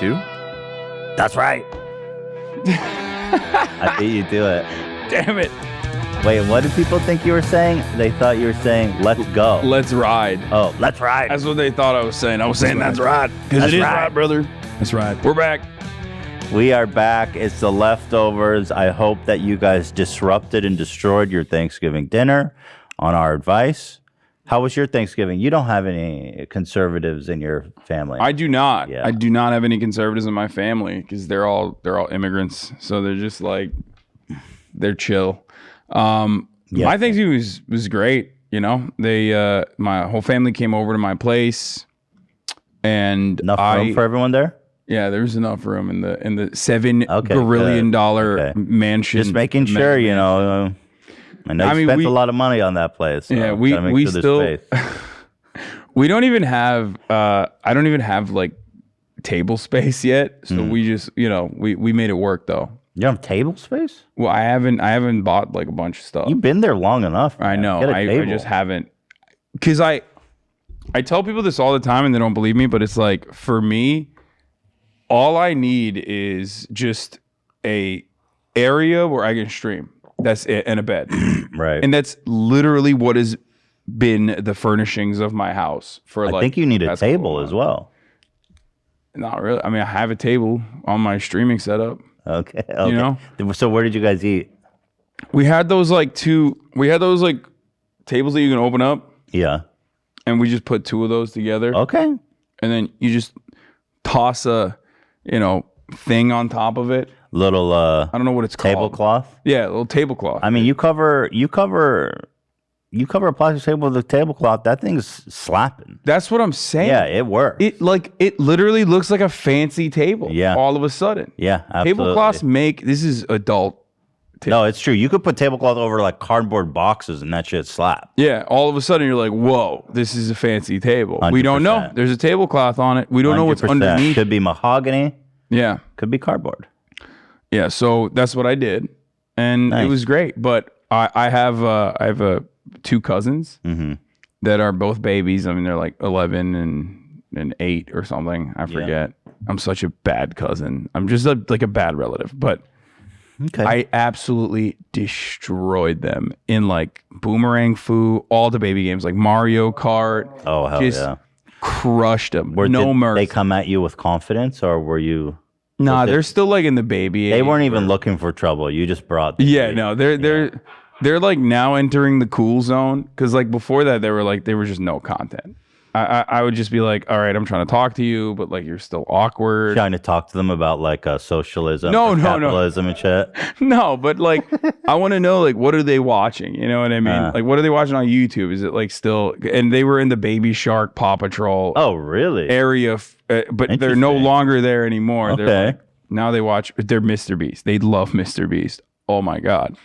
too? That's right. I beat you to it. Damn it. Wait, what did people think you were saying? They thought you were saying, let's go. Let's ride. Oh, let's ride. That's what they thought I was saying. I was saying that's right. Because it is right, brother. That's right. We're back. We are back. It's the leftovers. I hope that you guys disrupted and destroyed your Thanksgiving dinner on our advice. How was your Thanksgiving? You don't have any conservatives in your family. I do not. Yeah. I do not have any conservatives in my family because they're all immigrants. So they're just like, they're chill. My Thanksgiving was great. You know, they my whole family came over to my place, and enough room for everyone there. Yeah, there was enough room in the $7 billion mansion. Just making sure, you know. I know you spent a lot of money on that place. So yeah, we still we don't even have I don't even have like table space yet. So we just we made it work though. You don't have table space? Well, I haven't bought like a bunch of stuff. You've been there long enough. Man. I know. I just haven't, because I tell people this all the time and they don't believe me, but it's like, for me, all I need is just a area where I can stream. That's it, and a bed. Right. And that's literally what has been the furnishings of my house for I think you need a table as well. Not really. I mean, I have a table on my streaming setup. Okay. You know? So where did you guys eat? We had those like tables that you can open up. Yeah. And we just put two of those together. Okay. And then you just toss a, thing on top of it. Little I don't know what it's called. Tablecloth? Yeah, a little tablecloth. I mean, you cover a plastic table with a tablecloth, that thing's slapping. That's what I'm saying. Yeah, it works. It literally looks like a fancy table. Yeah. All of a sudden. Yeah, absolutely. Tablecloths this is adult. No, it's true. You could put tablecloth over like cardboard boxes and that shit slap. Yeah, all of a sudden you're like, whoa, this is a fancy table. 100%. We don't know. There's a tablecloth on it. We don't know what's 100%. underneath. Could be mahogany. Yeah. Could be cardboard. Yeah, so that's what I did. And It was great. But I have two cousins that are both babies. I mean, they're like 11 and 8 or something. I forget. Yeah. I'm such a bad cousin. I'm just like a bad relative. But I absolutely destroyed them in like Boomerang Fu, all the baby games, like Mario Kart. Oh, hell yeah. Crushed them. Did mercy. they come at you with confidence, or were you... Nah, they're still like in the baby age. They weren't even looking for trouble. You just brought them. Yeah, no, they're like now entering the cool zone, because like before that they were just no content. I would just be like, all right, I'm trying to talk to you, but like you're still awkward. Trying to talk to them about like socialism, capitalism and shit. No, but like I want to know like what are they watching? You know what I mean? Like what are they watching on YouTube? Is it like still? And they were in the Baby Shark Paw Patrol. Oh, really? Area, but they're no longer there anymore. Okay. They're like, now they watch. They're Mr. Beast. They love Mr. Beast. Oh my god.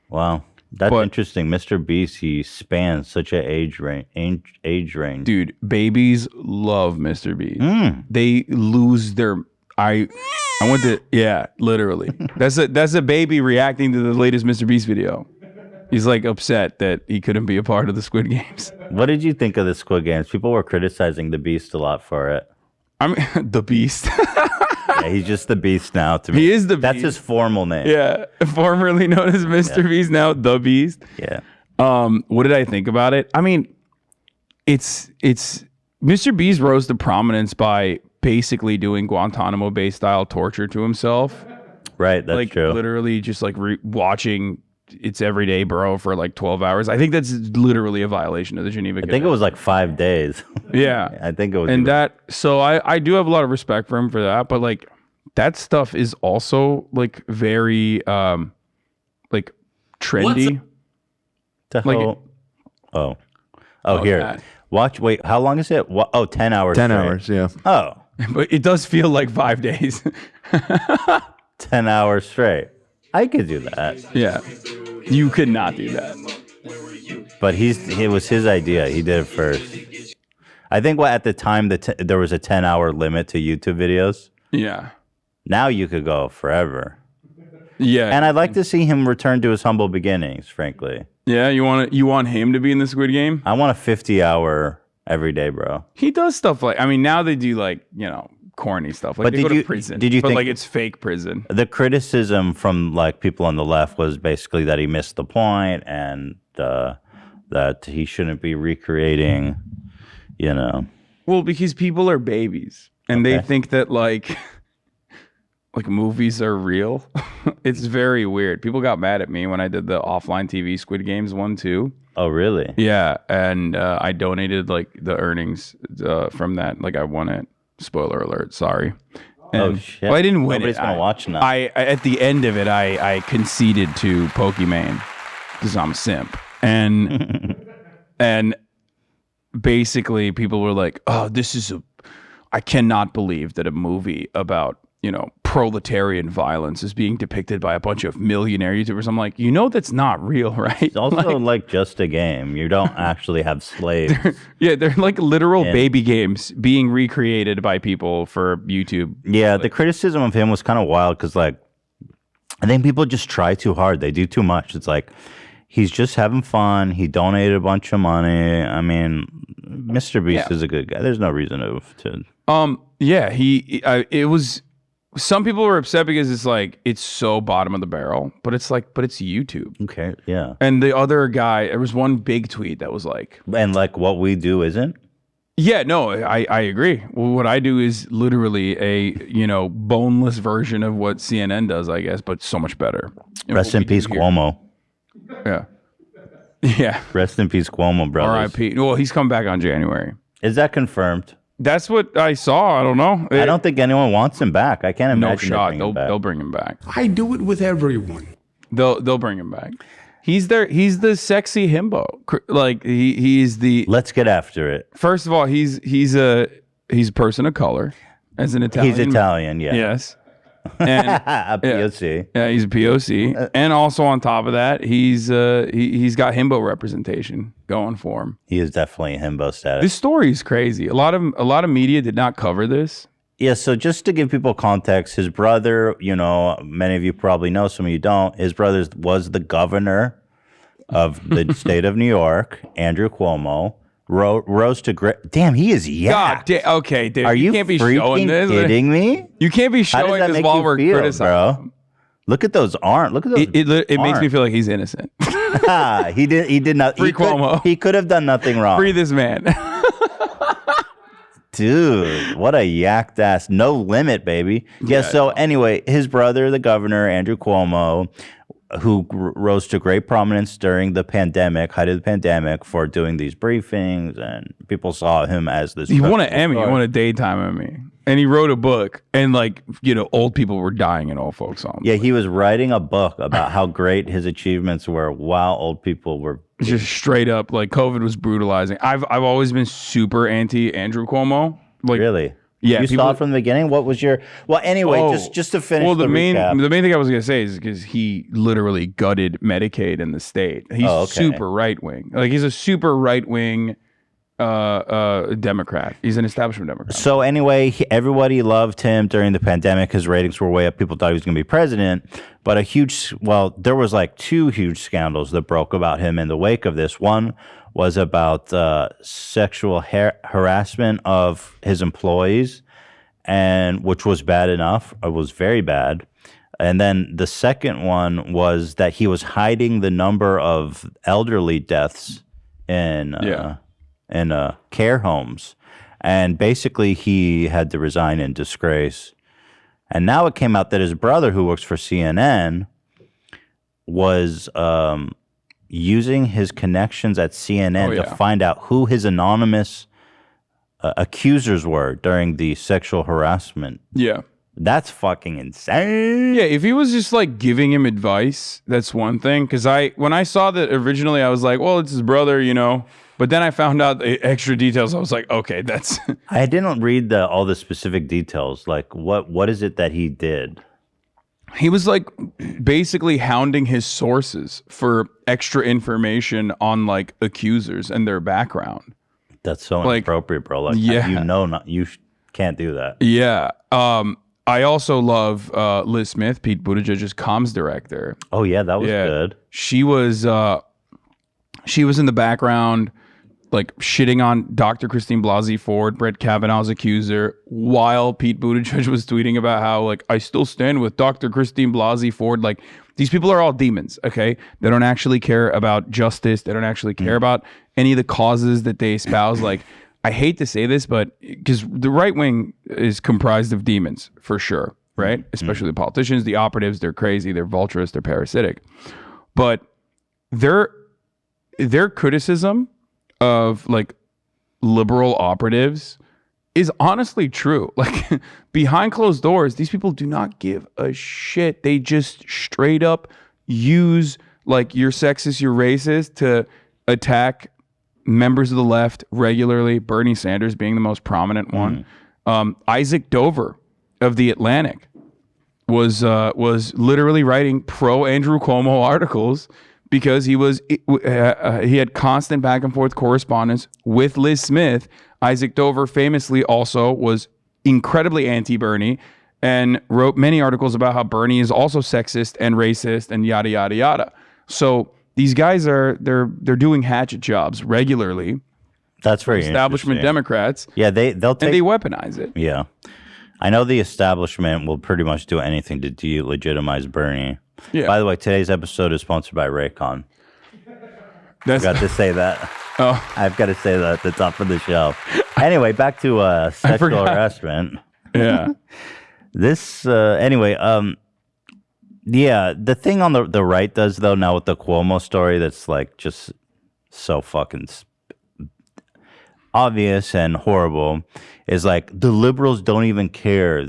Wow. That's interesting. Mr. Beast, he spans such an age range. Dude, babies love Mr. Beast. They lose their... I went to... Yeah, literally. That's a baby reacting to the latest Mr. Beast video. He's like upset that he couldn't be a part of the Squid Games. What did you think of the Squid Games? People were criticizing the Beast a lot for it. I mean, the Beast. Yeah, he's just the Beast now to me. He is the Beast. That's his formal name. Yeah, formerly known as Mr. Beast, now the Beast. Yeah. What did I think about it? I mean, it's Mr. Beast rose to prominence by basically doing Guantanamo Bay style torture to himself. Right, that's true. Literally just like watching It's Everyday Bro for like 12 hours. I think that's literally a violation of the Geneva Convention. I think it was like 5 days. Yeah. I think it was. And so I do have a lot of respect for him for that, but like that stuff is also like very like trendy. Here. That. Watch, wait, how long is it? 10 hours. 10 hours, yeah. Oh. But it does feel like 5 days. 10 hours straight. I could do that. Yeah. You could not do that. But it was his idea. He did it first. I think at the time there was a 10-hour limit to YouTube videos. Yeah. Now you could go forever. Yeah. And I'd like to see him return to his humble beginnings, frankly. Yeah, you want him to be in the Squid Game? I want a 50-hour every day, bro. He does stuff like, I mean, now they do like, corny stuff. Like But they go did to you- prison. did you but think- like it's fake prison? The criticism from like people on the left was basically that he missed the point and that he shouldn't be recreating, you know. Well, because people are babies and they think that like movies are real. It's very weird. People got mad at me when I did the offline TV Squid Games 1 too. Oh, really? Yeah, and I donated like the earnings from that. Like I won it. Spoiler alert. Sorry. And, shit. Well, I didn't win Nobody's it. gonna watch now. I at the end of it, I conceded to Pokimane because I'm a simp, and basically people were like, "Oh, I cannot believe that a movie about proletarian violence is being depicted by a bunch of millionaire YouTubers." I'm like, that's not real, right? It's also like just a game. You don't actually have slaves. They're like literal baby games being recreated by people for YouTube. Yeah, the criticism of him was kind of wild because, like, I think people just try too hard. They do too much. It's like he's just having fun. He donated a bunch of money. I mean, Mr. Beast is a good guy. There's no reason to. It was. Some people were upset because it's so bottom of the barrel, but it's YouTube. Okay, yeah. And the other guy, there was one big tweet that was like, and like what we do isn't. Yeah, no, I agree. Well, what I do is literally a boneless version of what CNN does, I guess, but so much better. Rest in peace, Cuomo. Yeah. Rest in peace, Cuomo, brothers. R.I.P. Well, he's come back on January. Is that confirmed? That's what I saw. I don't know. I don't think anyone wants him back. I can't imagine. No shot. They'll bring him back. I do it with everyone. They'll bring him back. He's the sexy himbo. Like he's the. Let's get after it. First of all, he's a person of color, as an Italian. He's Italian, yeah. Yes. And a POC. Yeah, he's a POC, and also on top of that, he's got himbo representation going for him. He is definitely a himbo status. This story is crazy. A lot of media did not cover this. Yeah, so just to give people context, his brother, many of you probably know, some of you don't. His brother was the governor of the state of New York, Andrew Cuomo. Rose to great. Damn, he is Okay, dude. Are you can't be freaking showing this. kidding me? You can't be showing this while we're criticizing, bro. Look at those arms. Look at those. It makes me feel like he's innocent. He did not. Free Cuomo. He could have done nothing wrong. Free this man. Dude, what a yacked ass. No limit, baby. Yeah, so anyway, his brother, the governor, Andrew Cuomo, who rose to great prominence during the pandemic, height of the pandemic, for doing these briefings, and people saw him as this. He won an Emmy. He won a daytime Emmy, and he wrote a book. And old people were dying in old folks' homes. Yeah, he was writing a book about how great his achievements were while old people were just straight up like COVID was brutalizing. I've always been super anti Andrew Cuomo. Really. Yeah, you saw it from the beginning. What was your? Well, anyway, just to finish. Well, the main recap. thing I was gonna say is because he literally gutted Medicaid in the state. He's super right wing. Like he's a super right wing Democrat. He's an establishment Democrat. So anyway, everybody loved him during the pandemic. His ratings were way up. People thought he was going to be president. But there was like two huge scandals that broke about him in the wake of this. One was about sexual harassment of his employees, and which was bad enough. It was very bad. And then the second one was that he was hiding the number of elderly deaths in care homes. And basically he had to resign in disgrace. And now it came out that his brother, who works for CNN, was using his connections at CNN to find out who his anonymous accusers were during the sexual harassment. Yeah. That's fucking insane. Yeah, if he was just like giving him advice, that's one thing. Because when I saw that originally, I was like, well, it's his brother, But then I found out the extra details. I was like, okay, that's. I didn't read all the specific details. Like, what is it that he did? He was like basically hounding his sources for extra information on like accusers and their background. That's so inappropriate, bro. Like, you can't do that. Yeah. I also love Liz Smith, Pete Buttigieg's comms director. Oh yeah, that was good. She was in the background, like shitting on Dr. Christine Blasey Ford, Brett Kavanaugh's accuser, while Pete Buttigieg was tweeting about how like I still stand with Dr. Christine Blasey Ford. Like these people are all demons. Okay, they don't actually care about justice. They don't actually care about any of the causes that they espouse. Like I hate to say this, but because the right wing is comprised of demons for sure, right? Especially the politicians, the operatives. They're crazy. They're vulturous. They're parasitic. But their criticism of like liberal operatives is honestly true. Like behind closed doors, these people do not give a shit. They just straight up use like you're sexist, you're racist to attack members of the left regularly. Bernie Sanders being the most prominent one. Isaac Dover of The Atlantic was literally writing pro Andrew Cuomo articles because he had constant back and forth correspondence with Liz Smith. Isaac Dover famously also was incredibly anti-Bernie and wrote many articles about how Bernie is also sexist and racist and yada yada yada. So these guys they're doing hatchet jobs regularly. That's very establishment Democrats. Yeah, they'll take, and they weaponize it. Yeah, I know the establishment will pretty much do anything to delegitimize Bernie. Yeah. By the way, today's episode is sponsored by Raycon. I've got to say that. Oh, I've got to say that at the top of the show. Anyway, back to sexual harassment. Yeah. Yeah, the thing on the right does though now with the Cuomo story that's like just so fucking obvious and horrible is like the liberals don't even care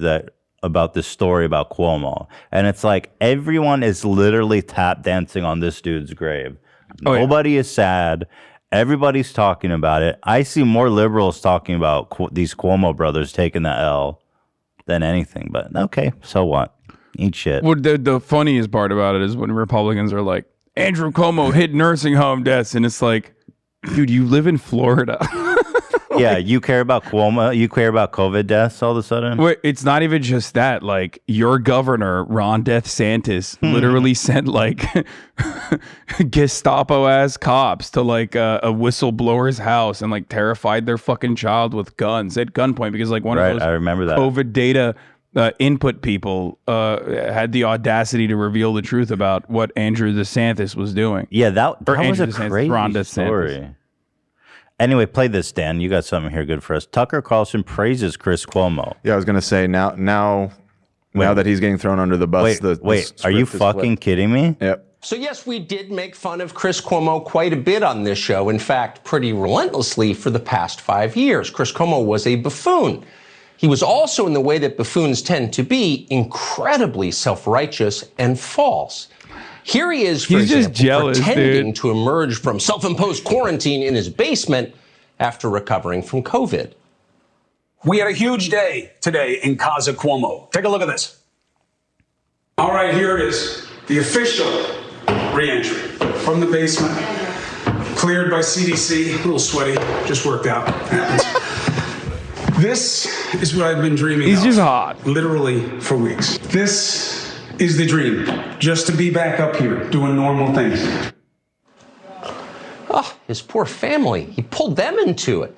about this story about Cuomo. And it's like everyone is literally tap dancing on this dude's grave. Nobody is sad. Everybody's talking about it. I see more liberals talking about these Cuomo brothers taking the L than anything. But okay, so what? Eat shit. Well, the funniest part about it is when Republicans are like, Andrew Cuomo hit nursing home deaths. And it's like, dude, you live in Florida. Yeah, you care about Cuomo? You care about COVID deaths all of a sudden? Wait, it's not even just that. Like, your governor, Ron DeSantis, literally sent, like, Gestapo-ass cops to, like, a whistleblower's house and, like, terrified their fucking child with guns at gunpoint because, like, one of those I remember that. COVID data input people had the audacity to reveal the truth about what Andrew DeSantis was doing. Yeah, that was a DeSantis, crazy Ron story. Anyway, play this, Dan. You got something here good for us. Tucker Carlson praises Chris Cuomo. Yeah, I was going to say now that he's getting thrown under the bus. Wait, are you fucking kidding me? Yep. So yes, we did make fun of Chris Cuomo quite a bit on this show. In fact, pretty relentlessly for the past 5 years. Chris Cuomo was a buffoon. He was also, in the way that buffoons tend to be, incredibly self-righteous and false. Here he is, for example, pretending to emerge from self-imposed quarantine in his basement after recovering from COVID. We had a huge day today in Casa Cuomo. Take a look at this. All right, here it is. The official re-entry from the basement, cleared by CDC. A little sweaty, just worked out. Happens. This is what I've been dreaming of. He's just hot. Literally for weeks. This is the dream, just to be back up here doing normal things. Oh, his poor family. He pulled them into it.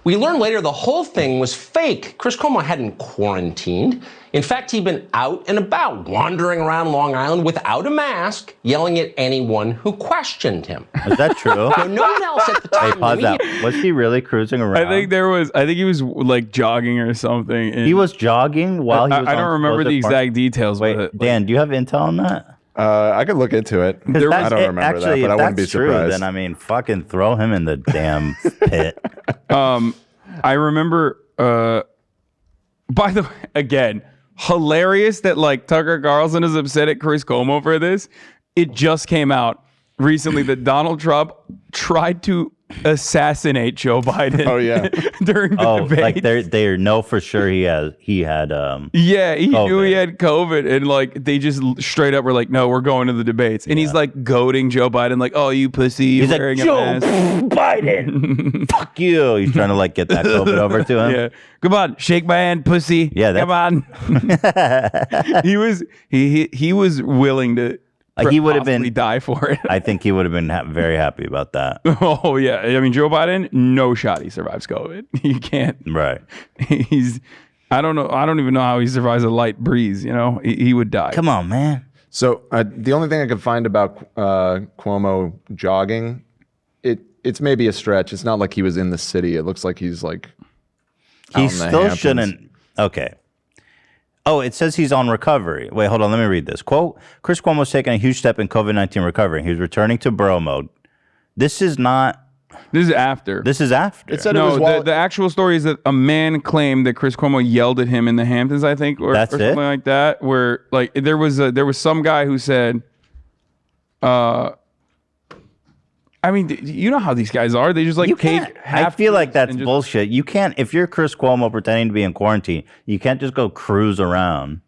We learned later the whole thing was fake. Chris Cuomo hadn't quarantined. In fact, he'd been out and about, wandering around Long Island without a mask, yelling at anyone who questioned him. Is that true? No one else at the time. Hey, pause that. Was he really cruising around? I think he was like jogging or something. He was jogging while he was I don't remember the exact details. Wait, but Dan, do you have intel on that? I could look into it. I don't remember that, but I wouldn't be surprised. True, then I mean, fucking throw him in the damn pit. I remember. By the way, again, hilarious that like Tucker Carlson is upset at Chris Cuomo for this. It just came out recently that Donald Trump tried to assassinate Joe Biden. Oh yeah, during the debate. Like they know for sure he had yeah, he knew he had COVID, and like they just straight up were like, no, we're going to the debates, and he's like goading Joe Biden, like, oh, you pussy, he's wearing like, a Joe mask. Biden, fuck you. He's trying to like get that COVID over to him. Yeah, come on, shake my hand, pussy. Yeah, come on. he was willing to he would have been die for it. I think he would have been very happy about that. Oh yeah, I mean Joe Biden, no shot he survives COVID. He can't. Right. I don't know. I don't even know how he survives a light breeze. You know, he would die. Come on, man. So the only thing I could find about Cuomo jogging, it's maybe a stretch. It's not like he was in the city. It looks like he's like he still shouldn't. Okay. Oh, it says he's on recovery. Wait, hold on. Let me read this. Quote, Chris Cuomo's taken a huge step in COVID-19 recovery. He was returning to bro mode. This is not. This is after. This is after. It said no, it was the actual story is that a man claimed that Chris Cuomo yelled at him in the Hamptons, I think, or something like that. Where like there was some guy who said, I mean, you know how these guys are. They just like take. I feel like that's bullshit. You can't, if you're Chris Cuomo pretending to be in quarantine, you can't just go cruise around.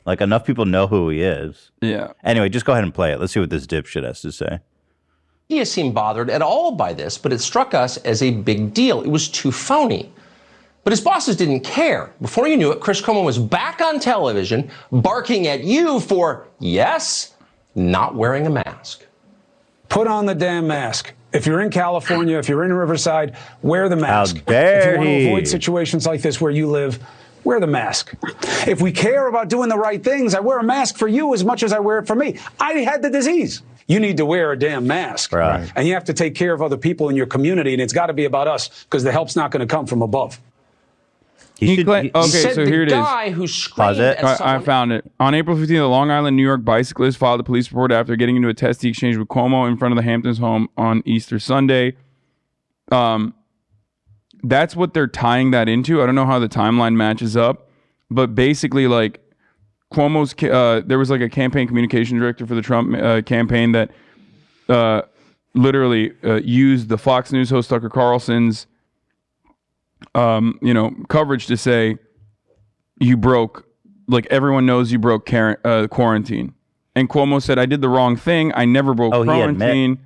Like enough people know who he is. Yeah. Anyway, just go ahead and play it. Let's see what this dipshit has to say. He seemed bothered at all by this, but it struck us as a big deal. It was too phony. But his bosses didn't care. Before you knew it, Chris Cuomo was back on television, barking at you for, yes, not wearing a mask. Put on the damn mask. If you're in California, if you're in Riverside, wear the mask. How dare if you want to he. avoid situations like this where you live, wear the mask. If we care about doing the right things, I wear a mask for you as much as I wear it for me. I had the disease. You need to wear a damn mask. Right. And you have to take care of other people in your community, and it's got to be about us because the help's not going to come from above. Okay, so here it is. Guy who screamed at I found it. On April 15th, a Long Island, New York bicyclist filed a police report after getting into a testy exchange with Cuomo in front of the Hamptons home on Easter Sunday. That's what they're tying that into. I don't know how the timeline matches up, but basically, like Cuomo's, there was like a campaign communication director for the Trump campaign that literally used the Fox News host Tucker Carlson's coverage to say you broke, like everyone knows you broke quarantine. And Cuomo said, I did the wrong thing. I never broke quarantine.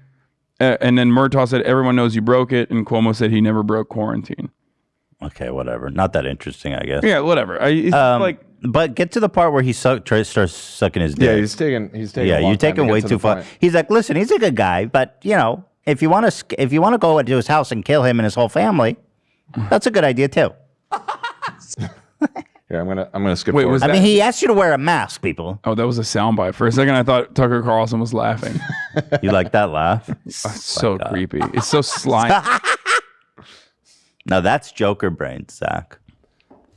And then Murtaugh said, everyone knows you broke it. And Cuomo said he never broke quarantine. Okay, whatever. Not that interesting, I guess. Yeah, whatever. But get to the part where he starts sucking his dick. Yeah, he's taking. Yeah, you're taking way too far. He's like, listen, he's a good guy, but if you want to go into his house and kill him and his whole family, that's a good idea too. Yeah, I'm gonna skip. Wait, forward. I mean, he asked you to wear a mask, people. Oh, that was a soundbite. For a second, I thought Tucker Carlson was laughing. You like that laugh? It's so creepy. It's so slimy. No, that's Joker brains, Zach.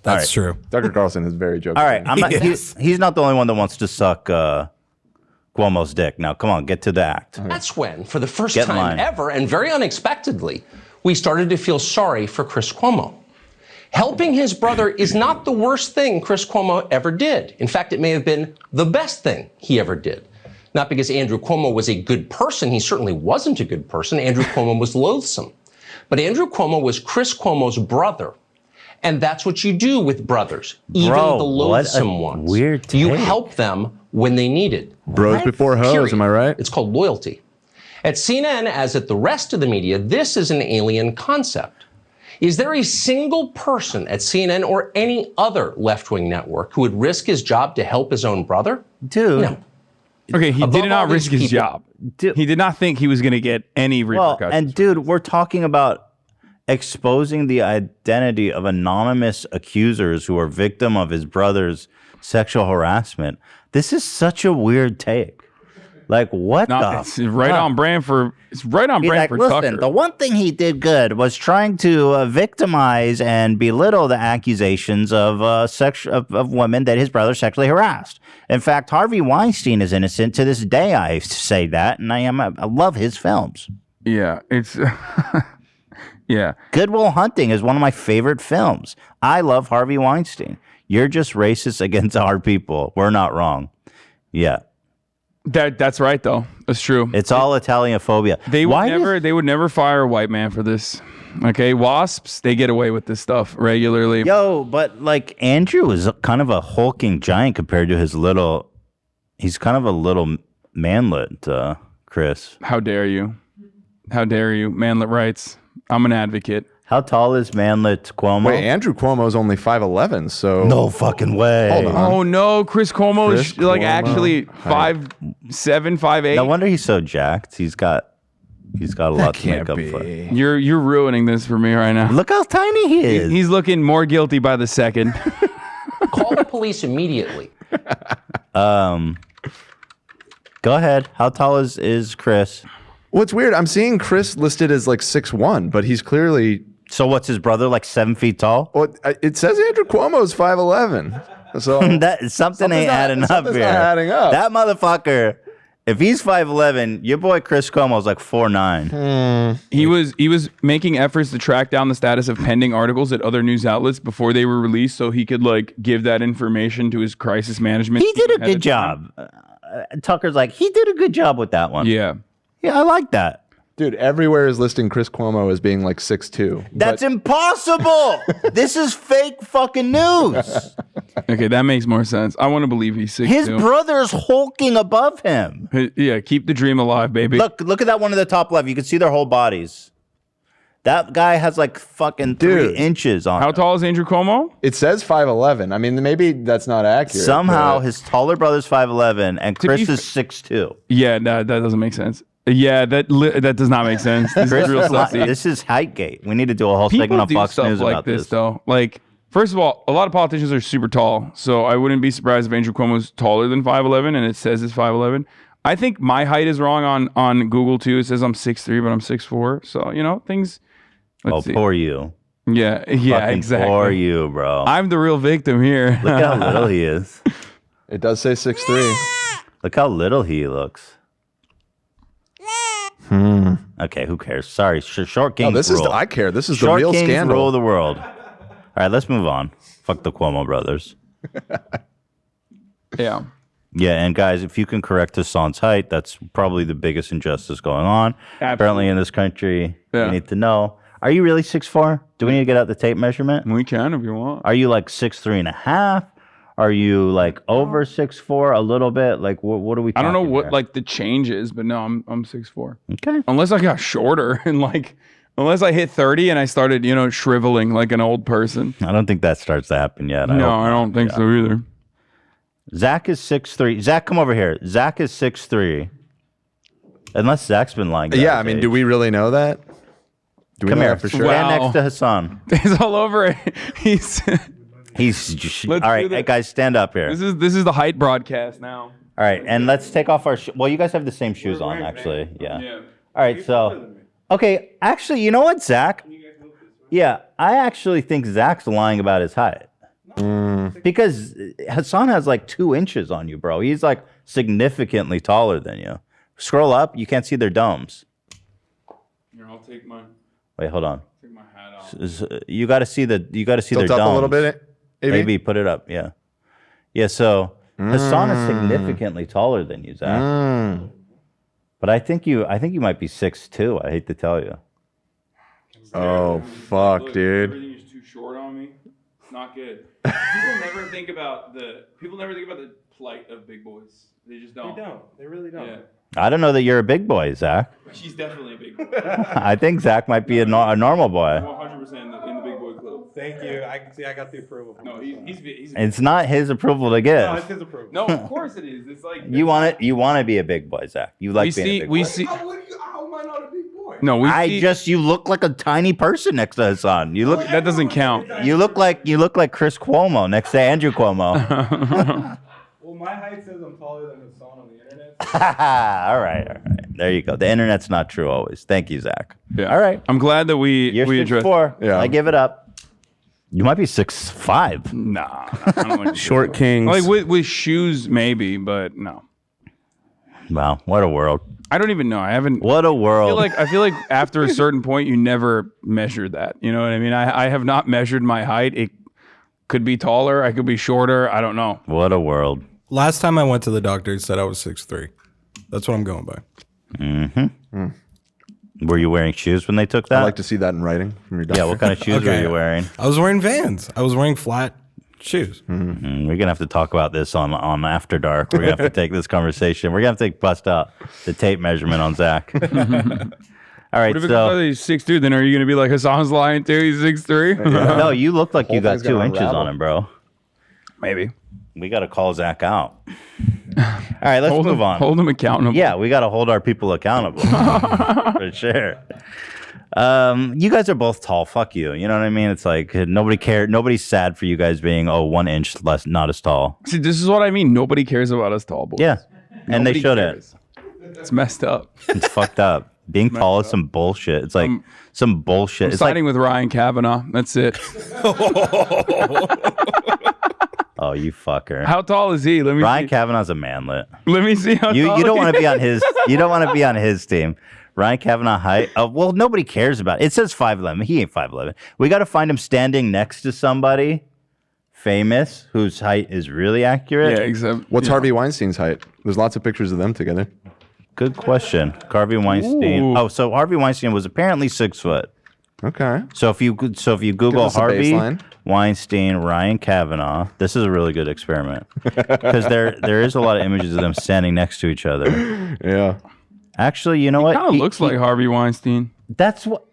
That's true. Tucker Carlson is very joking. All right, I'm not, he's not the only one that wants to suck Cuomo's dick. Now, come on, get to the act. That's when, for the first time ever, and very unexpectedly, we started to feel sorry for Chris Cuomo. Helping his brother is not the worst thing Chris Cuomo ever did. In fact, it may have been the best thing he ever did. Not because Andrew Cuomo was a good person. He certainly wasn't a good person. Andrew Cuomo was loathsome. But Andrew Cuomo was Chris Cuomo's brother. And that's what you do with brothers, even the loathsome ones. Weird take. You help them when they need it. Bros before hoes, Period. am I right? It's called loyalty. At CNN, as at the rest of the media, this is an alien concept. Is there a single person at CNN or any other left-wing network who would risk his job to help his own brother? Dude. No. Okay, he did not risk his job. He did not think he was going to get any repercussions. And dude, we're talking about exposing the identity of anonymous accusers who are victim of his brother's sexual harassment. This is such a weird take. Like, what It's right on brand for Tucker. Listen, the one thing he did good was trying to victimize and belittle the accusations of of women that his brother sexually harassed. In fact, Harvey Weinstein is innocent to this day. I say that, and I love his films. Yeah, it's yeah. Good Will Hunting is one of my favorite films. I love Harvey Weinstein. You're just racist against our people. We're not wrong. Yeah. That's right though. That's true. It's all Italianophobia. They would never fire a white man for this. Okay, WASPs, they get away with this stuff regularly. Yo, but like Andrew is kind of a hulking giant compared to his little. He's kind of a little manlet, Chris. How dare you? How dare you? Manlet rights. I'm an advocate. How tall is manlet Cuomo? Wait, Andrew Cuomo's only 5'11", so no fucking way. Hold on. Oh no, Chris Cuomo is Chris like Cuomo, actually height. 5'7", 5'8". No wonder he's so jacked. He's got a lot to make can't up be. for. You're ruining this for me right now. Look how tiny he is. He's looking more guilty by the second. Call the police immediately. Go ahead. How tall is Chris? What's weird, I'm seeing Chris listed as like 6'1", but he's clearly. So what's his brother, like 7 feet tall? Well, it says Andrew Cuomo's 5'11". So That something ain't adding up something's here. not adding up. That motherfucker. If he's 5'11", your boy Chris Cuomo's like 4'9". He was making efforts to track down the status of pending articles at other news outlets before they were released, so he could like give that information to his crisis management. He did a team ahead good of job. Tucker's like, he did a good job with that one. Yeah. Yeah, I like that. dude, everywhere is listing Chris Cuomo as being like 6'2". That's impossible. This is fake fucking news. Okay, that makes more sense. I want to believe he's 6'2". His brother's hulking above him. Yeah, keep the dream alive, baby. Look at that one in the top left. You can see their whole bodies. That guy has like fucking 3 inches on How him. tall is Andrew Cuomo? It says 5'11". I mean, maybe that's not accurate. Somehow but- his taller brother's 5'11", and To Chris be is 6'2". Yeah, that doesn't make sense. Yeah, that does not make sense. This Chris is real is not- sussy. this is Heightgate. We need to do a whole People segment on do Fox stuff News like about this, this. though. Like, first of all, a lot of politicians are super tall, so I wouldn't be surprised if Andrew Cuomo's taller than 5'11", and it says it's 5'11". I think my height is wrong on Google too. It says I'm 6'3", but I'm 6'4". So things. Let's see. Poor you. Yeah, Fucking exactly. Poor you, bro. I'm the real victim here. Look how little he is. It does say 6'3". Look how little he looks. Okay, who cares? Sorry, short kings Oh, this rule. I care. This is the Short real kings scandal. rule the world. All right, let's move on. Fuck the Cuomo brothers. Yeah. Yeah, and guys, if you can correct Hassan's height, that's probably the biggest injustice going on. Apparently in this country, Yeah. you need to know. Are you really 6'4"? Do we need to get out the tape measurement? We can if you want. Are you like 6'3.5"? Are you like over 6'4" a little bit? Like what are we I talking don't know what here? like the change is, but no, I'm 6'4". Okay. Unless I got shorter and unless I hit 30 and I started, shriveling like an old person. I don't think that starts to happen yet. No, I don't think so either. Zach is 6'3". Zach, come over here. Zach is 6'3". Unless Zach's been lying. Yeah, I mean, do we really know that? Do we Come know here. that for sure? Stand Wow. next to Hassan. It's all over it. He's He's just, all Let's right, do that. hey guys, stand up here. this is the height broadcast now. All right, and let's take off our. Well, you guys have the same shoes on, actually. Yeah. All right, so. Okay, actually, you know what, Zach? Yeah, I actually think Zach's lying about his height. Because Hassan has like 2 inches on you, bro. He's like significantly taller than you. Scroll up, you can't see their domes. Here, I'll take my Wait, hold on. hat off. You got to see their Tilt domes. up a little bit, Maybe put it up, yeah. Yeah, so Hassan is significantly taller than you, Zach. But I think you might be 6'2". I hate to tell you. Oh, fuck, dude. Everything is too short on me. It's not good. People never think about the plight of big boys. They just don't. They really don't. Yeah. I don't know that you're a big boy, Zach. She's definitely a big boy. I think Zach might be a normal boy. 100% in the big boy club. Thank you. I can see I got the approval. From No, he's It's not his approval to no, give. it's his approval. no, of course it is. It's like You want to be a big boy, Zach. You like being a big boy. we see. How am I not a big boy? No, we see. You look like a tiny person next to Hassan. You look That doesn't count. like Chris Cuomo next to Andrew Cuomo. Well, my height says I'm taller than Hassan on the internet. All right. There you go. The internet's not true always. Thank you, Zach. Yeah. All right. I'm glad that we You're addressed. 6'4". Yeah. I give it up. You might be 6'5". Nah, I don't like Short kings. like with shoes maybe, but no. Wow, what a world. I don't even know. I haven't. What a world. I feel like after a certain point, you never measure that. You know what I mean? I have not measured my height. It could be taller. I could be shorter. I don't know. What a world. Last time I went to the doctor, he said I was 6'3". That's what I'm going by. Were you wearing shoes when they took that? I'd like to see that in writing from your doctor. Yeah, what kind of shoes were you wearing? I was wearing Vans. I was wearing flat shoes. We're going to have to talk about this on After Dark. We're going to have to take this conversation. We're going to have to bust out the tape measurement on Zach. All All right, What if so he's 6'2"? Then are you gonna be like Hassan's lying too? He's 6'3"? no, you look like you Whole got thing's 2 gonna inches unravel. on him, bro. Maybe. We got to call Zach out. All right, let's move on. Hold him accountable. Yeah, we got to hold our people accountable for sure. You guys are both tall. Fuck you. You know what I mean? It's like nobody cared. Nobody's sad for you guys being 1 inch less, not as tall. See, this is what I mean. Nobody cares about us tall boys. Yeah, and they Nobody shouldn't. cares. It's messed up. It's fucked up. Being tall is some bullshit. It's like some bullshit. I'm It's like, siding with Ryan Kavanaugh. That's it. oh, you fucker. How tall is he? Let me Ryan see. Kavanaugh's a manlet. Let me see how You tall don't he want to be is. on his. You don't want to be on his team. Ryan Kavanaugh height. Well, nobody cares about it. It says 5'11". He ain't 5'11". We got to find him standing next to somebody famous whose height is really accurate. Yeah, except What's Harvey Weinstein's height? There's lots of pictures of them together. Good question. Harvey Weinstein. Ooh. Oh, so Harvey Weinstein was apparently 6 foot. Okay. So if you Google us a Harvey baseline. Weinstein, Ryan Kavanaugh, this is a really good experiment because there is a lot of images of them standing next to each other. Yeah. Actually, you know what? kind of looks like Harvey Weinstein. That's what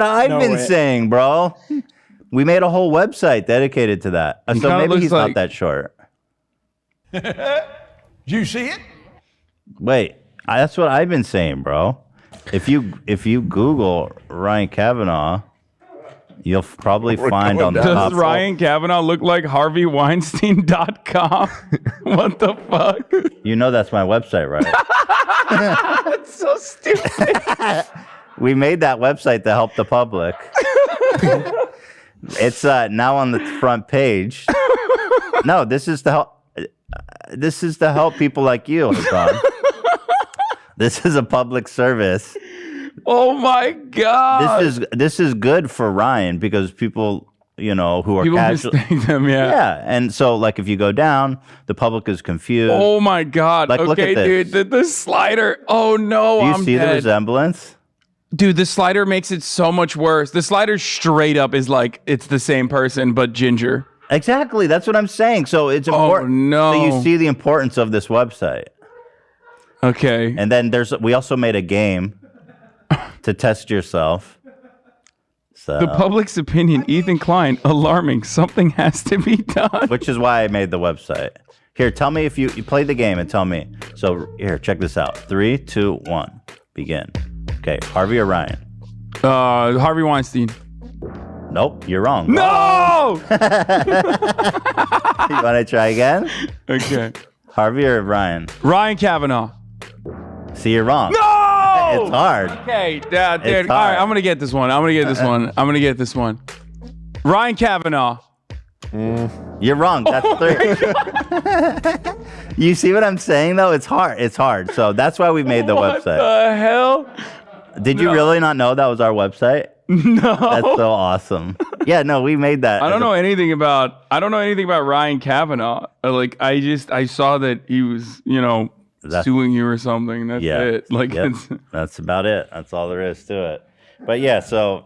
I've been saying, bro. We made a whole website dedicated to that. So kinda maybe looks he's like- not that short. Do you see it? Wait, that's what I've been saying, bro. If you Google Ryan Kavanaugh, you'll probably find on the top. Does Ryan Kavanaugh look like HarveyWeinstein.com? What the fuck? You know that's my website, right? That's so stupid. We made that website to help the public. It's now on the front page. No, this is to help. This is to help people like you, Hassan. This is a public service. Oh my god. This is good for Ryan because people, who are People casual. mistake them, yeah. Yeah, and so like if you go down, the public is confused. Oh my god. Like, look okay, at this. dude, the slider. Oh no, Do you I'm see the dead. resemblance? Dude, the slider makes it so much worse. The slider straight up is like it's the same person but ginger. Exactly. That's what I'm saying. So it's important. Oh no. So you see the importance of this website. Okay. And then we also made a game to test yourself. So The public's opinion, Ethan Klein, alarming. Something has to be done. which is why I made the website. Here, tell me if you play the game and tell me. So here, check this out. 3, 2, 1, begin. Okay, Harvey or Ryan? Harvey Weinstein. Nope, you're wrong. No! You want to try again? Okay. Harvey or Ryan? Ryan Kavanaugh. See, you're wrong. No! It's hard. Okay, dude. All right, hard. I'm gonna get this one. I'm gonna get this one. Ryan Kavanaugh. You're wrong. That's 3. You see what I'm saying, though? It's hard. It's hard. So that's why we made the What website. the hell? Did you really not know that was our website? No. That's so awesome. Yeah, no, we made that. I don't know anything about Ryan Kavanaugh. I saw that he was, suing you or something. That's Yeah. it. Like Yep. it's, That's about it. That's all there is to it. But yeah, so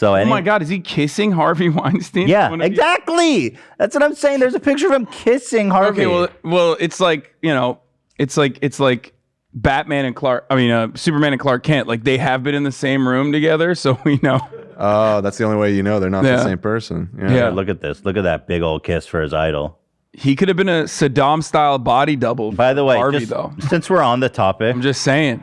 oh my god, is he kissing Harvey Weinstein? Yeah, One of these- exactly. That's what I'm saying. There's a picture of him kissing Harvey. Okay, well, it's like, it's like Batman and Superman and Clark Kent. Like they have been in the same room together, so we know. Oh, that's the only way you know they're not Yeah. the same person. Yeah. Look at this. Look at that big old kiss for his idol. He could have been a Saddam style body double. By the way, Harvey just- though. since we're on the topic, I'm just saying.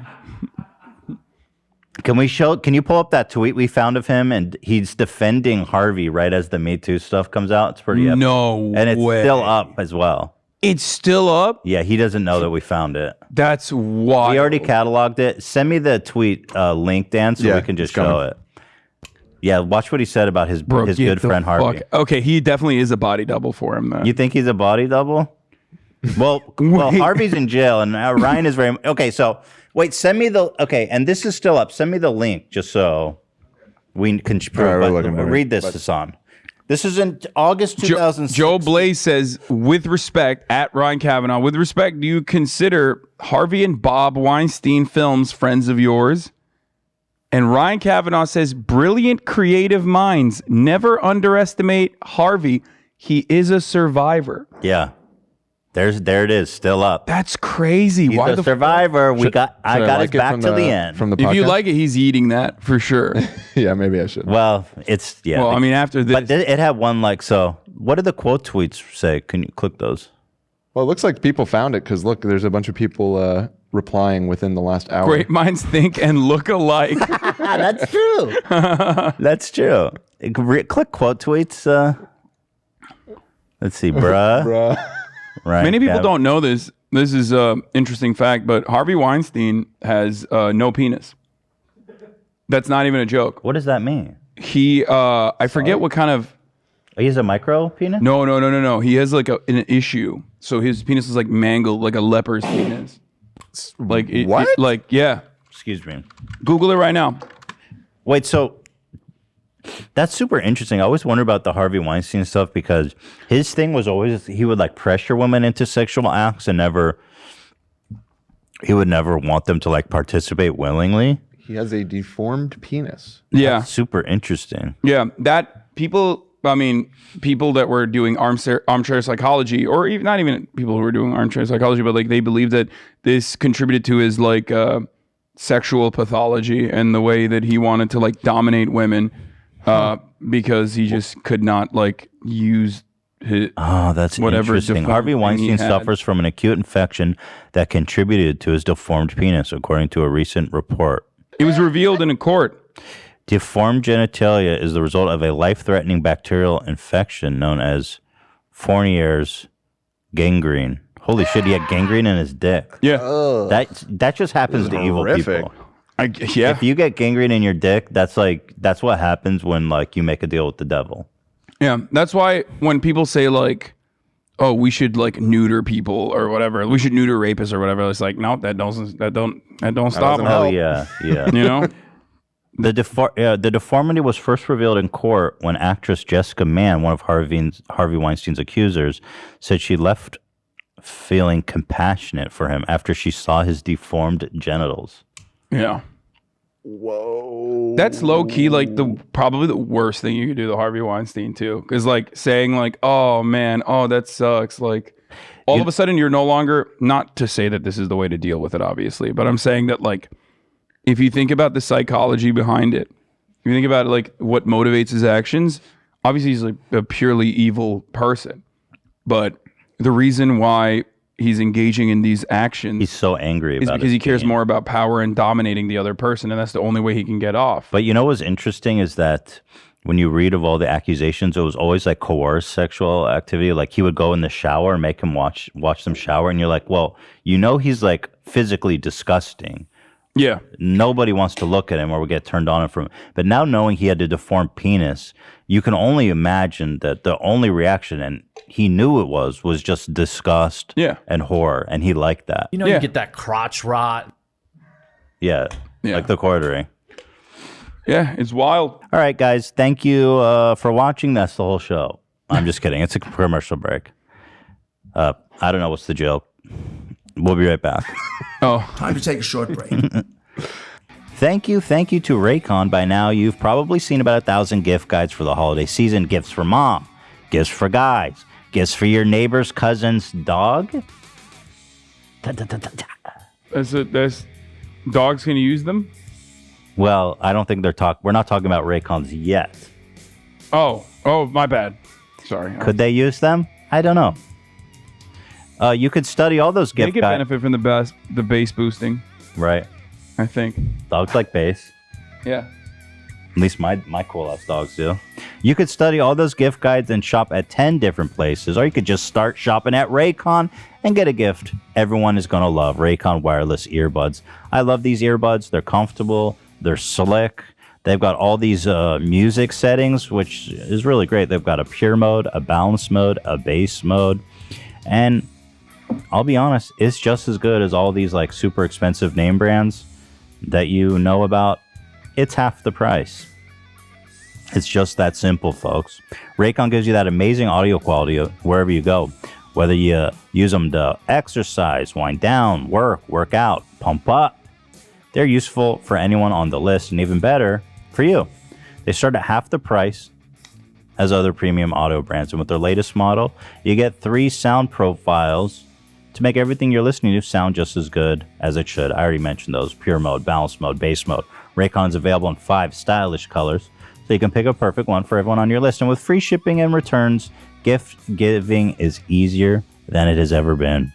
can you pull up that tweet we found of him and he's defending Harvey right as the Me Too stuff comes out? It's pretty epic. No And it's way. still up as well. It's still up. Yeah, he doesn't know that we found it. That's wild. We already cataloged it. Send me the tweet link, Dan, so Yeah, we can just it's coming. show it. Yeah, watch what he said about his Bro, good get the friend Harvey. fuck- Okay, he definitely is a body double for him, though. You think he's a body double? Well, Wait. Harvey's in jail, and Ryan is very okay. So wait, send me the and this is still up. Send me the link just so we can prove. All right, we're looking for it. Read this, Hassan. This is in August 2006. Joe Blaze says, with respect, at Ryan Kavanaugh, with respect, do you consider Harvey and Bob Weinstein films friends of yours? And Ryan Kavanaugh says, brilliant creative minds. Never underestimate Harvey. He is a survivor. Yeah. There it is, still up. That's crazy. He's Why a survivor. I got his back to the end. From the If you podcast? like it, he's eating that for sure. Yeah, maybe I should. Well, it's Well, I mean, after this, but it had one like so. What did the quote tweets say? Can you click those? Well, it looks like people found it because look, there's a bunch of people replying within the last hour. great minds think and look alike. That's true. That's true. Click quote tweets. Let's see, bruh. Right. Many people don't know this. This is an interesting fact, but Harvey Weinstein has no penis. That's not even a joke. What does that mean? He, I forget what kind of. He has a micro penis? No. He has like an issue. So his penis is like mangled, like a leper's penis. Like What? Yeah. Excuse me. Google it right now. Wait, so that's super interesting. I always wonder about the Harvey Weinstein stuff because his thing was always he would like pressure women into sexual acts and he would never want them to like participate willingly. He has a deformed penis. Yeah. That's super interesting. Yeah. People that were doing armchair psychology, or even not even people who were doing armchair psychology, but like they believed that this contributed to his like sexual pathology and the way that he wanted to like dominate women because he just could not like use his that's whatever interesting. Harvey Weinstein suffers from an acute infection that contributed to his deformed penis, according to a recent report. It was revealed in a court. Deformed genitalia is the result of a life-threatening bacterial infection known as Fournier's gangrene. Holy shit, he had gangrene in his dick. Yeah. That just happens to evil horrific. people. Yeah. If you get gangrene in your dick, that's what happens when like you make a deal with the devil. Yeah. That's why when people say like, oh, we should like neuter people or whatever, we should neuter rapists or whatever, it's like, no, that don't stop them. Oh yeah. You know? The deformity was first revealed in court when actress Jessica Mann, one of Harvey Weinstein's accusers, said she left feeling compassionate for him after she saw his deformed genitals. Yeah. Whoa. That's low key like probably the worst thing you could do to Harvey Weinstein too, because like saying like, oh man, oh that sucks, like all of a sudden you're no longer, not to say that this is the way to deal with it obviously, but I'm saying that like if you think about the psychology behind it, if you think about like what motivates his actions, obviously he's like a purely evil person, but the reason why he's engaging in these actions, he's so angry is about because he cares more about power and dominating the other person, and that's the only way he can get off. But you know what's interesting is that when you read of all the accusations, it was always like coerced sexual activity. Like he would go in the shower and make him watch them shower, and you're like, well, you know he's like physically disgusting. Yeah. Nobody wants to look at him or will get turned on from him. But now knowing he had a deformed penis, you can only imagine that the only reaction, and he knew it was just disgust and horror, and he liked that. You know, you get that crotch rot. Yeah, like the quartering. Yeah, it's wild. All right, guys, thank you for watching. That's the whole show. I'm just kidding. It's a commercial break. I don't know what's the joke. We'll be right back. Time to take a short break. Thank you to Raycon. By now, you've probably seen about 1,000 gift guides for the holiday season. Gifts for mom, gifts for guys, gifts for your neighbor's cousin's dog. There's dogs can use them? Well, I don't think we're not talking about Raycons yet. Oh, my bad. Sorry. Could they use them? I don't know. You could study all those gift They could guides. benefit from the bass boosting. Right. I think. Dogs like bass. Yeah. At least my cool ass dogs do. You could study all those gift guides and shop at 10 different places, or you could just start shopping at Raycon and get a gift everyone is going to love. Raycon wireless earbuds. I love these earbuds. They're comfortable. They're slick. They've got all these music settings, which is really great. They've got a pure mode, a balance mode, a bass mode. And I'll be honest, it's just as good as all these like super expensive name brands that you know about. It's half the price. It's just that simple, folks. Raycon gives you that amazing audio quality wherever you go. Whether you use them to exercise, wind down, work out, pump up. They're useful for anyone on the list, and even better, for you. They start at half the price, as other premium audio brands. And with their latest model, you get 3 sound profiles to make everything you're listening to sound just as good as it should. I already mentioned those: pure mode, balanced mode, bass mode. Raycon's available in 5 stylish colors, so you can pick a perfect one for everyone on your list. And with free shipping and returns, gift giving is easier than it has ever been.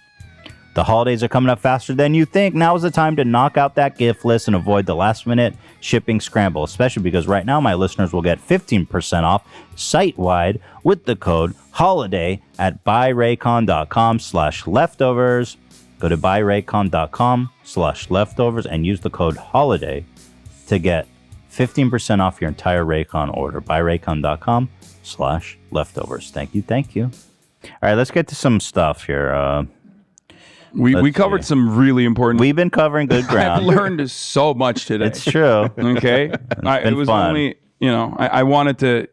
The holidays are coming up faster than you think. Now is the time to knock out that gift list and avoid the last-minute shipping scramble, especially because right now my listeners will get 15% off site-wide with the code HOLIDAY at buyraycon.com/leftovers. Go to buyraycon.com/leftovers and use the code HOLIDAY to get 15% off your entire Raycon order. buyraycon.com/leftovers. Thank you. All right, let's get to some stuff here. We covered some really important. We've been covering good ground. I've learned so much today. It's true. Okay, it was fun. only I wanted to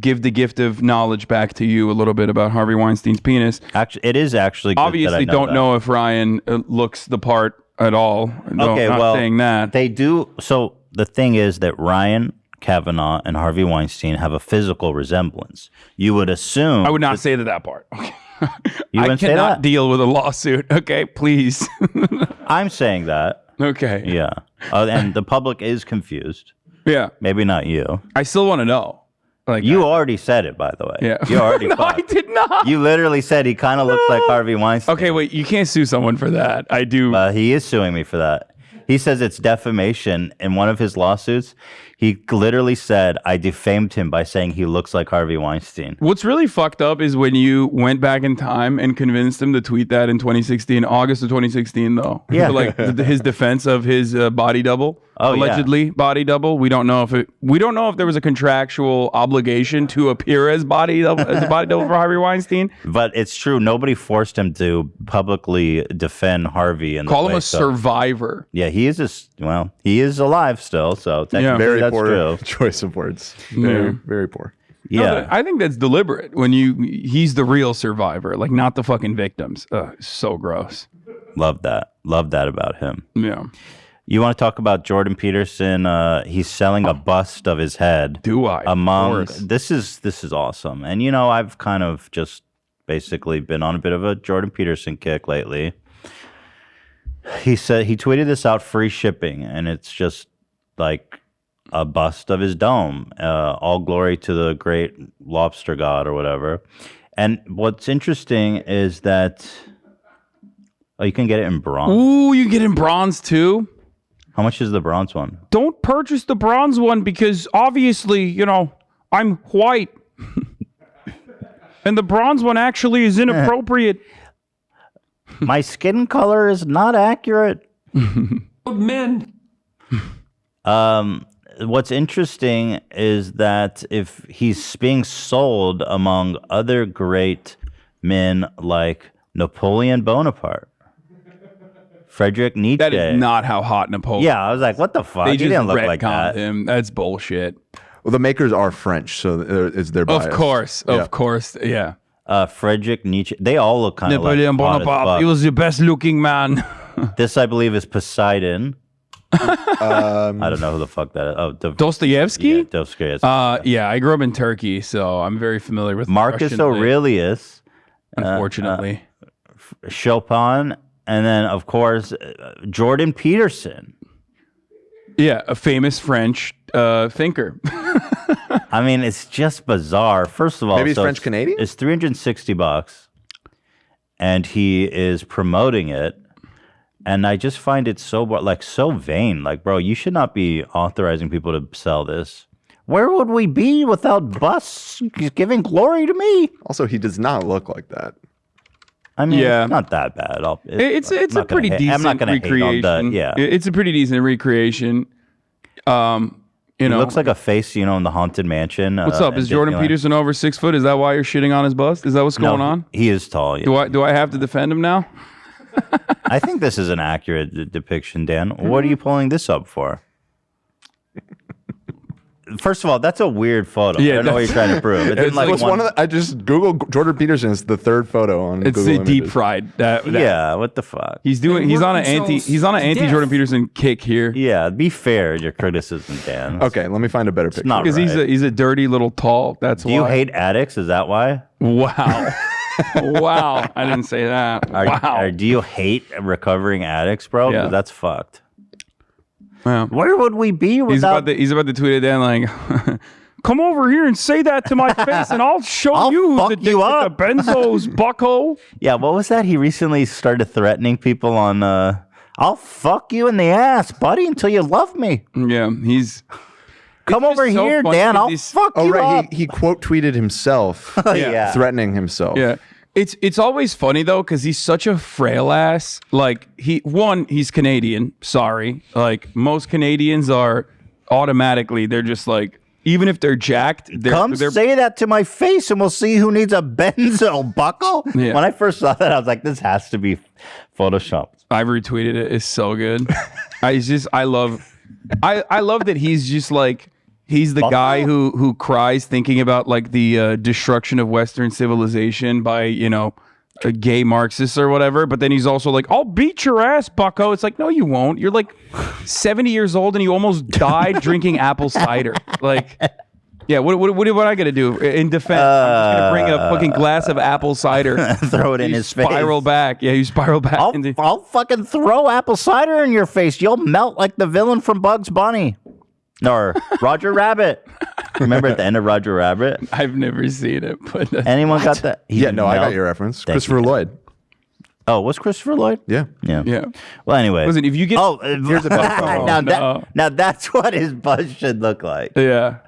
give the gift of knowledge back to you a little bit about Harvey Weinstein's penis. Actually, it is actually good obviously that I don't know if Ryan looks the part at all. Okay, not well, saying that they do. So the thing is that Ryan Kavanaugh and Harvey Weinstein have a physical resemblance. You would assume. I would not say that part. Okay. You I wouldn't say cannot that? deal with a lawsuit. Okay, please. I'm saying that. Okay. Yeah. And the public is confused. Yeah. Maybe not you. I still want to know. Like you already said it, by the way. Yeah. You already No, I did not. You literally said he kind of looks like Harvey Weinstein. Okay, wait. You can't sue someone for that. I do. He is suing me for that. He says it's defamation. In one of his lawsuits, he literally said I defamed him by saying he looks like Harvey Weinstein. What's really fucked up is when you went back in time and convinced him to tweet that in 2016, August of 2016, though. Yeah. For like his defense of his body double, allegedly body double. We don't know if there was a contractual obligation to appear as body double for Harvey Weinstein. But it's true. Nobody forced him to publicly defend Harvey and call him a survivor. Yeah, he is he is alive still. So technically very that's poor true. choice of words. Very poor. Yeah, No, I think that's deliberate. When he's the real survivor, like not the fucking victims. So gross. Love that about him. Yeah. You want to talk about Jordan Peterson? He's selling a bust of his head. Do I? This is awesome. And I've kind of just basically been on a bit of a Jordan Peterson kick lately. He tweeted this out, free shipping, and it's just like a bust of his dome. All glory to the great lobster god or whatever. And what's interesting is that you can get it in bronze. Ooh, you get in bronze too? How much is the bronze one? Don't purchase the bronze one because obviously, I'm white. And the bronze one actually is inappropriate. My skin color is not accurate. Men. What's interesting is that if he's being sold among other great men like Napoleon Bonaparte, Friedrich Nietzsche. That is not how hot Napoleon. Yeah, I was like, what the fuck? They He just didn't look like retconned that. him. That's bullshit. Well, the makers are French, so it's their bias. Of course, yeah. Friedrich Nietzsche. They all look kind of like Napoleon hot as Bonaparte. fuck. He was the best looking man. This, I believe, is Poseidon. I don't know who the fuck that is. Oh, Dostoevsky? Yeah, Dostoevsky. Yeah, I grew up in Turkey, so I'm very familiar with Marcus Russian Aurelius. Unfortunately. Chopin. And then, of course, Jordan Peterson. Yeah, a famous French thinker. I mean, it's just bizarre. First of all, Maybe he's French-Canadian? It's $360, and he is promoting it. And I just find it so vain. Like, bro, you should not be authorizing people to sell this. Where would we be without busts giving glory to me? Also, he does not look like that. I mean, Yeah. it's not that bad. It's a pretty decent I'm not gonna recreation. hate on the, yeah. It's a pretty decent recreation. It looks like a face, in the Haunted Mansion. What's up? Is Jordan Peterson over 6 foot? Is that why you're shitting on his bust? Is that what's going on? He is tall. Yeah. Do I have to defend him now? I think this is an accurate depiction, Dan. What are you pulling this up for? First of all, that's a weird photo. Yeah, I don't know what you're trying to prove. It didn't like It's one of the, I just Googled Jordan Peterson. It's the third photo on It's Google a deep Images. fried. Yeah, what the fuck? He's on an anti Jordan Peterson kick here. Yeah, be fair in your criticism, Dan. Okay, let me find a better picture. not Because he's a dirty little tall. That's Do why. you hate addicts? Is that why? Wow. Wow. I didn't say that. Wow. Do you hate recovering addicts, bro? 'Cause Yeah. that's fucked. Wow. Where would we be without... He's about to tweet it down like, come over here and say that to my face and I'll show you fuck the you up." the benzos, bucko. Yeah, what was that? He recently started threatening people on... I'll fuck you in the ass, buddy, until you love me. Yeah, he's... Come It's over just so here, funny Dan. that I'll these- fuck Oh you right, up. he quote tweeted himself, Yeah. threatening himself. Yeah. It's always funny though, because he's such a frail ass. Like he's Canadian. Sorry. Like most Canadians are automatically, they're just like, even if they're jacked, they're say that to my face and we'll see who needs a benzo, bucko. Yeah. When I first saw that, I was like, this has to be Photoshopped. I've retweeted it. It's so good. I love that he's just like, he's the guy who cries thinking about like the destruction of Western civilization by, a gay Marxists or whatever. But then he's also like, I'll beat your ass, bucko. It's like, no, you won't. You're like 70 years old and you almost died drinking apple cider. Like, yeah, what I got to do in defense? I'm just going to bring a fucking glass of apple cider. Throw it in his face. Spiral back. Yeah, you spiral back. I'll fucking throw apple cider in your face. You'll melt like the villain from Bugs Bunny. Or Roger Rabbit. Remember at the end of Roger Rabbit? I've never seen it, but anyone got that? Yeah, no, I got your reference. Thank Christopher you. Lloyd. Oh, what's Christopher Lloyd? Yeah. Yeah. Well, anyway. Listen, if you get here's a now that's what his buzz should look like. Yeah.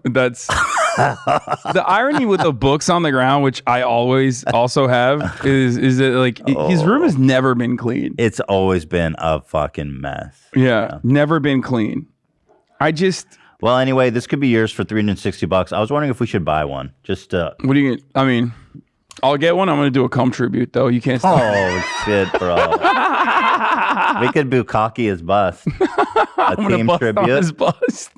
That's the irony with the books on the ground, which I always also have, is that like his room has never been clean. It's always been a fucking mess. Yeah. Never been clean. Well, anyway, this could be yours for $360. I was wondering if we should buy one. Just what do you get? I mean, I'll get one. I'm gonna do a cum tribute though. You can't stop. Oh shit, bro. We could bukkake his bust. A team bust tribute. on his bust.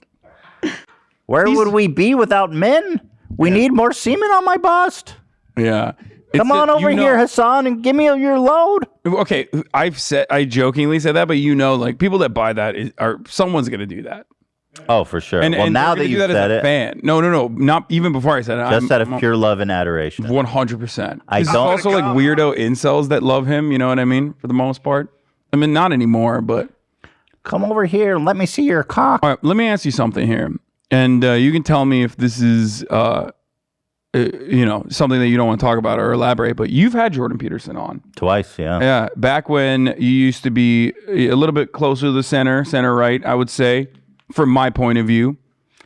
Where would we be without men? We need more semen on my bust. Yeah. Come on over here, Hassan, and give me your load. Okay, I jokingly said that, but like people that buy that someone's gonna do that. Oh, for sure. And, well, and now they're that gonna you do that said as a it, fan. No, not even before I said it. just out of pure love and adoration. 100%. I There's don't- also like weirdo incels that love him. You know what I mean? For the most part. I mean, not anymore, but come over here and let me see your cock. All right, let me ask you something here, and you can tell me if this is something that you don't want to talk about or elaborate. But you've had Jordan Peterson on twice, yeah. Yeah, back when you used to be a little bit closer to the center right, I would say, from my point of view.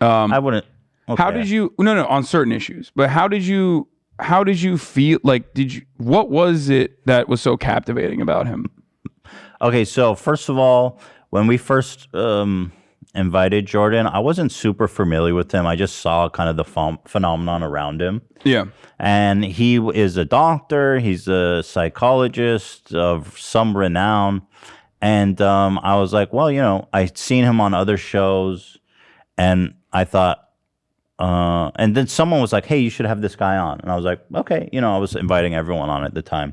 I wouldn't. Okay. How did you? No, on certain issues. But how did you feel? Like, what was it that was so captivating about him? Okay, so first of all, when we first invited Jordan, I wasn't super familiar with him. I just saw kind of the phenomenon around him. Yeah. And he is a doctor. He's a psychologist of some renown. And I was like, well, I'd seen him on other shows. And I thought, and then someone was like, hey, you should have this guy on. And I was like, okay. I was inviting everyone on at the time.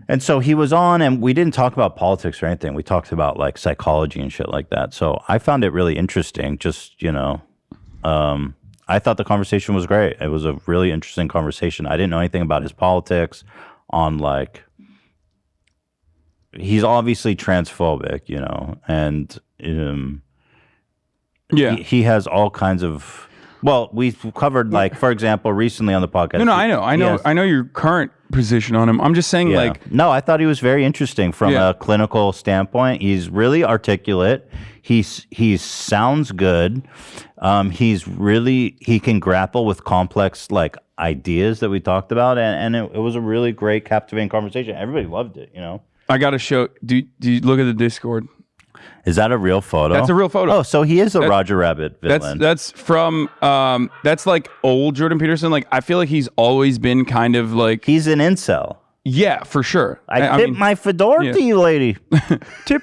And so he was on, and we didn't talk about politics or anything. We talked about like psychology and shit like that. So I found it really interesting. Just, I thought the conversation was great. It was a really interesting conversation. I didn't know anything about his politics on like, he's obviously transphobic, and yeah, he has all kinds of. Well, we've covered like, for example, recently on the podcast. No, I know your current position on him. I'm just saying, no, I thought he was very interesting from a clinical standpoint. He's really articulate. He sounds good. He can grapple with complex like ideas that we talked about, and it was a really great, captivating conversation. Everybody loved it. I got to show. Do you look at the Discord? Is that a real photo? That's a real photo. Oh, so he is a Roger Rabbit villain. That's from that's like old Jordan Peterson. Like I feel like he's always been kind of like he's an incel. Yeah, for sure. I tip my fedora to you, lady. Tip,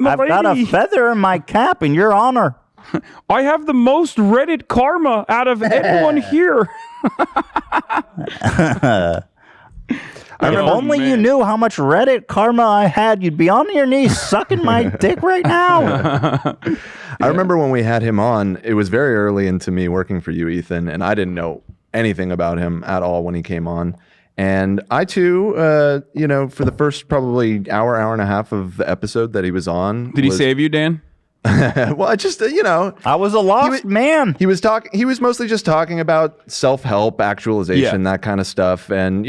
my I've lady. got a feather in my cap in your honor. I have the most Reddit karma out of anyone here. If only you knew how much Reddit karma I had, you'd be on your knees sucking my dick right now. I remember when we had him on, it was very early into me working for you, Ethan, and I didn't know anything about him at all when he came on. And I too, for the first probably hour and a half of the episode that he was on. Did he save you, Dan? Well, I just, I was a lost man. He was mostly just talking about self-help, actualization, that kind of stuff. And,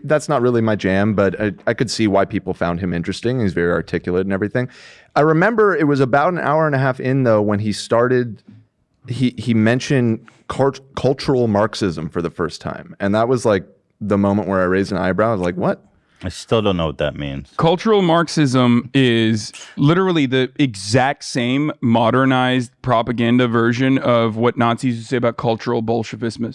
that's not really my jam, but I could see why people found him interesting. He's very articulate and everything. I remember it was about an hour and a half in, though, when he started, he mentioned cultural Marxism for the first time. And that was like the moment where I raised an eyebrow. I was like, what? I still don't know what that means. Cultural Marxism is literally the exact same modernized propaganda version of what Nazis used to say about cultural Bolshevism,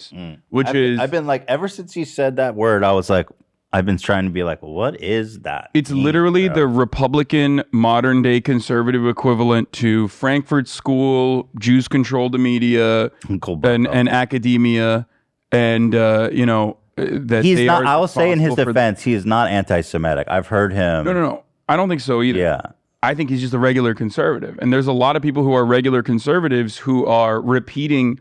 I've been like, ever since he said that word, I was like, I've been trying to be like, what is that? It's literally the Republican modern day conservative equivalent to Frankfurt School, Jews control the media, and academia, and that he's they not. are I will say in his responsible for defense, he is not anti-Semitic. I've heard him. No. I don't think so either. Yeah. I think he's just a regular conservative, and there's a lot of people who are regular conservatives who are repeating,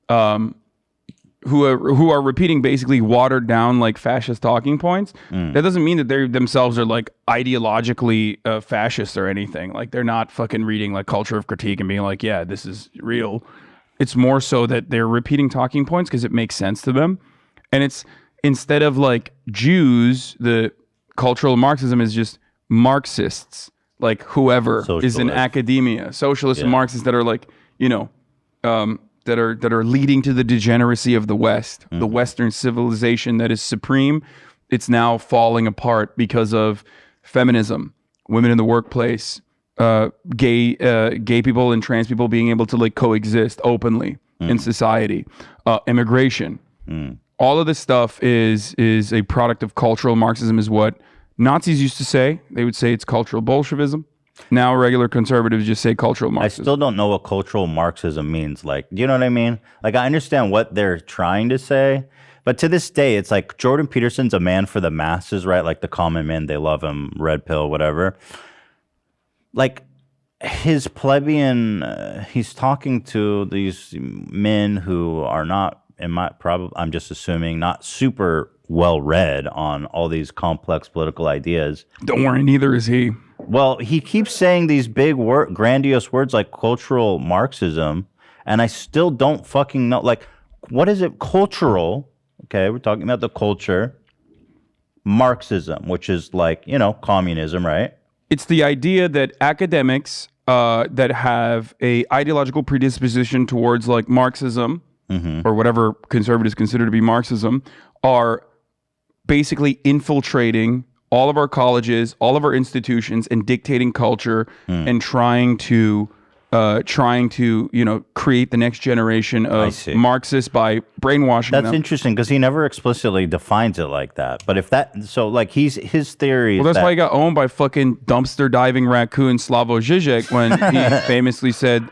who are repeating basically watered down like fascist talking points. That doesn't mean that they themselves are like ideologically fascist or anything. Like they're not fucking reading like Culture of Critique and being like, yeah, this is real. It's more so that they're repeating talking points because it makes sense to them, and it's instead of like Jews, the cultural Marxism is just Marxists. Like whoever is in academia, socialists and Marxists that are like, that are leading to the degeneracy of the West, the Western civilization that is supreme. It's now falling apart because of feminism, women in the workplace, gay people and trans people being able to like coexist openly in society, immigration. All of this stuff is a product of cultural Marxism, is what Nazis used to say. They would say it's cultural Bolshevism. Now regular conservatives just say cultural Marxism. I still don't know what cultural Marxism means. Like, do you know what I mean? Like, I understand what they're trying to say, but to this day, it's like Jordan Peterson's a man for the masses, right? Like the common man, they love him, red pill, whatever. Like his plebeian, he's talking to these men who are not, I'm just assuming, not super well read on all these complex political ideas. Don't worry, neither is he. Well, he keeps saying these big grandiose words like cultural Marxism, and I still don't fucking know. Like, what is it? Cultural. Okay, we're talking about the culture. Marxism, which is like, communism, right? It's the idea that academics that have a ideological predisposition towards like Marxism, or whatever conservatives consider to be Marxism, are basically infiltrating all of our colleges, all of our institutions, and dictating culture, and trying to create the next generation of Marxists by brainwashing them. That's interesting because he never explicitly defines it like that. But if that, so like his theory. Well, that's why he got owned by fucking dumpster diving raccoon Slavoj Žižek when he famously said,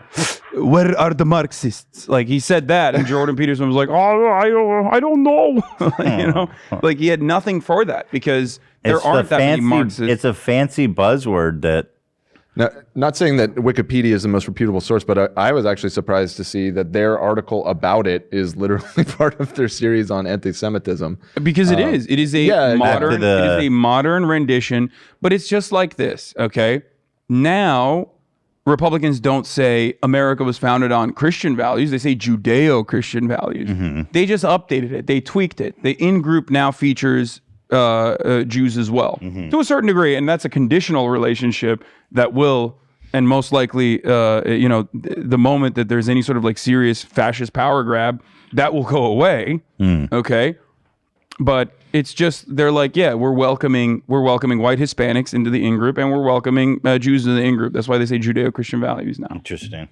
"Where are the Marxists?" Like he said that, and Jordan Peterson was like, "Oh, I don't know." Like he had nothing for that because there aren't that many Marxists. It's a fancy buzzword that. Now, not saying that Wikipedia is the most reputable source, but I was actually surprised to see that their article about it is literally part of their series on anti-Semitism. Because it is. It is a modern. It is a modern rendition, but it's just like this. Okay, now Republicans don't say America was founded on Christian values. They say Judeo-Christian values. They just updated it. They tweaked it. The in-group now features Jews as well, to a certain degree, and that's a conditional relationship that will, and most likely, the moment that there's any sort of like serious fascist power grab, that will go away. Okay, but it's just they're like, yeah, we're welcoming white Hispanics into the in-group, and we're welcoming Jews into the in-group. That's why they say Judeo-Christian values now. Interesting.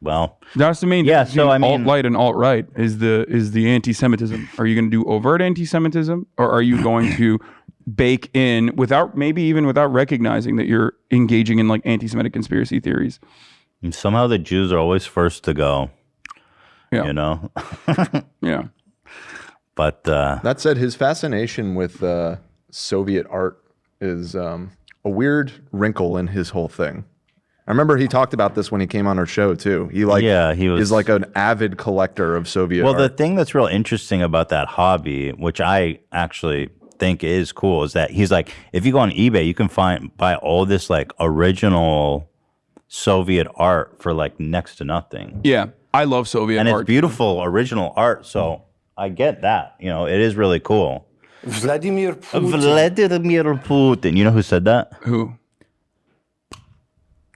Well, that's the main. Yeah. So I mean, alt-right and alt-right is the anti-Semitism. Are you going to do overt anti-Semitism, or are you going to bake in without recognizing that you're engaging in like anti-Semitic conspiracy theories? And somehow the Jews are always first to go. Yeah. You know? Yeah. But that said, his fascination with Soviet art is a weird wrinkle in his whole thing. I remember he talked about this when he came on our show too. He is like an avid collector of Soviet art. the thing that's real interesting about that hobby, which I actually think is cool, is that he's like, if you go on eBay, you can buy all this like original Soviet art for like next to nothing. Yeah, I love Soviet art. And it's beautiful original art, so I get that. You know, it is really cool. Vladimir Putin. Vladimir Putin. You know who said that? Who?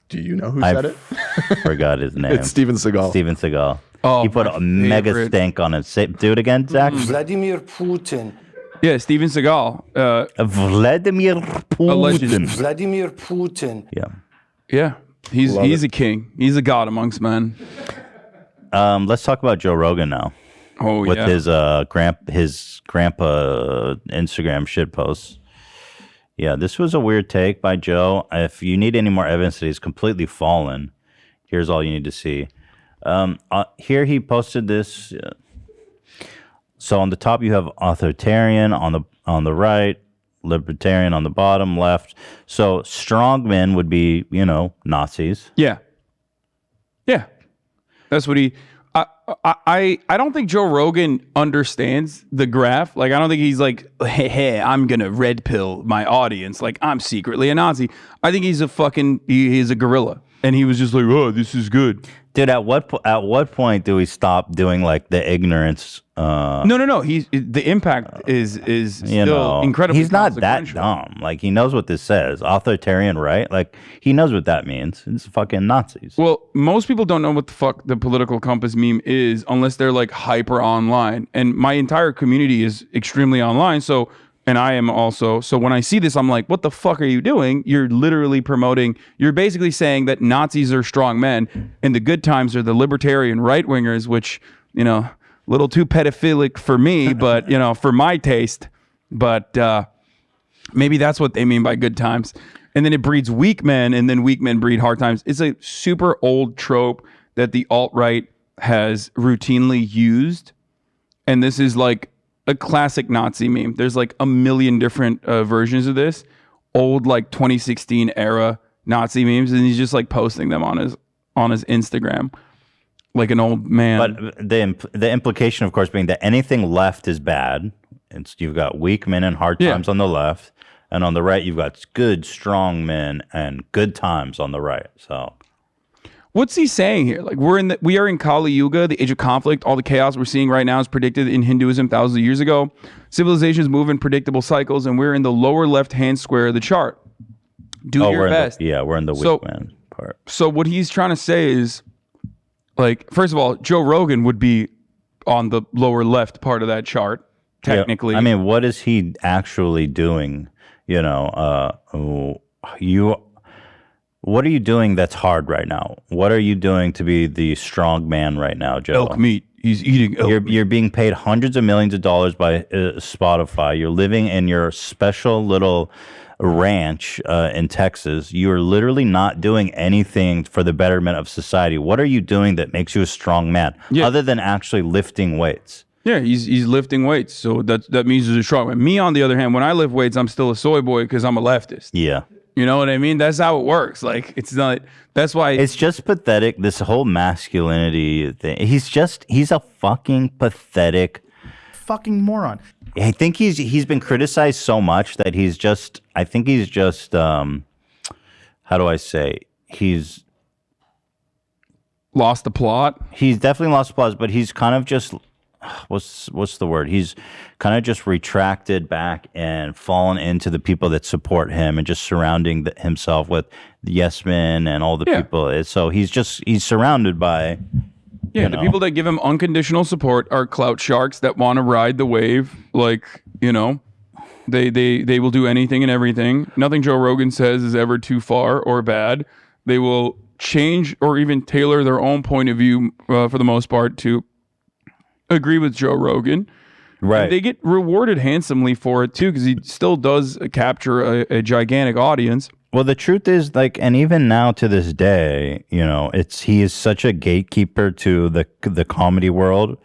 Do you know who said it? Forgot his name. It's Steven Seagal. Steven Seagal. Oh, he put a mega stank on it. Do it again, Zach. Vladimir Putin. Yeah, Steven Seagal. Vladimir Putin. Allegedly. Vladimir Putin. Yeah. Yeah. He's a king. He's a god amongst men. Let's talk about Joe Rogan now. Oh, with yeah. his grandpa Instagram shit posts. Yeah, this was a weird take by Joe. If you need any more evidence that he's completely fallen, here's all you need to see. Here he posted this. So on the top you have authoritarian, on the right, libertarian on the bottom left. So strongmen would be, Nazis. Yeah. Yeah. That's what he... I don't think Joe Rogan understands the graph. Like, I don't think he's like, hey, I'm going to red pill my audience. Like, I'm secretly a Nazi. I think he's he's a gorilla. And he was just like, oh, this is good. Dude, at what point do we stop doing like the ignorance? No. The impact is still incredibly. He's not that dumb. Like, he knows what this says. Authoritarian, right? Like, he knows what that means. It's fucking Nazis. Well, most people don't know what the fuck the political compass meme is unless they're like hyper online. And my entire community is extremely online. So, and I am also. So when I see this, I'm like, what the fuck are you doing? You're literally promoting. You're basically saying that Nazis are strong men and the good times are the libertarian right wingers, which, a little too pedophilic for me, but, for my taste. But maybe that's what they mean by good times. And then it breeds weak men, and then weak men breed hard times. It's a super old trope that the alt-right has routinely used. And this is like a classic Nazi meme. There's like a million different versions of this. Old, like 2016 era Nazi memes. And he's just like posting them on his Instagram. Like an old man. But the implication, of course, being that anything left is bad. You've got weak men and hard times on the left, and on the right you've got good, strong men and good times on the right. So, what's he saying here? Like, we are in Kali Yuga, the age of conflict. All the chaos we're seeing right now is predicted in Hinduism thousands of years ago. Civilizations move in predictable cycles, and we're in the lower left-hand square of the chart. Do your best. We're in the weak man part. So what he's trying to say is, like, first of all, Joe Rogan would be on the lower left part of that chart, technically. Yeah, I mean, what is he actually doing? What are you doing that's hard right now? What are you doing to be the strong man right now, Joe? Elk meat. He's eating elk meat. You're being paid hundreds of millions of dollars by Spotify. You're living in your special little ranch in Texas. You're literally not doing anything for the betterment of society. What are you doing that makes you a strong man, other than actually lifting weights? Yeah, he's lifting weights, so that means he's a strong man. Me, on the other hand, when I lift weights, I'm still a soy boy because I'm a leftist. Yeah. You know what I mean? That's how it works. Like, it's not. That's why it's just pathetic. This whole masculinity thing. He's a fucking pathetic fucking moron. I think he's been criticized so much that he's just. I think he's just. How do I say? He's lost the plot. He's definitely lost the plot, but he's kind of just. What's the word? He's kind of just retracted back and fallen into the people that support him and just surrounding himself with the yes men and all the people. So he's surrounded by. Yeah, the people that give him unconditional support are clout sharks that want to ride the wave. Like, they will do anything and everything. Nothing Joe Rogan says is ever too far or bad. They will change or even tailor their own point of view for the most part to agree with Joe Rogan. Right. And they get rewarded handsomely for it too, because he still does capture a gigantic audience. Well, the truth is, like, and even now to this day, you know, he is such a gatekeeper to the comedy world.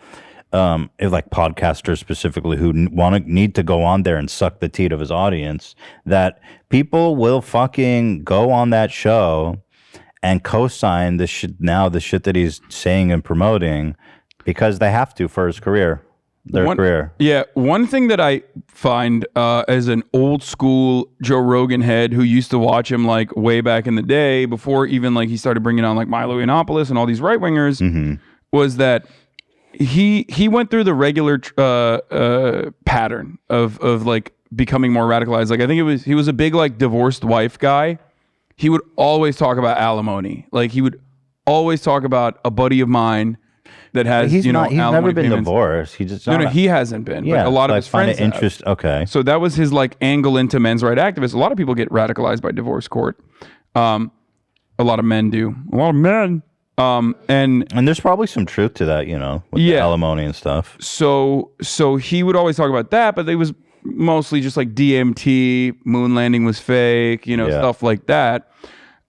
Like podcasters specifically who need to go on there and suck the teat of his audience, that people will fucking go on that show and co-sign the shit that he's saying and promoting because they have to for his career. Career. Yeah, one thing that I find as an old school Joe Rogan head who used to watch him like way back in the day before even like he started bringing on like Milo Yiannopoulos and all these right wingers was that he went through the regular pattern of like becoming more radicalized. Like I think he was a big like divorced wife guy. He would always talk about alimony. Like he would always talk about a buddy of mine that has, he's never been payments. Divorced. He just no, he hasn't been. Yeah, but a lot of his friends interest. have. Okay, so that was his like angle into men's right activists. A lot of people get radicalized by divorce court. A lot of men do. A lot of men. And there's probably some truth to that, you know, with the alimony and stuff. So he would always talk about that, but it was mostly just like DMT, moon landing was fake, you know, stuff like that.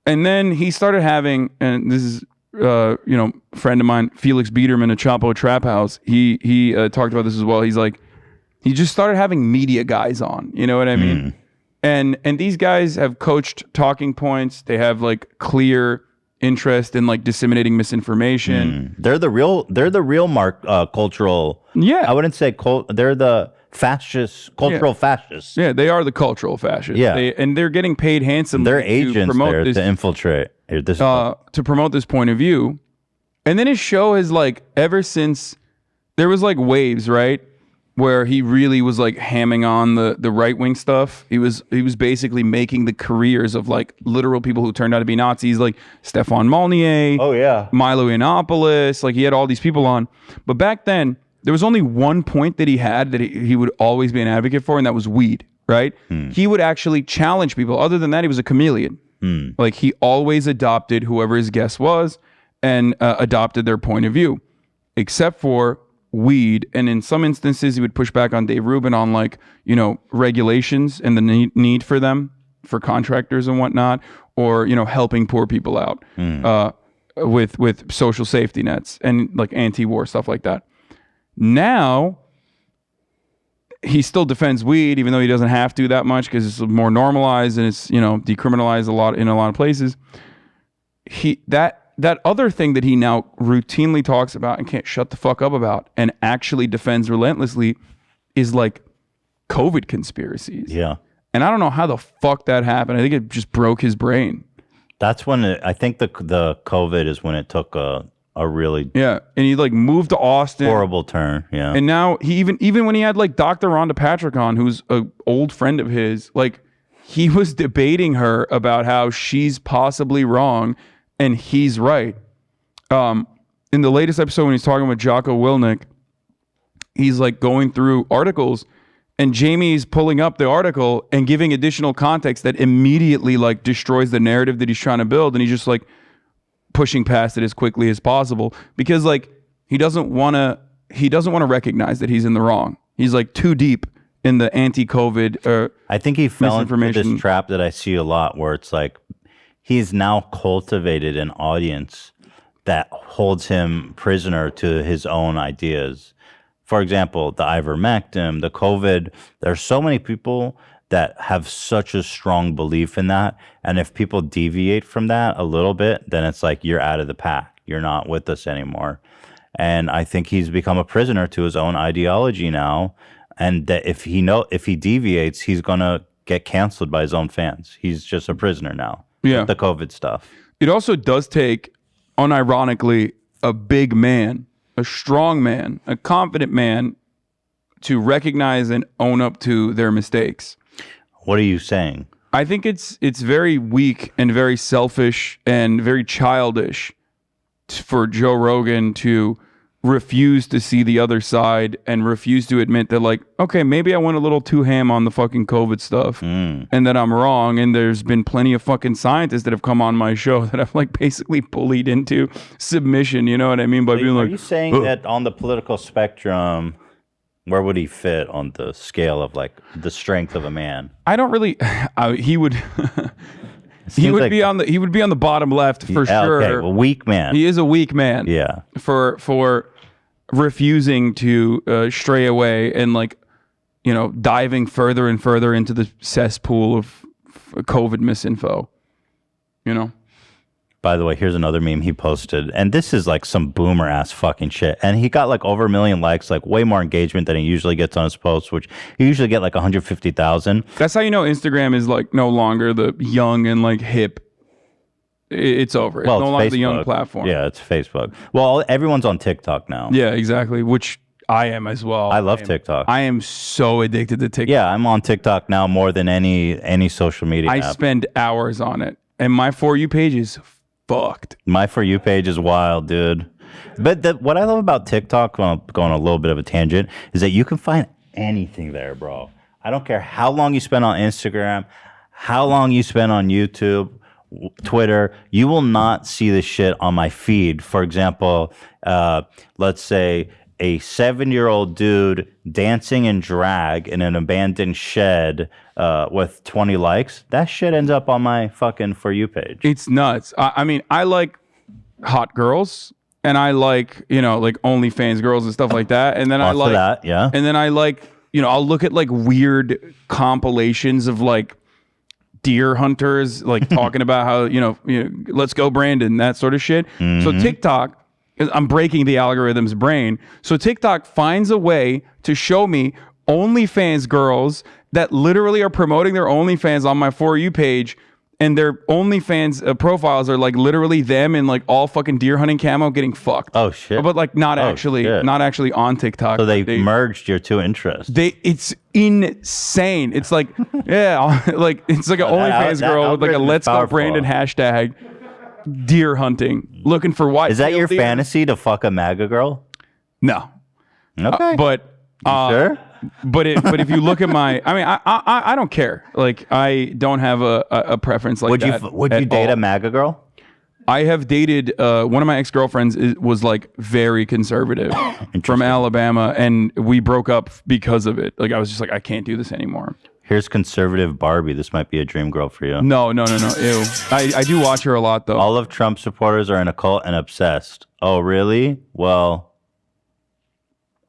And then he started having, and this is you know, friend of mine, Felix Biederman at Chapo Trap House. He talked about this as well. He's like, he just started having media guys on. You know what I mean? And these guys have coached talking points. They have like clear interest in like disseminating misinformation. They're the real cultural. Yeah, I wouldn't say they're the cultural fascists. Yeah, they are the cultural fascists. Yeah, and they're getting paid handsomely. They're agents there to infiltrate this to promote this point of view. And then his show is like ever since there was like waves, right? Where he really was like hamming on the right wing stuff. He was basically making the careers of like literal people who turned out to be Nazis, like Stefan Molnier. Oh yeah, Milo Yiannopoulos. Like he had all these people on. But back then there was only one point that he had that he would always be an advocate for, and that was weed. Right? He would actually challenge people. Other than that, he was a chameleon. Like he always adopted whoever his guest was and adopted their point of view, except for weed. And in some instances he would push back on Dave Rubin on like, you know, regulations and the need for them for contractors and whatnot, or, you know, helping poor people out with social safety nets and like anti-war stuff like that. Now he still defends weed, even though he doesn't have to that much because it's more normalized and it's, you know, decriminalized in a lot of places. That other thing that he now routinely talks about and can't shut the fuck up about and actually defends relentlessly is like COVID conspiracies. Yeah. And I don't know how the fuck that happened. I think it just broke his brain. That's when I think the COVID is when it took a really and he like moved to Austin. Horrible turn. Yeah. And now he even when he had like Dr. Rhonda Patrick on, who's an old friend of his, like he was debating her about how she's possibly wrong and he's right. In the latest episode when he's talking with Jocko Willink, he's like going through articles and Jamie's pulling up the article and giving additional context that immediately like destroys the narrative that he's trying to build, and he's just like pushing past it as quickly as possible because like he doesn't want to recognize that he's in the wrong. He's like too deep in the anti-COVID I think he fell into this trap that I see a lot where it's like he's now cultivated an audience that holds him prisoner to his own ideas. For example, the ivermectin, the COVID, there's so many people that have such a strong belief in that. And if people deviate from that a little bit, then it's like you're out of the pack. You're not with us anymore. And I think he's become a prisoner to his own ideology now. And that if he deviates, he's going to get canceled by his own fans. He's just a prisoner now. Yeah. With the COVID stuff. It also does take, unironically, a big man, a strong man, a confident man to recognize and own up to their mistakes. What are you saying? I think it's very weak and very selfish and very childish for Joe Rogan to refuse to see the other side and refuse to admit that, like, okay, maybe I went a little too ham on the fucking COVID stuff and that I'm wrong. And there's been plenty of fucking scientists that have come on my show that I've like basically bullied into submission. You know what I mean? By being like, are you saying that on the political spectrum, where would he fit on the scale of like the strength of a man? I don't really, he would, He would be on the bottom left for sure. Okay, well, weak man. He is a weak man. Yeah. For refusing to stray away and diving further and further into the cesspool of COVID misinfo. By the way, here's another meme he posted, and this is like some boomer ass fucking shit. And he got like over 1 million likes, like way more engagement than he usually gets on his posts, which he usually get like 150,000. That's how you know Instagram is like no longer the young and like hip. It's over. It's no longer the young platform. Yeah, it's Facebook. Well, everyone's on TikTok now. Yeah, exactly. Which I am as well. I love TikTok. I am so addicted to TikTok. Yeah, I'm on TikTok now more than any social media I app. spend hours on it, and my For You page is fucked. My For You page is wild, dude. But what I love about TikTok, going on a little bit of a tangent, is that you can find anything there, bro. I don't care how long you spend on Instagram, how long you spend on YouTube, Twitter. You will not see this shit on my feed. For example, let's say a 7-year-old dude dancing in drag in an abandoned shed with 20 likes. That shit ends up on my fucking For You page. It's nuts. I mean, I like hot girls, and I like like OnlyFans girls and stuff like that. And then I like that, yeah. And then I like I'll look at like weird compilations of like deer hunters like talking about how let's go Brandon, that sort of shit. So TikTok, I'm breaking the algorithm's brain. So TikTok finds a way to show me OnlyFans girls that literally are promoting their OnlyFans on my For You page, and their OnlyFans profiles are like literally them in like all fucking deer hunting camo getting fucked. Oh shit! But like not actually on TikTok. So they merged your two interests. It's insane. It's like like it's like an OnlyFans girl with like a "Let's Go Brandon" hashtag. Deer hunting, looking for what? Is that your fantasy, to fuck a MAGA girl? No. Okay. But sure? But if you look at my, I mean, I don't care. Like, I don't have a preference like that. Would you date a MAGA girl? I have dated one of my ex-girlfriends was like very conservative from Alabama, and we broke up because of it. Like, I was just like, I can't do this anymore. Here's conservative Barbie. This might be a dream girl for you. No. Ew. I do watch her a lot, though. All of Trump supporters are in a cult and obsessed. Oh, really? Well,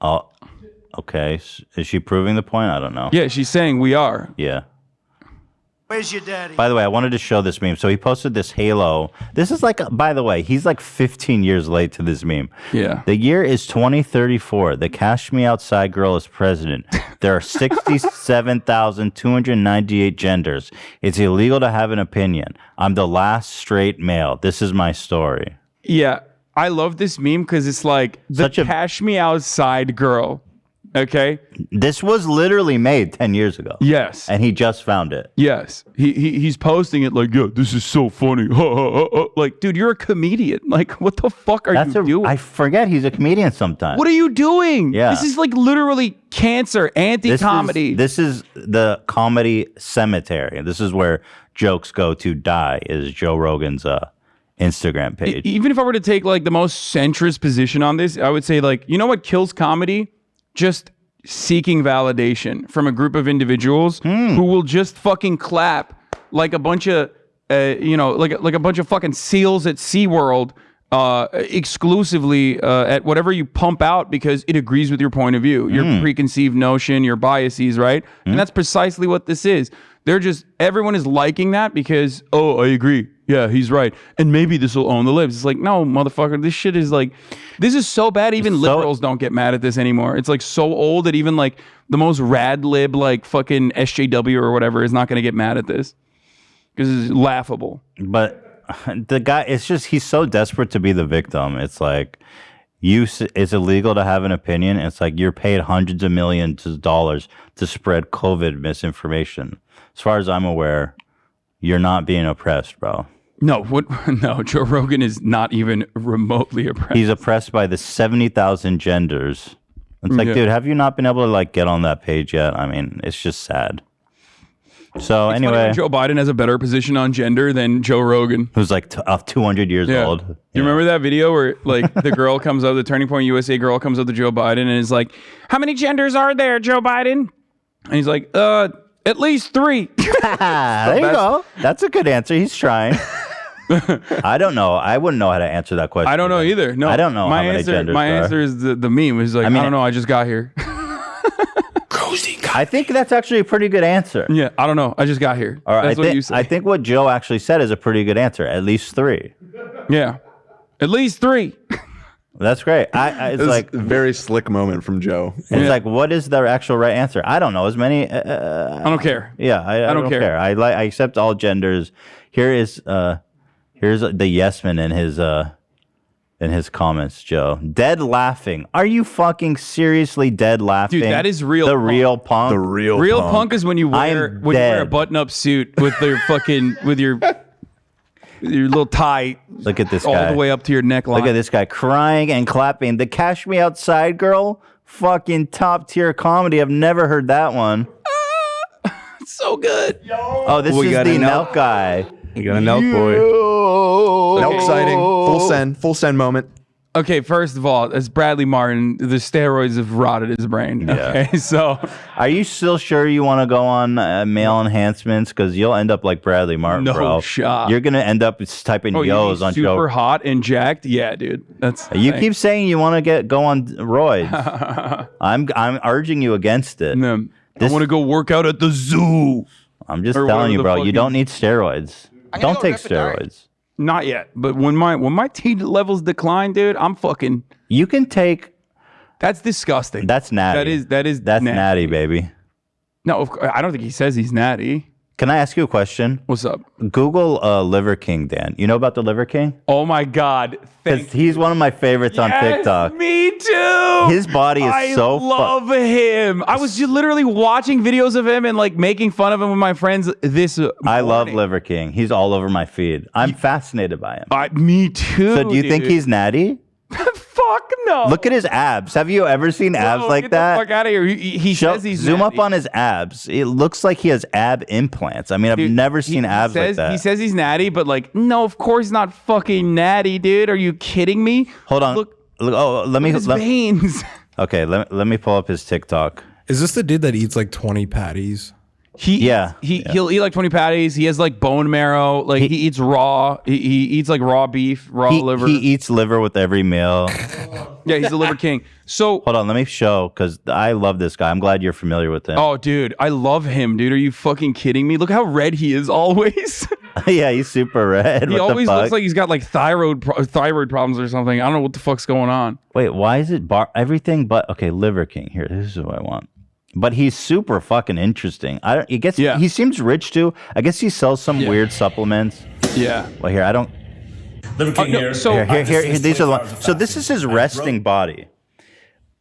okay. Is she proving the point? I don't know. Yeah, she's saying we are. Yeah. Where's your daddy? By the way, I wanted to show this meme. So he posted this Halo. This is like, by the way, he's like 15 years late to this meme. Yeah. The year is 2034. The Cash Me Outside girl is president. There are 67,298 genders. It's illegal to have an opinion. I'm the last straight male. This is my story. Yeah. I love this meme because it's like the Cash Me Outside girl. Okay. This was literally made 10 years ago. Yes. And he just found it. Yes. He's posting it like, yeah, this is so funny. Like, dude, you're a comedian. Like, what the fuck are you doing? I forget he's a comedian sometimes. What are you doing? Yeah. This is like literally cancer, anti-comedy. This is the comedy cemetery. This is where jokes go to die, is Joe Rogan's Instagram page. Even if I were to take like the most centrist position on this, I would say like, you know what kills comedy? Just seeking validation from a group of individuals who will just fucking clap like a bunch of, like a bunch of fucking seals at SeaWorld exclusively at whatever you pump out because it agrees with your point of view, your preconceived notion, your biases, right? And that's precisely what this is. Everyone is liking that because, oh, I agree. Yeah, he's right. And maybe this will own the libs. It's like, no, motherfucker, this shit is like, this is so bad. Even liberals don't get mad at this anymore. It's like so old that even like the most rad lib, like fucking SJW or whatever, is not going to get mad at this because it's laughable. But the guy, it's just, he's so desperate to be the victim. It's like, it's illegal to have an opinion. It's like you're paid hundreds of millions of dollars to spread COVID misinformation. As far as I'm aware, you're not being oppressed, bro. No, no, Joe Rogan is not even remotely oppressed. He's oppressed by the 70,000 genders. It's like, dude, have you not been able to like get on that page yet? I mean, it's just sad. So anyway, Joe Biden has a better position on gender than Joe Rogan, who's like 200 years old. You remember that video where like the girl comes up, the Turning Point USA girl comes up to Joe Biden and is like, "How many genders are there, Joe Biden?" And he's like, At least 3. There you go. That's a good answer. He's trying. I don't know. I wouldn't know how to answer that question. I don't know either. No, I don't know my how many answer. genders My there are. answer is the meme. It's like I don't know. I just got here. I think that's actually a pretty good answer. Yeah, I don't know. I just got here. All right, That's what you say. I think what Joe actually said is a pretty good answer. At least 3. Yeah, at least 3. That's great. It's like a very slick moment from Joe. It's like, what is the actual right answer? I don't know. As many. I don't care. Yeah, I don't care. I accept all genders. Here's the yes man in his comments, Joe. Dead laughing. Are you fucking seriously dead laughing? Dude, that is real. The punk. real punk. The real punk. Punk is when you wear a button-up suit with your fucking with your little tie. Look at this all guy the way up to your neckline. Look at this guy crying and clapping. The Cash Me Outside girl, fucking top tier comedy. I've never heard that one. It's so good. Oh, this is the Nelk guy. You got a Nelk boy. Nelk sighting. Full send moment. Okay, first of all, as Bradley Martin, the steroids have rotted his brain. Yeah. Okay, so are you still sure you want to go on male enhancements? Because you'll end up like Bradley Martin, No bro. shot. You're gonna end up typing yos on super Joe. hot and jacked. Yeah, dude. That's You keep saying you want to go on roids. I'm urging you against it. I want to go work out at the zoo. I'm just Or telling you, whatever the bro. You fucking- don't need steroids. Don't take steroids. Not yet, but when my T levels decline, dude, I'm fucking. You can take. That's disgusting. That's natty. That's natty, baby. No, I don't think he says he's natty. Can I ask you a question? What's up? Google Liver King, Dan. You know about the Liver King? Oh my God. He's one of my favorites on TikTok. Me too. His body is so I love him. I was just literally watching videos of him and like making fun of him with my friends this I love Liver King. He's all over my feed. I'm fascinated by him. Me too. So do you think he's natty? Fuck no. Look at his abs. Have you ever seen abs like get that? The fuck out of here. He says he's zoom natty. up on his abs. It looks like he has ab implants. I mean, I've never seen abs like that. He says he's natty, but like, no, of course he's not fucking natty, dude. Are you kidding me? Hold on. Look, oh, let me. His veins. Okay, let me pull up his TikTok. Is this the dude that eats like 20 patties? He'll eat like 20 patties. He has like bone marrow. Like he eats raw. He eats like raw beef, raw liver. He eats liver with every meal. Yeah, he's a liver king. So hold on, let me show because I love this guy. I'm glad you're familiar with him. Oh, dude, I love him, dude. Are you fucking kidding me? Look how red he is always. Yeah, he's super red. He always looks like he's got like thyroid problems or something. I don't know what the fuck's going on. Wait, why is it everything but okay? Liver King. Here, this is what I want. But he's super fucking interesting. He seems rich too. I guess he sells some weird supplements. Yeah. Well, here I don't. Liver King here. So here, these are the ones. So this is his resting body.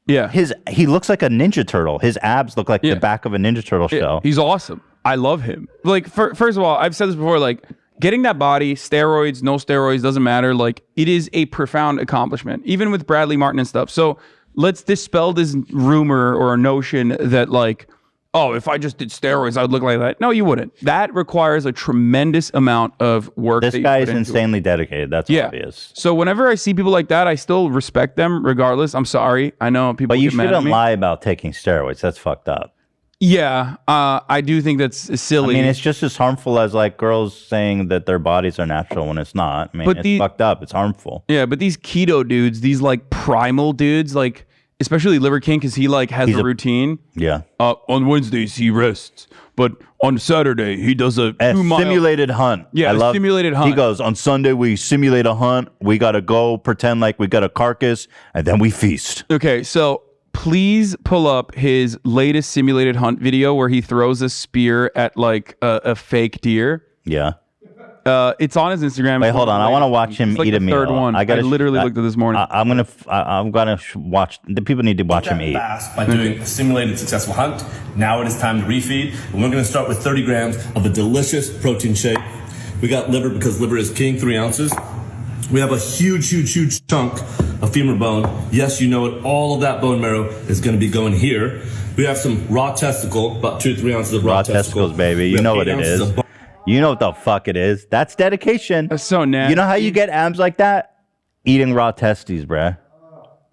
Yeah. He looks like a Ninja Turtle. His abs look like the back of a Ninja Turtle shell. He's awesome. I love him. Like, first of all, I've said this before. Like, getting that body, steroids, no steroids, doesn't matter. Like, it is a profound accomplishment, even with Bradley Martin and stuff. So let's dispel this rumor or notion that like, oh, if I just did steroids, I would look like that. No, you wouldn't. That requires a tremendous amount of work. This guy is insanely dedicated. That's obvious. So whenever I see people like that, I still respect them regardless. I'm sorry. I know people But you get mad at shouldn't me. lie about taking steroids. That's fucked up. Yeah, I do think that's silly. I mean, it's just as harmful as like girls saying that their bodies are natural when it's not. I mean, But it's fucked up. It's harmful. Yeah, but these keto dudes, these like primal dudes, like especially Liver King, because he like has a routine. Yeah. On Wednesdays he rests, but on Saturday he does a 2-mile simulated hunt. Yeah, a simulated hunt. He goes, on Sunday we simulate a hunt. We got to go pretend like we got a carcass, and then we feast. Okay, so please pull up his latest simulated hunt video where he throws a spear at like a fake deer. Yeah. It's on his Instagram. Wait, hold on. I want to watch him It's like eat a the meal. third one. I literally looked at this morning. I'm gonna watch. The people need to watch him eat. Fast by doing a simulated successful hunt. Now it is time to refeed, and we're going to start with 30 grams of a delicious protein shake. We got liver because liver is king, 3 ounces. We have a huge chunk of femur bone. Yes, you know it. All of that bone marrow is going to be going here. We have some raw testicle, about 2 to 3 ounces of raw testicles, baby. You know what it is. You know what the fuck it is. That's dedication. That's so nasty. You know how you get abs like that? Eating raw testes, bruh.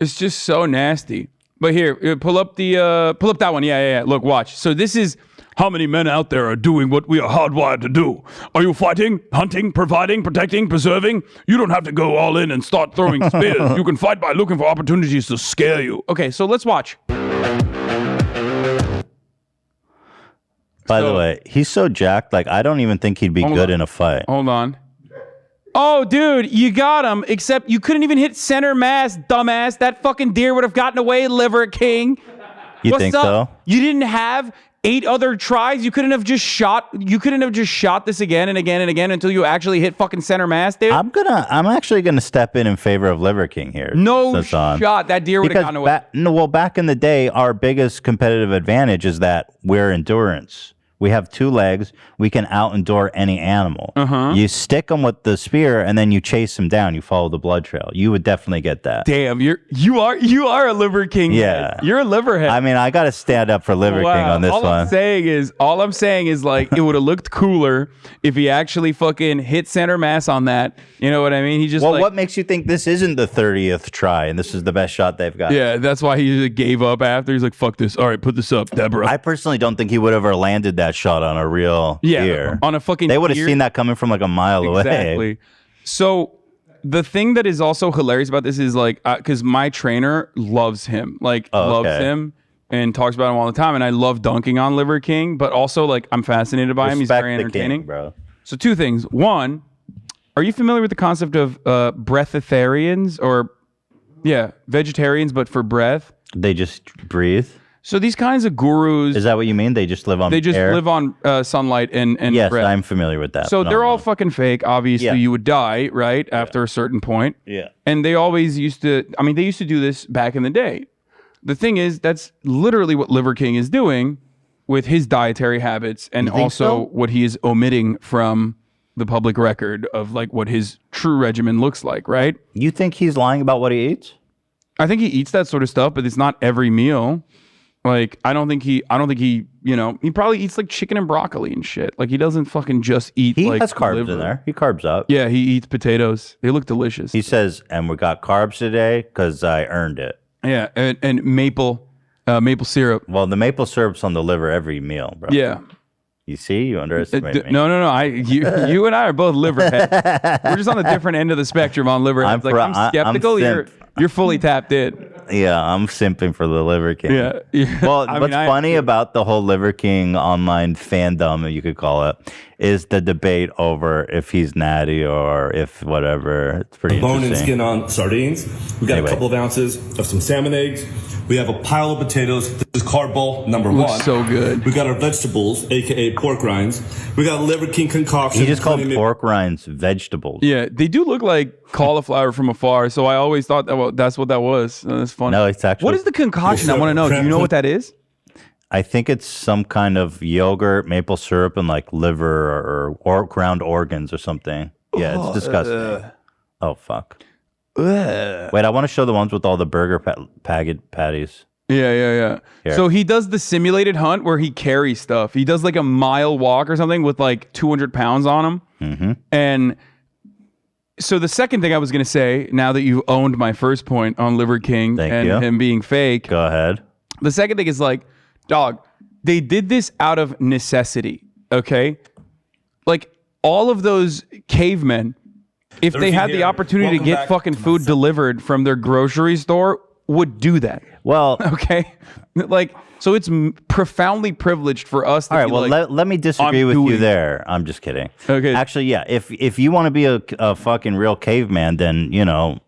It's just so nasty. But here, pull up that one. Yeah. Look, watch. So this is How many men out there are doing what we are hardwired to do? Are you fighting, hunting, providing, protecting, preserving? You don't have to go all in and start throwing spears. You can fight by looking for opportunities to scare you. Okay, so let's watch. By the way, he's so jacked, like, I don't even think he'd be good in a fight. Hold on. Oh, dude, you got him, except you couldn't even hit center mass, dumbass. That fucking deer would have gotten away, Liver King. You think so? You didn't have 8 other tries? You couldn't have just shot this again and again and again until you actually hit fucking center mass, dude? I'm actually gonna step in favor of Liver King here. No shot. That deer would have gotten away. Back in the day, our biggest competitive advantage is that we're endurance. We have 2 legs. We can out-endure any animal. You stick them with the spear, and then you chase them down. You follow the blood trail. You would definitely get that. Damn, you are a Liver King. Yeah, head. You're a liver head. I mean, I got to stand up for Liver King on this one. All I'm saying is like it would have looked cooler if he actually fucking hit center mass on that. You know what I mean? He just what makes you think this isn't the 30th try and this is the best shot they've got? Yeah, that's why he gave up after. He's like, "Fuck this! All right, put this up, Deborah." I personally don't think he would have ever landed that shot on a real deer. On a fucking They would have seen that coming from like a mile away. Exactly. So the thing that is also hilarious about this is like, because my trainer loves him, loves him and talks about him all the time. And I love dunking on Liver King, but also like I'm fascinated by him. He's very entertaining. King, bro. So 2 things. One, are you familiar with the concept of breatharians or vegetarians, but for breath? They just breathe. So these kinds of gurus, is that what you mean? They just live on air? Live on sunlight and yes, breath. I'm familiar with that. So they're all fucking fake. Obviously, you would die, right? Yeah. After a certain point. Yeah. And they always used to, they used to do this back in the day. The thing is, that's literally what Liver King is doing with his dietary habits and also what he is omitting from the public record of like what his true regimen looks like, right? You think he's lying about what he eats? I think he eats that sort of stuff, but it's not every meal. Like, I don't think he, he probably eats like chicken and broccoli and shit. Like, he doesn't fucking just eat He like has carbs liver. in there. He carbs up. Yeah, he eats potatoes. They look delicious. He says, and we got carbs today because I earned it. Yeah, and maple syrup. Well, the maple syrup's on the liver every meal, bro. Yeah. You see? You underestimate me. No. You and I are both liver heads. We're just on the different end of the spectrum on liver heads. I'm skeptical. You're fully tapped in. Yeah, I'm simping for the Liver King. Yeah. Well, what's funny about the whole Liver King online fandom, you could call it, is the debate over if he's natty or if whatever. It's pretty bone and interesting. skin on sardines. We got a couple of ounces of some salmon eggs. We have a pile of potatoes. This is carb bowl number Looks 1. so good. We got our vegetables, aka pork rinds. We got Liver King concoction. He just called pork rinds vegetables. Yeah, they do look like cauliflower from afar. So I always thought that's what that was. That's funny. No, it's actually. What is the concoction? I want to know. Do you know what that is? I think it's some kind of yogurt, maple syrup, and like liver or ground organs or something. Yeah, it's disgusting. Oh, fuck. Wait, I want to show the ones with all the burger patties. Yeah. Here. So he does the simulated hunt where he carries stuff. He does like a mile walk or something with like 200 pounds on him. Mm-hmm. And so the second thing I was going to say, now that you owned my first point on Liver King and him being fake. Go ahead. The second thing is like, dog, they did this out of necessity, okay? Like all of those cavemen, if they had the opportunity to get fucking food delivered from their grocery store, would do that. Well, okay, like so it's profoundly privileged for us. All right, well, let me disagree with you there. I'm just kidding. Okay, actually, yeah. If you want to be a fucking real caveman, then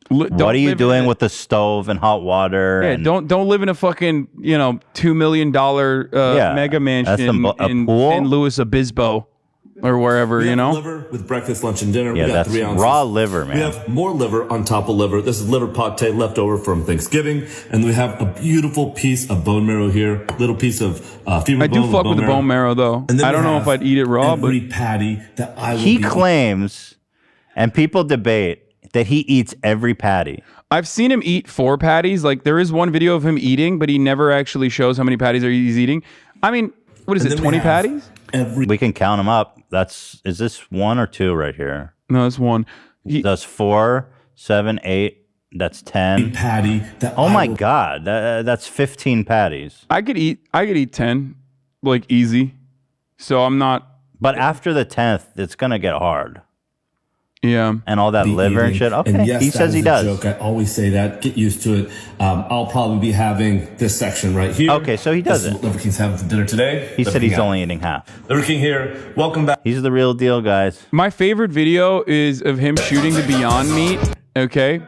what are you doing with the stove and hot water? Yeah, and, don't live in a fucking $2 million mega mansion in Louis Obispo. Or wherever, we have liver with breakfast, lunch, and dinner. Yeah, we got that's 3 ounces. raw liver, man. We have more liver on top of liver. This is liver pate left over from Thanksgiving. And we have a beautiful piece of bone marrow here. Little piece of femur bone. I do fuck with the bone marrow, though. I don't know if I'd eat it raw, every but patty that I will he claims, and people debate, that he eats every patty. I've seen him eat 4 patties. Like, there is one video of him eating, but he never actually shows how many patties he's eating. I mean, what is it, 20 patties? We can count them up. Is this 1 or 2 right here? No, it's 1. That's 4, 7, 8. That's 10. Patty. Oh my God, that's 15 patties. I could eat 10, like easy. So I'm not. But after the 10th, it's gonna get hard. Yeah. And all that liver and shit. Okay. And yes, he says he does. Joke. I always say that. Get used to it. I'll probably be having this section right here. Okay, so he does This is it. what Liver King's having for dinner today. He Liver said King he's out. only eating half. Liver King here. Welcome back. He's the real deal, guys. My favorite video is of him shooting the Beyond Meat. Okay.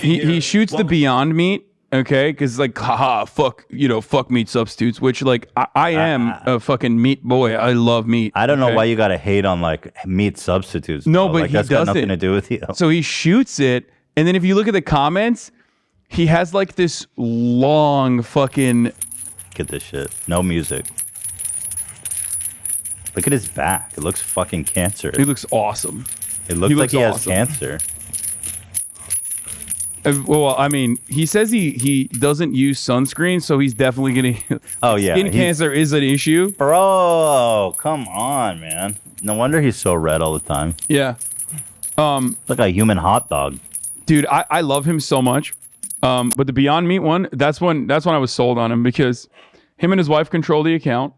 He shoots the Beyond Meat. Okay, because like, haha, fuck, fuck meat substitutes. Which like, I am a fucking meat boy. I love meat. I don't know why you gotta hate on like meat substitutes. No, though. but like, he that's got doesn't. nothing to do with you. So he shoots it, and then if you look at the comments, he has like this long fucking. Get this shit. No music. Look at his back. It looks fucking cancerous. He looks awesome. It looks like he has cancer. Well, I mean, he says he doesn't use sunscreen, so he's definitely gonna. Oh yeah, skin cancer is an issue, bro. Come on, man. No wonder he's so red all the time. Yeah. Like a human hot dog. Dude, I love him so much. But the Beyond Meat one, that's when I was sold on him, because him and his wife control the account.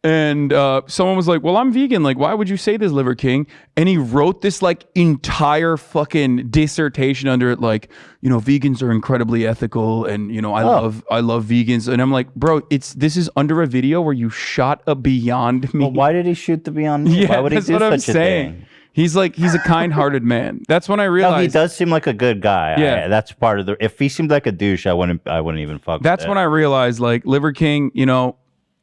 And someone was like, well, I'm vegan. Like, why would you say this, Liver King? And he wrote this like entire fucking dissertation under it. Like, vegans are incredibly ethical. And, I love vegans. And I'm like, bro, this is under a video where you shot a Beyond Meat. Well, why did he shoot the Beyond Meat? Yeah, Why would he that's do what I'm such a saying. thing? He's a kind-hearted man. That's when I realized. No, he does seem like a good guy. Yeah. That's part of the. If he seemed like a douche, I wouldn't even fuck. That's with when I realized, like, Liver King, you're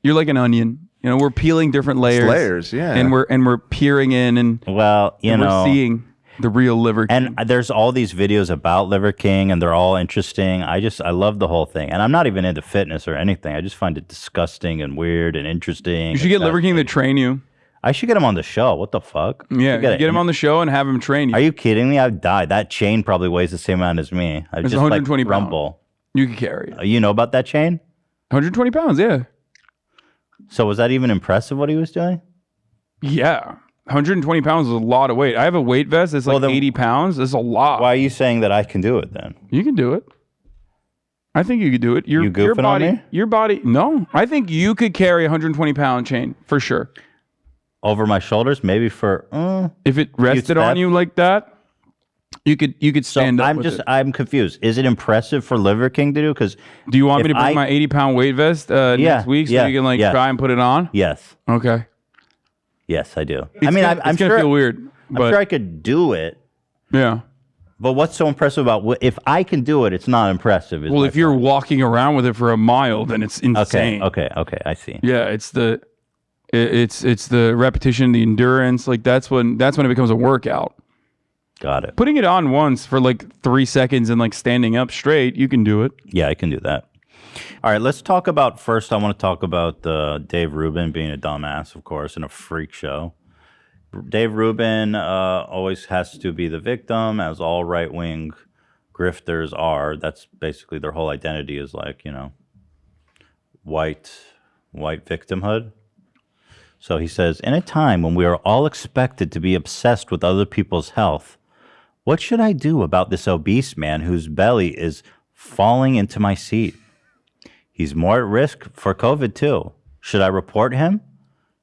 like an onion. We're peeling different layers. It's layers, yeah. And we're peering in, and we're seeing the real Liver King. And there's all these videos about Liver King, and they're all interesting. I love the whole thing, and I'm not even into fitness or anything. I just find it disgusting and weird and interesting. You should get Liver King to train you. I should get him on the show. What the fuck? Yeah, get him on the show and have him train you. Are you kidding me? I'd die. That chain probably weighs the same amount as me. I'd It's just 120 like rumble. You can carry it. You know about that chain? 120 pounds, yeah. So was that even impressive what he was doing? Yeah. 120 pounds is a lot of weight. I have a weight vest that's like 80 pounds. That's a lot. Why are you saying that I can do it then? You can do it. I think you could do it. You goofing on me? Your body. No. I think you could carry a 120 pound chain for sure. Over my shoulders? Maybe for if it rested on you like that, you could stand up. I'm confused. Is it impressive for Liver King to do? Because do you want me to bring my 80-pound weight vest next week so you can try and put it on? Yes. Okay. Yes, I do. I'm I'm sure sure feel weird. I'm sure I could do it. Yeah. But what's so impressive about if I can do it, it's not impressive. Well, if you're walking around with it for a mile, then it's insane. Okay, I see. Yeah, it's the repetition, the endurance. Like that's when it becomes a workout. Got it. Putting it on once for like 3 seconds and like standing up straight, you can do it. Yeah, I can do that. All right, let's talk about first. I want to talk about Dave Rubin being a dumbass, of course, and a freak show. Dave Rubin always has to be the victim, as all right-wing grifters are. That's basically their whole identity is like, white victimhood. So he says, in a time when we are all expected to be obsessed with other people's health, what should I do about this obese man whose belly is falling into my seat? He's more at risk for COVID too. Should I report him?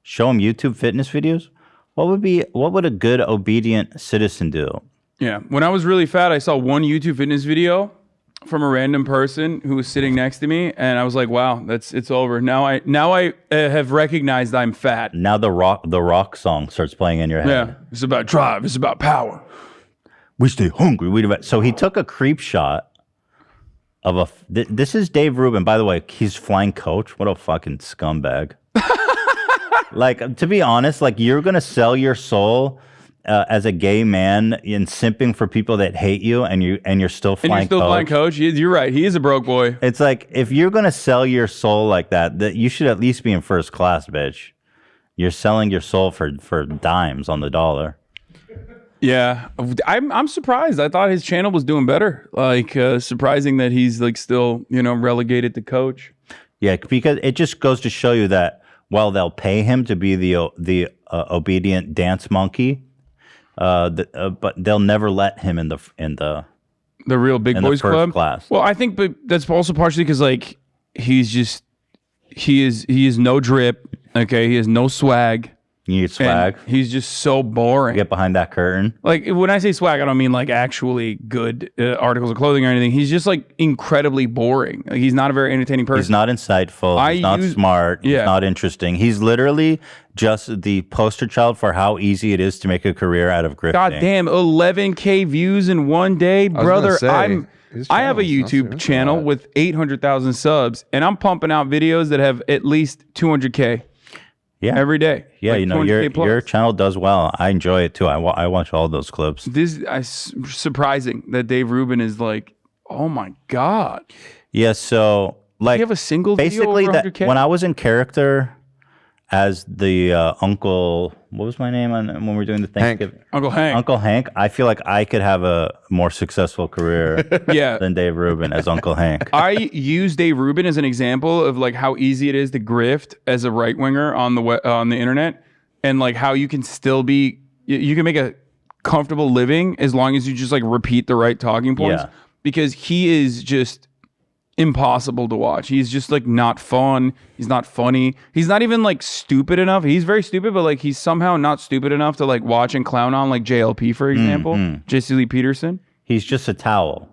Show him YouTube fitness videos? What would a good obedient citizen do? Yeah. When I was really fat, I saw one YouTube fitness video from a random person who was sitting next to me, and I was like, "Wow, it's over." Now I have recognized I'm fat. Now the rock song starts playing in your head. Yeah, it's about drive. It's about power. We stay hungry. So he took a creep shot of this is Dave Rubin, by the way. He's flying coach. What a fucking scumbag. Like, to be honest, like, you're gonna sell your soul as a gay man in simping for people that hate you, and you're still flying coach. You're right. He is a broke boy. It's like, if you're gonna sell your soul like that you should at least be in first class, bitch. You're selling your soul for dimes on the dollar. Yeah, I'm surprised. I thought his channel was doing better. Like, surprising that he's like still relegated to coach. Yeah, because it just goes to show you that while they'll pay him to be the obedient dance monkey, but they'll never let him in the real big boys club class. Well, I think, but that's also partially because like he is no drip. Okay, he has no swag. You need swag. And he's just so boring. Get behind that curtain. Like when I say swag, I don't mean like actually good articles of clothing or anything. He's just like incredibly boring. Like, he's not a very entertaining person. He's not insightful. He's not smart. Yeah. He's not interesting. He's literally just the poster child for how easy it is to make a career out of grifting. God damn, 11K views in one day, brother. I have a YouTube channel with 800,000 subs, and I'm pumping out videos that have at least 200K. Yeah, every day. Yeah, like you know, your channel does well. I enjoy it too. I watch all those clips. This is surprising that Dave Rubin is like, oh my god. Yeah, so like you have a single basically video over 100K? when I was in character as the uncle, what was my name when we were doing the Thanksgiving? Uncle Hank. Uncle Hank. I feel like I could have a more successful career than Dave Rubin as Uncle Hank. I use Dave Rubin as an example of like how easy it is to grift as a right winger on the internet, and like how you can still be, you can make a comfortable living as long as you just like repeat the right talking points. Yeah. Because he is just impossible to watch. He's just like not fun. He's not funny. He's not even like stupid enough. He's very stupid, but like he's somehow not stupid enough to like watch and clown on like JLP, for example. Jesse Lee Peterson. He's just a towel.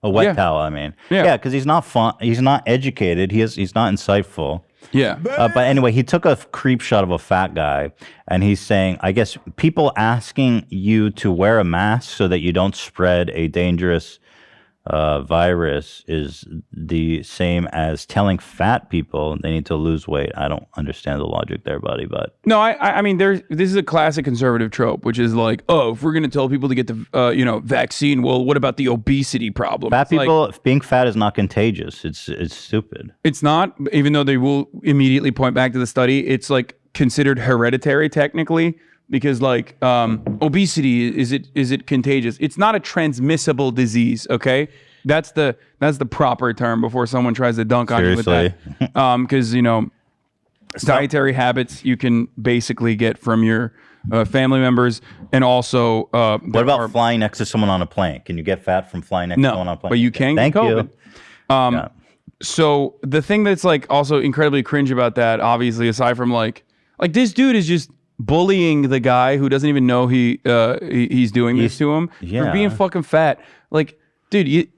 A wet towel, I mean. Yeah, because he's not fun. He's not educated. He's not insightful. Yeah. But anyway, he took a creep shot of a fat guy, and he's saying, I guess people asking you to wear a mask so that you don't spread a dangerous virus is the same as telling fat people they need to lose weight. I don't understand the logic there, buddy, but no, I mean, this is a classic conservative trope, which is like, oh, if we're going to tell people to get the vaccine, well, what about the obesity problem? Fat people, being fat is not contagious. It's stupid. It's not, even though they will immediately point back to the study. It's like considered hereditary technically. Because like obesity, is it contagious? It's not a transmissible disease, okay? That's the proper term before someone tries to dunk on you with that. Because dietary habits you can basically get from your family members, and also what about flying next to someone on a plane? Can you get fat from flying next to someone on a plane? But you can get COVID. You. So the thing that's like also incredibly cringe about that, obviously, aside from like this dude is just bullying the guy who doesn't even know he's doing this to him for being fucking fat. Like, dude,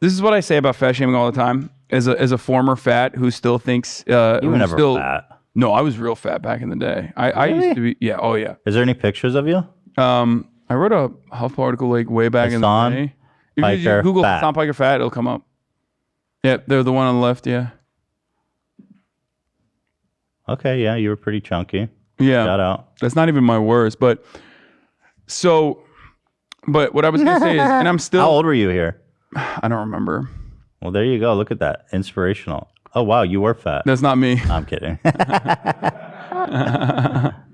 this is what I say about fat shaming all the time. As a former fat who still thinks you were never fat. No, I was real fat back in the day. I used to be. Yeah. Oh yeah. Is there any pictures of you? I wrote a HuffPo article like way back in the day. If you Google Hassan Piker fat, it'll come up. Yeah, they're the one on the left. Yeah. Okay. Yeah, you were pretty chunky. Yeah. Shout out. That's not even my worst, but what I was gonna say is, and I'm still. How old were you here? I don't remember. Well, there you go. Look at that. Inspirational. Oh wow, you were fat. That's not me. I'm kidding.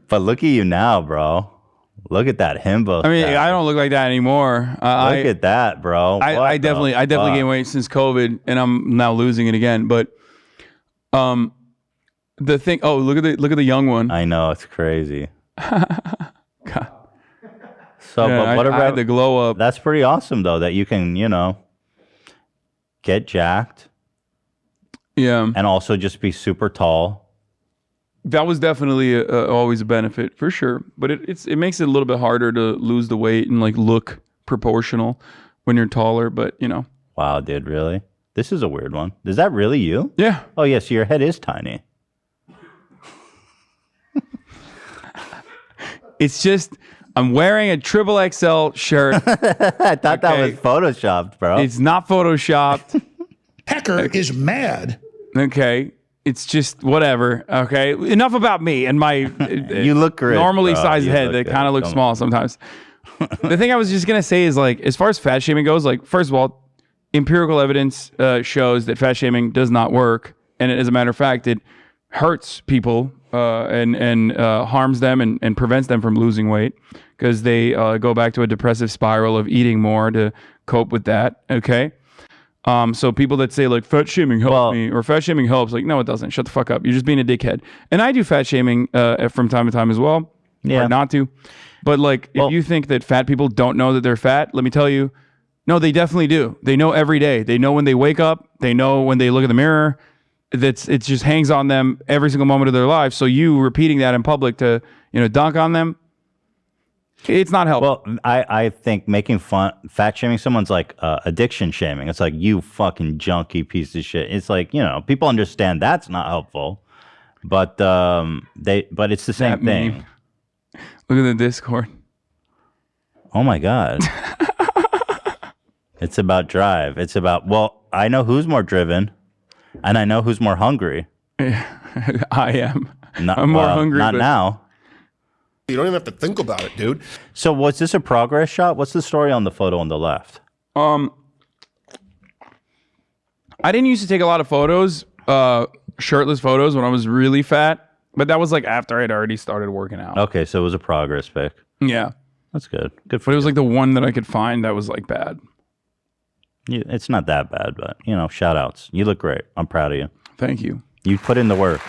But look at you now, bro. Look at that himbo. I mean, I don't look like that anymore. Look at that, bro. I definitely gained weight since COVID, and I'm now losing it again. But the thing. Oh, look at the young one. I know, it's crazy. God. So, but what about I had the glow up? That's pretty awesome, though, that you can, get jacked. Yeah. And also just be super tall. That was definitely always a benefit for sure. But it makes it a little bit harder to lose the weight and like look proportional when you're taller. But Wow, dude, really? This is a weird one. Is that really you? Yeah. Oh, yeah. So your head is tiny. It's just I'm wearing a XXL shirt. I thought that was photoshopped, bro. It's not photoshopped. Pecker is mad. Okay. It's just whatever. Okay. Enough about me and my you look great, normally bro. sized You head look that good. kind of looks small sometimes. The thing I was just going to say is like, as far as fat shaming goes, like, first of all, empirical evidence shows that fat shaming does not work. And as a matter of fact, it hurts people and harms them and prevents them from losing weight because they go back to a depressive spiral of eating more to cope with that. Okay. So people that say like fat shaming helps me or fat shaming helps, like, no, it doesn't. Shut the fuck up. You're just being a dickhead. And I do fat shaming from time to time as well. Yeah. Hard not to. But like, if you think that fat people don't know that they're fat, let me tell you, no, they definitely do. They know every day. They know when they wake up. They know when they look in the mirror. it just hangs on them every single moment of their life. So you repeating that in public to dunk on them, it's not helpful. Well, I think making fat shaming someone's like addiction shaming. It's like, you fucking junky piece of shit. It's like, people understand that's not helpful, but it's the same thing. Look at the Discord. Oh my God. It's about drive. It's about, I know who's more driven and I know who's more hungry. I am. I'm more hungry. Not now. You don't even have to think about it, dude. So was this a progress shot? What's the story on the photo on the left? I didn't used to take a lot of photos, shirtless photos when I was really fat, but that was like after I'd already started working out. Okay, so it was a progress pic. Yeah. That's good. Good for But it was like the one that I could find that was like bad. It's not that bad, but shout outs. You look great. I'm proud of you. Thank you. You put in the work.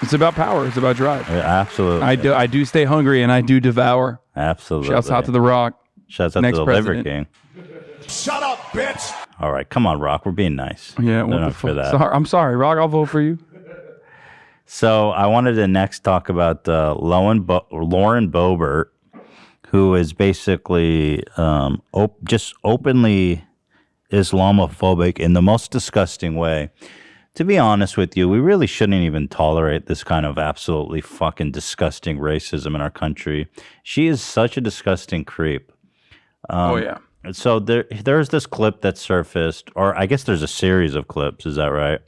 It's about power. It's about drive. Yeah, absolutely. I do stay hungry and I do devour. Absolutely. Shouts out to The Rock. Shouts out Next to the president. Liver King. Shut up, bitch. All right, come on, Rock. We're being nice. Yeah, what the for fuck? that. I'm sorry, Rock. I'll vote for you. So I wanted to next talk about Lauren Boebert, who is basically just openly Islamophobic in the most disgusting way. To be honest with you, we really shouldn't even tolerate this kind of absolutely fucking disgusting racism in our country. She is such a disgusting creep. Oh, yeah. So there's this clip that surfaced, or I guess there's a series of clips. Is that right?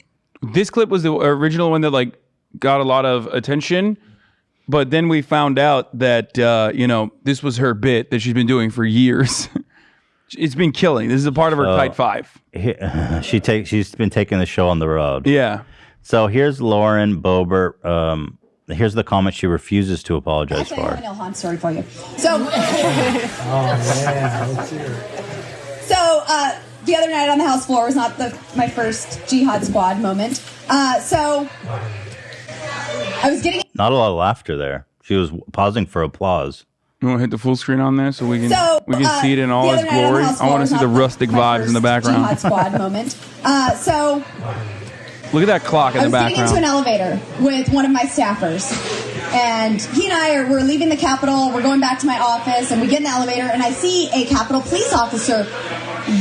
This clip was the original one that like got a lot of attention, but then we found out that this was her bit that she's been doing for years. It's been killing. This is a part of her tight five. She's been taking the show on the road. Yeah. So here's Lauren Boebert. Here's the comment she refuses to apologize Actually, I have for. an Ilhan story for you. So, Let's hear it. so the other night on the house floor was not my first Jihad Squad moment. So I was getting. Not a lot of laughter there. She was pausing for applause. You want to hit the full screen on there so we can So, see it in all the its other night on the glory? house I want floor to see was the not rustic my vibes in the first background. Jihad Squad moment. So Look at that clock in I the was getting into an background. elevator with one of my staffers, and he and I we're leaving the Capitol. We're going back to my office, and we get in the elevator, and I see a Capitol police officer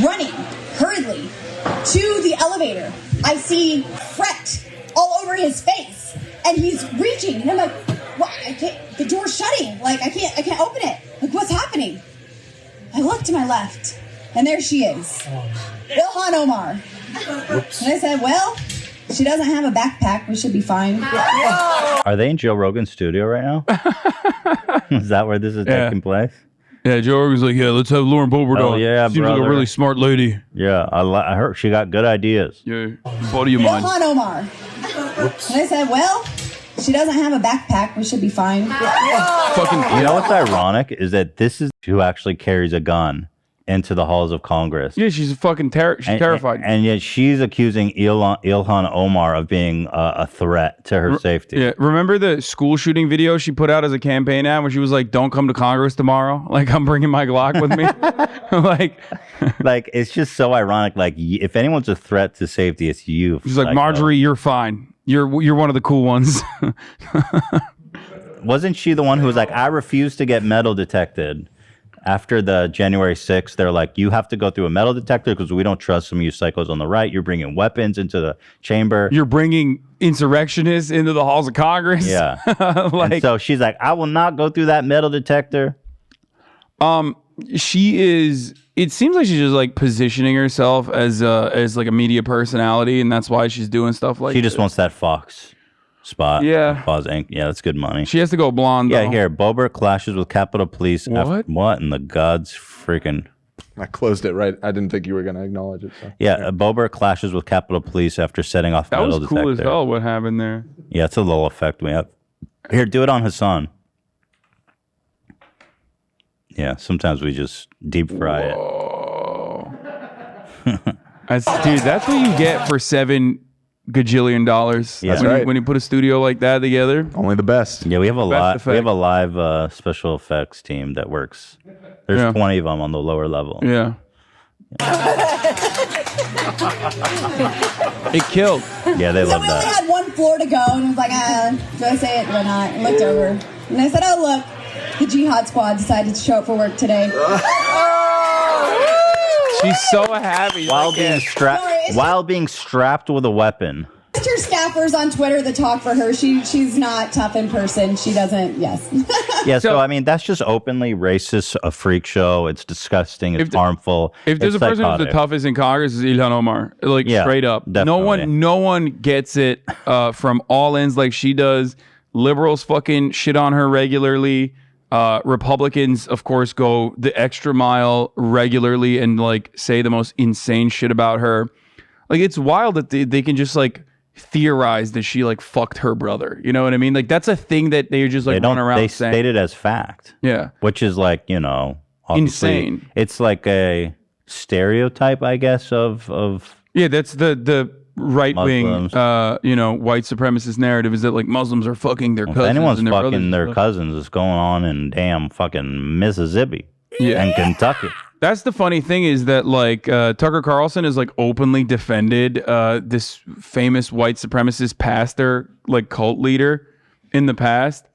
running hurriedly to the elevator. I see fret all over his face, and he's reaching, and I'm like, "What? I can't. The door's shutting. Like I can't open it. Like what's happening?" I look to my left, and there she is, Ilhan Omar. And I said, "Well, she doesn't have a backpack. We should be fine." Are they in Joe Rogan's studio right now? Is that where this is taking place? Yeah, Joe Rogan's like, yeah, let's have Lauren Boebert Oh on. yeah, Seems like brother. a really smart lady. Yeah, I heard she got good ideas. Yeah, buddy of mine. Ilhan Omar. And I said, "Well, she doesn't have a backpack. We should be fine." You know what's ironic is that this is who actually carries a gun into the halls of Congress. Yeah, she's fucking terrified. And yet she's accusing Ilhan Omar of being a threat to her safety. Yeah, remember the school shooting video she put out as a campaign ad where she was like, "Don't come to Congress tomorrow. Like, I'm bringing my Glock with me." like it's just so ironic. Like, if anyone's a threat to safety, it's you. She's like, "Marjorie, you're fine. You're one of the cool ones." Wasn't she the one who was like, "I refuse to get metal detected"? After the January 6th, they're like, you have to go through a metal detector because we don't trust some of you psychos on the right. You're bringing weapons into the chamber. You're bringing insurrectionists into the halls of Congress. Yeah. And so she's like, I will not go through that metal detector. She is. It seems like she's just like positioning herself as like a media personality, and that's why she's doing stuff like. She just wants that Fox spot. Yeah. Fox Inc. Yeah, that's good money. She has to go blonde. Yeah, though. here, Boebert clashes with Capitol Police. What? What in the God's freaking... I closed it right. I didn't think you were going to acknowledge it. So. Yeah, Boebert clashes with Capitol Police after setting off That metal was cool as detector. hell. What happened there? Yeah, it's a little effect we have. Here, do it on Hassan. Yeah, sometimes we just deep fry it. That's what you get for $7 gajillion. Yeah. That's when, right. when you put a studio like that together. Only the best. Yeah, we have a Best live special effects team that works. There's Yeah. 20 of them on the lower level. Yeah. It killed. Yeah, they So love we only that. had one floor to go, and was like, do I say it? Do I not? I looked over, and I said, oh, look, the Jihad Squad decided to show up for work today. She's so happy. While being strapped with a weapon. Just her staffers on Twitter that talk for her. She's not tough in person. She doesn't, yes. Yeah, so I mean, that's just openly racist, a freak show. It's disgusting. It's harmful. If there's it's a person who's the psychotic. toughest in Congress, is Ilhan Omar. Like Yeah, straight up, definitely. no one gets it from all ends like she does. Liberals fucking shit on her regularly. Republicans, of course, go the extra mile regularly and like say the most insane shit about her. Like it's wild that they can just like theorize that she like fucked her brother. You know what I mean? Like that's a thing that they just like run around They saying. state it as fact. Yeah. Which is like, you know, obviously, Insane. It's like a stereotype, I guess, of Yeah, that's the right wing, Muslims. white supremacist narrative is that like Muslims are fucking their if cousins. anyone's and their brothers fucking and their stuff. cousins, it's going on in damn fucking Mississippi and Kentucky. That's the funny thing is that like Tucker Carlson has like openly defended this famous white supremacist pastor, like cult leader in the past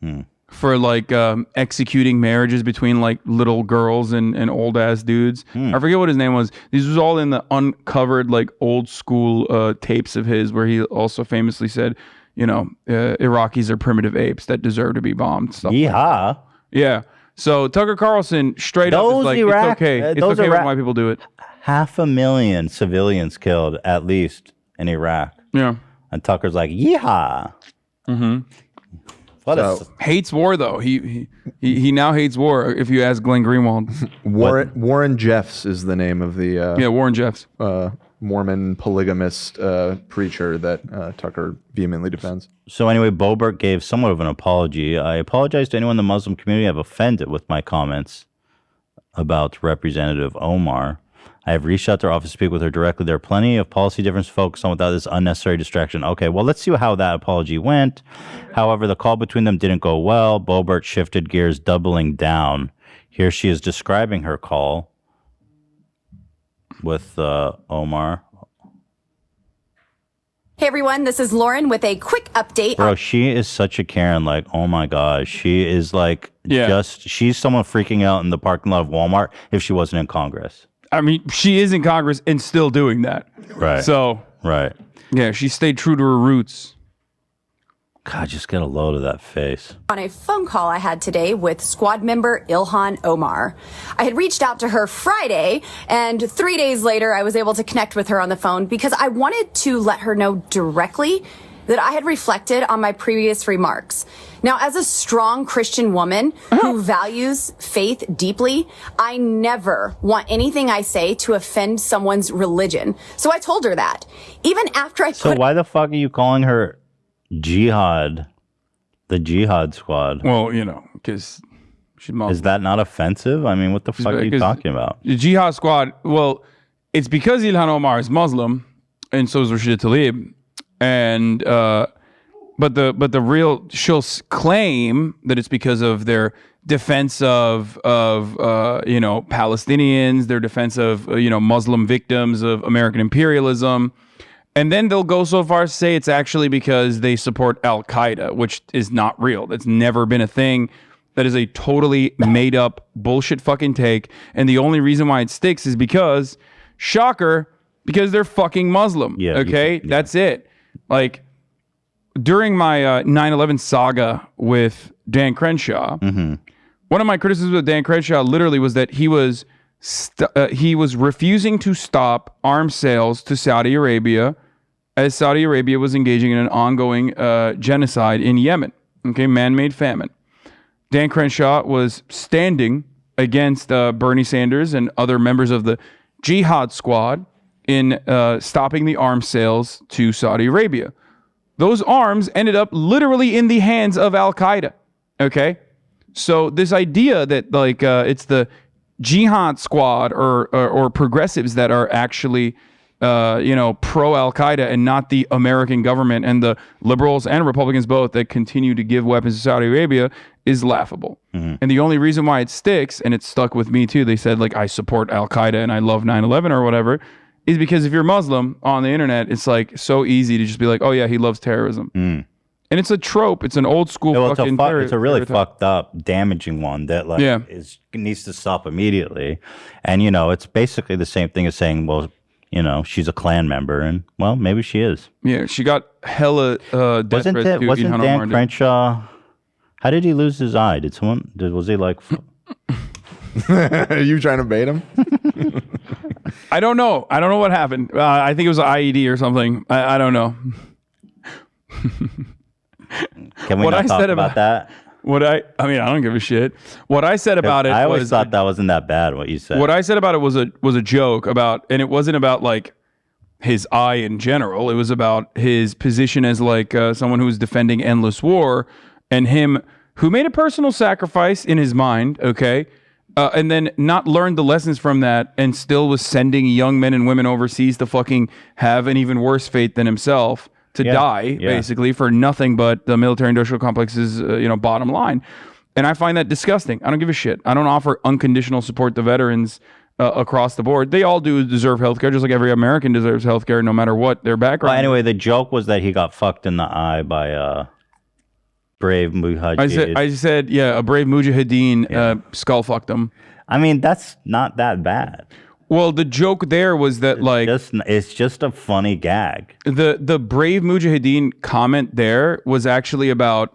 for like executing marriages between like little girls and old ass dudes. I forget what his name was. This was all in the uncovered like old school tapes of his where he also famously said, Iraqis are primitive apes that deserve to be bombed. Stuff like Yeehaw. that. Yeah. So Tucker Carlson straight up is like, Iraq- it's okay. It's those okay when Iraq- white people do it. 500,000 civilians killed, at least, in Iraq. Yeah. And Tucker's like, yeehaw. Mm-hmm. What a Hates war though. He now hates war. If you ask Glenn Greenwald, Warren Jeffs is the name of the Warren Jeffs, Mormon polygamist preacher that Tucker vehemently defends. So anyway, Boebert gave somewhat of an apology. I apologize to anyone in the Muslim community I've offended with my comments about Representative Omar. I have reached out to her office to speak with her directly. There are plenty of policy differences focused on without this unnecessary distraction. Okay, well, let's see how that apology went. However, the call between them didn't go well. Boebert shifted gears, doubling down. Here she is describing her call with Omar. Hey everyone, this is Lauren with a quick update. Bro, she is such a Karen. Like, oh my gosh. She is like, she's someone freaking out in the parking lot of Walmart if she wasn't in Congress. I mean, she is in Congress and still doing that. Right. So, right. Yeah, she stayed true to her roots. God, just get a load of that face. On a phone call I had today with squad member Ilhan Omar. I had reached out to her Friday, and 3 days later, I was able to connect with her on the phone because I wanted to let her know directly that I had reflected on my previous remarks. Now, as a strong Christian woman who values faith deeply, I never want anything I say to offend someone's religion. So I told her that. Even after I So why the fuck are you calling her Jihad, the Jihad Squad? Well, because she's Muslim. Is that not offensive? I mean, what the fuck are you talking about? The Jihad Squad, well, it's because Ilhan Omar is Muslim, and so is Rashida Tlaib. And but the real she'll claim that it's because of their defense of Palestinians, their defense of Muslim victims of American imperialism, and then they'll go so far as to say it's actually because they support Al Qaeda, which is not real. That's never been a thing. That is a totally made up bullshit fucking take, and the only reason why it sticks is because, shocker, because they're fucking Muslim. Yeah. Okay, that's it. Like, during my 9/11 saga with Dan Crenshaw, one of my criticisms of Dan Crenshaw literally was that he was refusing to stop arms sales to Saudi Arabia as Saudi Arabia was engaging in an ongoing genocide in Yemen. Okay, man-made famine. Dan Crenshaw was standing against Bernie Sanders and other members of the Jihad Squad in stopping the arms sales to Saudi Arabia. Those arms ended up literally in the hands of Al Qaeda. Okay, so this idea that like it's the Jihad Squad or progressives that are actually pro Al Qaeda and not the American government and the liberals and Republicans both that continue to give weapons to Saudi Arabia is laughable. And the only reason why it sticks, and it stuck with me too, they said like I support Al Qaeda and I love 9/11 or whatever, is because if you're Muslim on the internet, it's like so easy to just be like, oh yeah, he loves terrorism. And it's a trope. It's an old school fucking it's a really fucked up, damaging one that like needs to stop immediately. And you know, it's basically the same thing as saying, well, you know, she's a Klan member, and well, maybe she is. Yeah, she got hella death threats to wasn't Ilhan Dan Omar. Crenshaw? How did he lose his eye? Was he like? Are you trying to bait him? I don't know. I don't know what happened. I think it was an IED or something. I don't know. Can we not talk about that? I mean, I don't give a shit. What I said about it, I always thought that wasn't that bad. What you said. What I said about it was a joke about, and it wasn't about like his eye in general. It was about his position as like someone who was defending endless war, and him who made a personal sacrifice in his mind. Okay. And then not learned the lessons from that, and still was sending young men and women overseas to fucking have an even worse fate than himself, to die basically for nothing but the military-industrial complex's bottom line. And I find that disgusting. I don't give a shit. I don't offer unconditional support to veterans across the board. They all do deserve healthcare, just like every American deserves healthcare, no matter what their background. Well, anyway, the joke was that he got fucked in the eye by brave mujahideen. I said, yeah, a brave mujahideen skull fucked him. I mean, that's not that bad. Well, the joke there was that it's just a funny gag. The brave mujahideen comment there was actually about.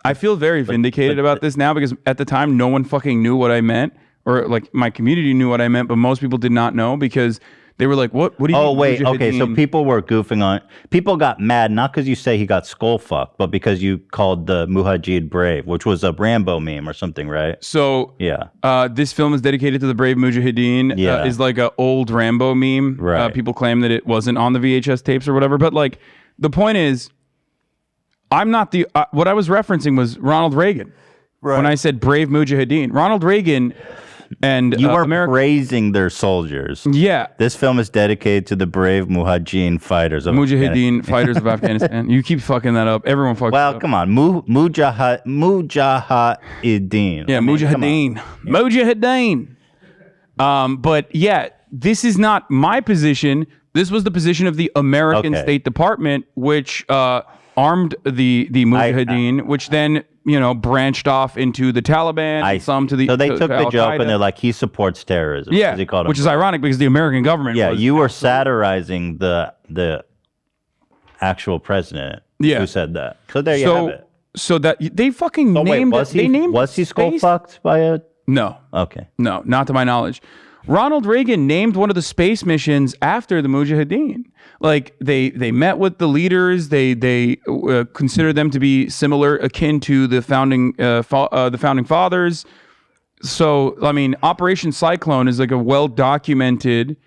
I feel very vindicated about this now, because at the time no one fucking knew what I meant, or like my community knew what I meant, but most people did not know, because they were like, "What do you?" Oh wait, okay. So people were goofing on. People got mad not because you say he got skull fucked, but because you called the Mujahid brave, which was a Rambo meme or something, right? So yeah, this film is dedicated to the brave Mujahideen. Is like a old Rambo meme. Right. People claim that it wasn't on the VHS tapes or whatever, but like the point is, I'm not the. What I was referencing was Ronald Reagan. Right. When I said brave Mujahideen, Ronald Reagan. And you are praising their soldiers. Yeah. This film is dedicated to the brave Mujahideen fighters of Mujahideen fighters of Afghanistan. You keep fucking that up. Everyone fucks Well, it up. come on. Mujahideen. Yeah, Mujahideen. Mujahideen. But yeah, this is not my position. This was the position of the American State Department, which armed the Mujahideen, which then branched off into the Taliban. And some to the. So they took the joke and they're like, he supports terrorism. Yeah, which is ironic because the American government. Yeah, you were satirizing the actual president. Yeah. Who said that? So there you have it. So that they fucking named. Was he skull fucked by a? No. Okay. No, not to my knowledge. Ronald Reagan named one of the space missions after the Mujahideen. Like they met with the leaders. They consider them to be similar, akin to the founding fathers. So I mean, Operation Cyclone is like a well-documented.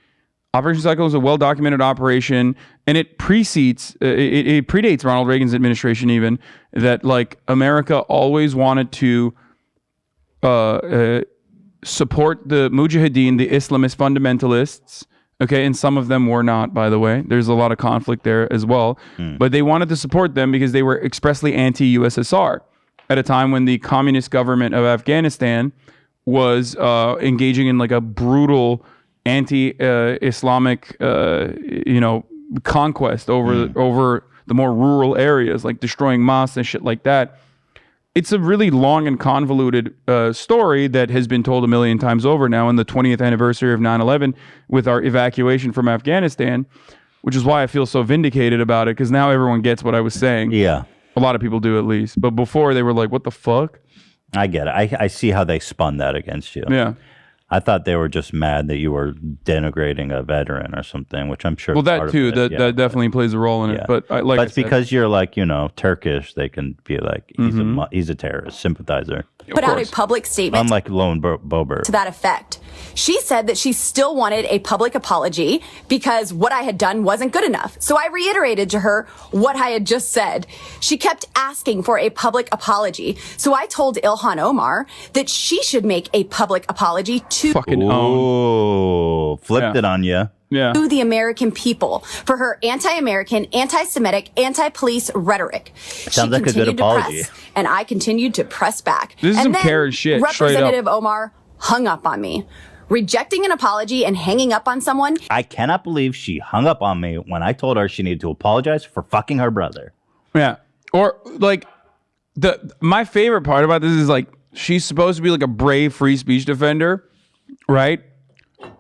Operation Cyclone is a well-documented operation, and it precedes. It predates Ronald Reagan's administration even. That like America always wanted to. Support the Mujahideen, the Islamist fundamentalists, okay, and some of them were not, by the way. There's a lot of conflict there as well, but they wanted to support them because they were expressly anti-USSR at a time when the communist government of Afghanistan was engaging in like a brutal anti-Islamic, conquest over the more rural areas, like destroying mosques and shit like that. It's a really long and convoluted story that has been told a million times over now in the 20th anniversary of 9/11 with our evacuation from Afghanistan, which is why I feel so vindicated about it, because now everyone gets what I was saying. Yeah. A lot of people do at least. But before they were like, what the fuck? I get it. I see how they spun that against you. Yeah. I thought they were just mad that you were denigrating a veteran or something, which I'm sure. Well, that too. That definitely plays a role in it. But but because you're like Turkish, they can be like he's a terrorist sympathizer. Put out a public statement. Unlike Lone Boebert. To that effect. She said that she still wanted a public apology because what I had done wasn't good enough. So I reiterated to her what I had just said. She kept asking for a public apology. So I told Ilhan Omar that she should make a public apology to flipped it on you. Yeah. To the American people for her anti-American, anti-Semitic, anti-police rhetoric. Sounds like a good apology. And I continued to press back. This is and some then Karen shit. Representative Omar hung up on me. Rejecting an apology and hanging up on someone. I cannot believe she hung up on me when I told her she needed to apologize for fucking her brother. Yeah. Or like my favorite part about this is like she's supposed to be like a brave free speech defender, right?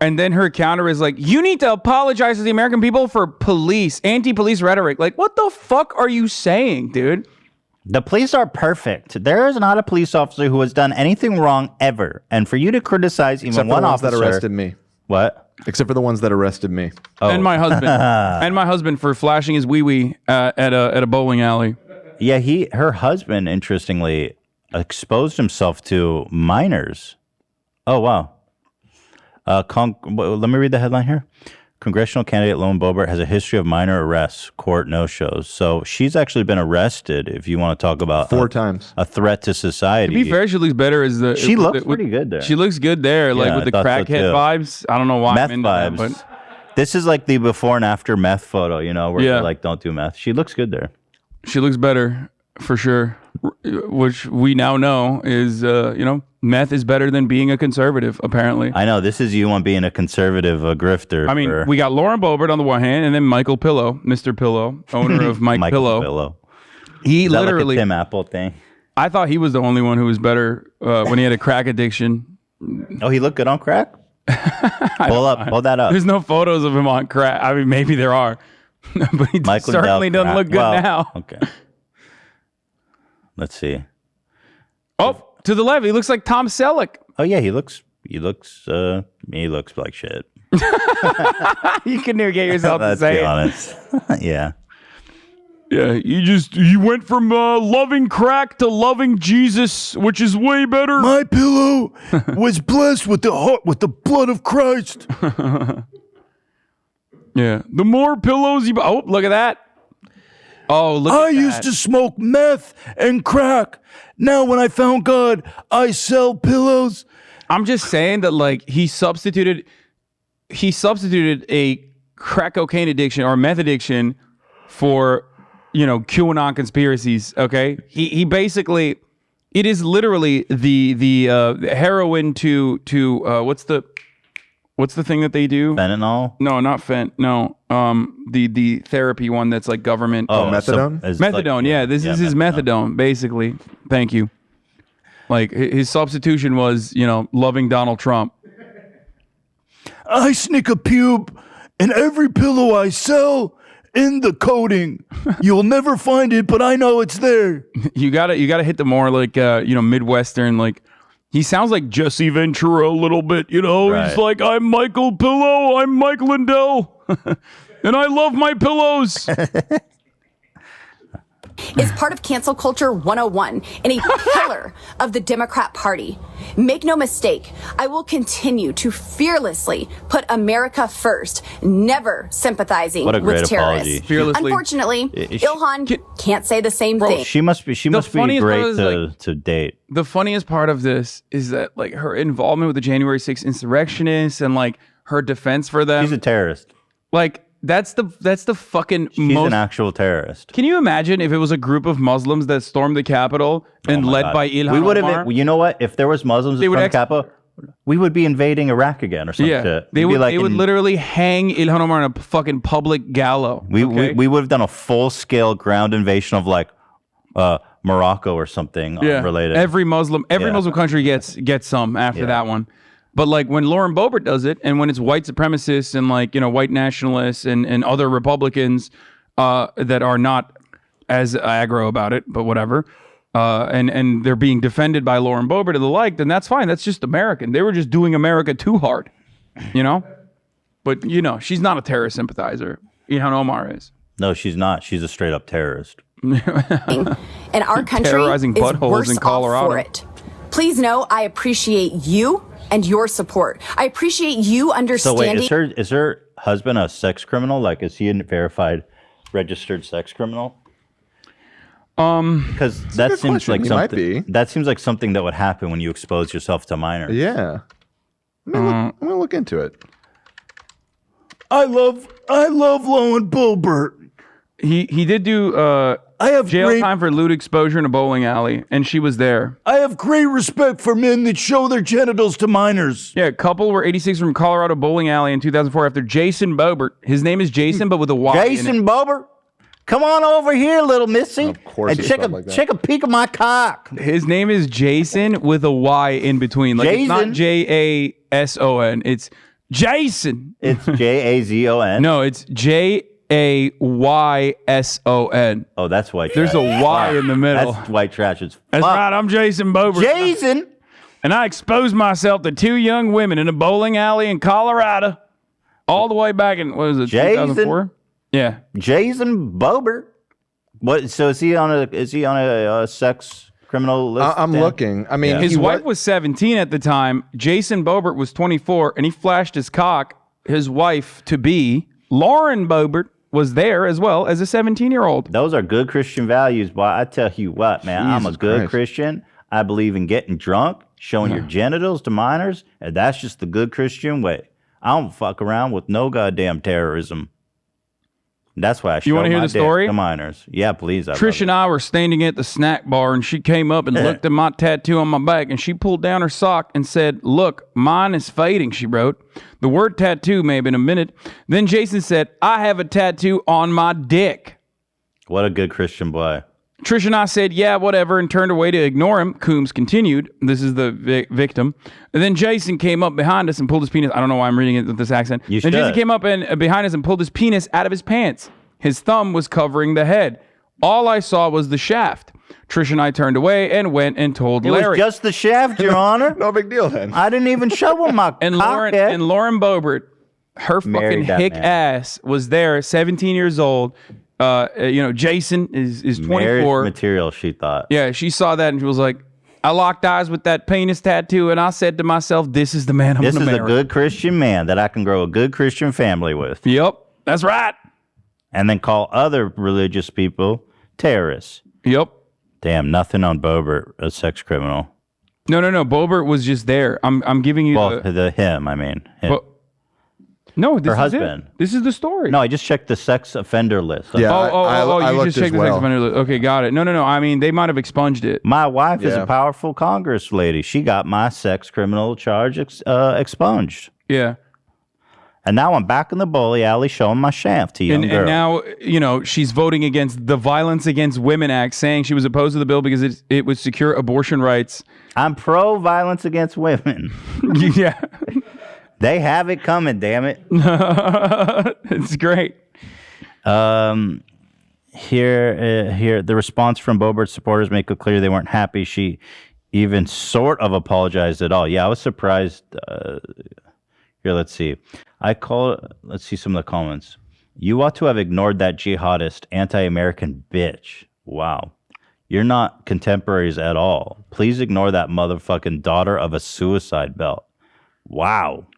And then her counter is like, you need to apologize to the American people for anti-police rhetoric. Like, what the fuck are you saying, dude? The police are perfect. There is not a police officer who has done anything wrong ever. And for you to criticize even one officer that arrested me. What? Except for the ones that arrested me. Oh. And my husband. And my husband for flashing his wee-wee at a bowling alley. Yeah, her husband, interestingly, exposed himself to minors. Oh, wow. Let me read the headline here. Congressional candidate Lone Boebert has a history of minor arrests, court no-shows. So she's actually been arrested, if you want to talk about 4 times. A threat to society. To be fair, she looks better as the... She looks pretty good there. She looks good there, like with the crackhead vibes. I don't know why meth I'm into vibes. that, but... This is like the before and after meth photo, where they're like, don't do meth. She looks good there. She looks better, for sure. Which we now know is, meth is better than being a conservative, apparently. I know. This is you on being a conservative grifter. I mean, we got Lauren Boebert on the one hand, and then Michael Pillow, Mr. Pillow, owner of Mike Pillow. He is that literally... like a Tim Apple thing? I thought he was the only one who was better when he had a crack addiction. Oh, he looked good on crack? Pull that up. There's no photos of him on crack. I mean, maybe there are. But he certainly doesn't look good now. Okay. Let's see. Oh, to the left, he looks like Tom Selleck. Oh yeah, he looks like shit. You can never get yourself to Let's say be it. honest. Yeah. Yeah, you went from loving crack to loving Jesus, which is way better. My pillow was blessed with the blood of Christ. Yeah, the more pillows you... Oh, look at that. Oh, look at that. I used to smoke meth and crack. Now when I found God, I sell pillows. I'm just saying that like he substituted a crack cocaine addiction or meth addiction for, QAnon conspiracies, okay? He basically, it is literally the heroin to what's the thing that they do? Fentanyl? No, not fent. No, the therapy one that's like government. Oh, methadone? Methadone, yeah. This is his methadone, basically. Thank you. Like his substitution was, loving Donald Trump. I sneak a pube in every pillow I sell in the coating. You'll never find it, but I know it's there. You gotta hit the more like Midwestern, like he sounds like Jesse Ventura a little bit, Right. He's like, I'm Michael Pillow, I'm Mike Lindell, and I love my pillows. Is part of cancel culture 101 and a pillar of the Democrat Party. Make no mistake, I will continue to fearlessly put America first, never sympathizing What a great with terrorists. apology. Fearlessly. Unfortunately, Ilhan can't say the same thing. She must be great to date. The funniest part of this is that like her involvement with the January 6th insurrectionists and like her defense for them. She's a terrorist. Like that's the fucking She's an actual terrorist. Can you imagine if it was a group of Muslims that stormed the Capitol and led by Ilhan We would Omar? have. You know what? If there was Muslims in the Capitol, we would be invading Iraq again or something. Yeah, they would literally hang Ilhan Omar in a fucking public gallow. We would have done a full scale ground invasion of like Morocco or something related. Every Muslim country gets some after that one. But like when Lauren Boebert does it, and when it's white supremacists and like white nationalists and other Republicans that are not as aggro about it, but whatever, and they're being defended by Lauren Boebert and the like, then that's fine. That's just American. They were just doing America too hard, But she's not a terrorist sympathizer. Ilhan Omar is. No, she's not. She's a straight up terrorist. And our country Terrorizing is buttholes worse in Colorado. off for it. Please know I appreciate you and your support. I appreciate you So understanding. wait, is her husband a sex criminal? Like, is he a verified registered sex criminal? Because that seems like something. That seems like something that would happen when you expose yourself to minors. Yeah, I'm gonna look into it. I love Lauren Boebert. He did do I have jail time for lewd exposure in a bowling alley, and she was there. I have great respect for men that show their genitals to minors. Yeah, a couple were 86 from Colorado bowling alley in 2004 after Jason Boebert. His name is Jason, but with a Y. Jason Boebert? Come on over here, little missy. Of course, and check a peek of my cock. His name is Jason with a Y in between. Like it's not Jason. It's Jason. It's Jazon. No, it's Jayson. Oh, that's white trash. There's a Y in the middle. That's white trash. It's That's right. I'm Jason Boebert. Jason. And I exposed myself to 2 young women in a bowling alley in Colorado. All the way back in, what was it, 2004? Yeah. Jason Boebert. What? So is he on a sex criminal list? I'm looking. I mean, his wife was 17 at the time. Jason Boebert was 24, and he flashed his cock. His wife to be Lauren Boebert was there as well as a 17-year-old. Those are good Christian values, boy. I tell you what, man. I'm a good Christian. I believe in getting drunk, showing your genitals to minors, and that's just the good Christian way. I don't fuck around with no goddamn terrorism. That's why I show You want to hear the story? to minors. Yeah, please. Trish and I were standing at the snack bar, and she came up and looked at my tattoo on my back, and she pulled down her sock and said, "Look, mine is fading," she wrote. The word tattoo may have been a minute. Then Jason said, "I have a tattoo on my dick." What a good Christian boy. Trish and I said, "Yeah, whatever," and turned away to ignore him. Coombs continued. This is the victim. And then Jason came up behind us and pulled his penis. I don't know why I'm reading it with this accent. You then should. Jason came up and behind us and pulled his penis out of his pants. His thumb was covering the head. All I saw was the shaft. Trish and I turned away and went and told Larry. It was just the shaft, Your Honor. No big deal then. I didn't even show him my and cock Lauren Boebert, her Married fucking that hick man. ass was there, 17 years old. Jason is 24. Marriage material, she thought. Yeah, she saw that and she was like, I locked eyes with that penis tattoo and I said to myself, this is the man I'm This going is to a marry. good Christian man that I can grow a good Christian family with. Yep, that's right. And then call other religious people terrorists. Yep. Damn, nothing on Boebert, a sex criminal. No. Boebert was just there. I'm giving you him. No, this her is husband. It. This is the story. No, I just checked the sex offender list. Yeah, you just checked the sex offender list. Okay, got it. No. I mean, they might have expunged it. My wife is a powerful Congress lady. She got my sex criminal charge expunged. Yeah. And now I'm back in the bowling alley showing my shaft to young girls. And now, she's voting against the Violence Against Women Act, saying she was opposed to the bill because it would secure abortion rights. I'm pro violence against women. Yeah. They have it coming, damn it. It's great. Here, the response from Boebert's supporters make it clear they weren't happy she even sort of apologized at all. Yeah, I was surprised. Here, let's see. Let's see some of the comments. You ought to have ignored that jihadist, anti-American bitch. Wow. You're not contemporaries at all. Please ignore that motherfucking daughter of a suicide belt. Wow.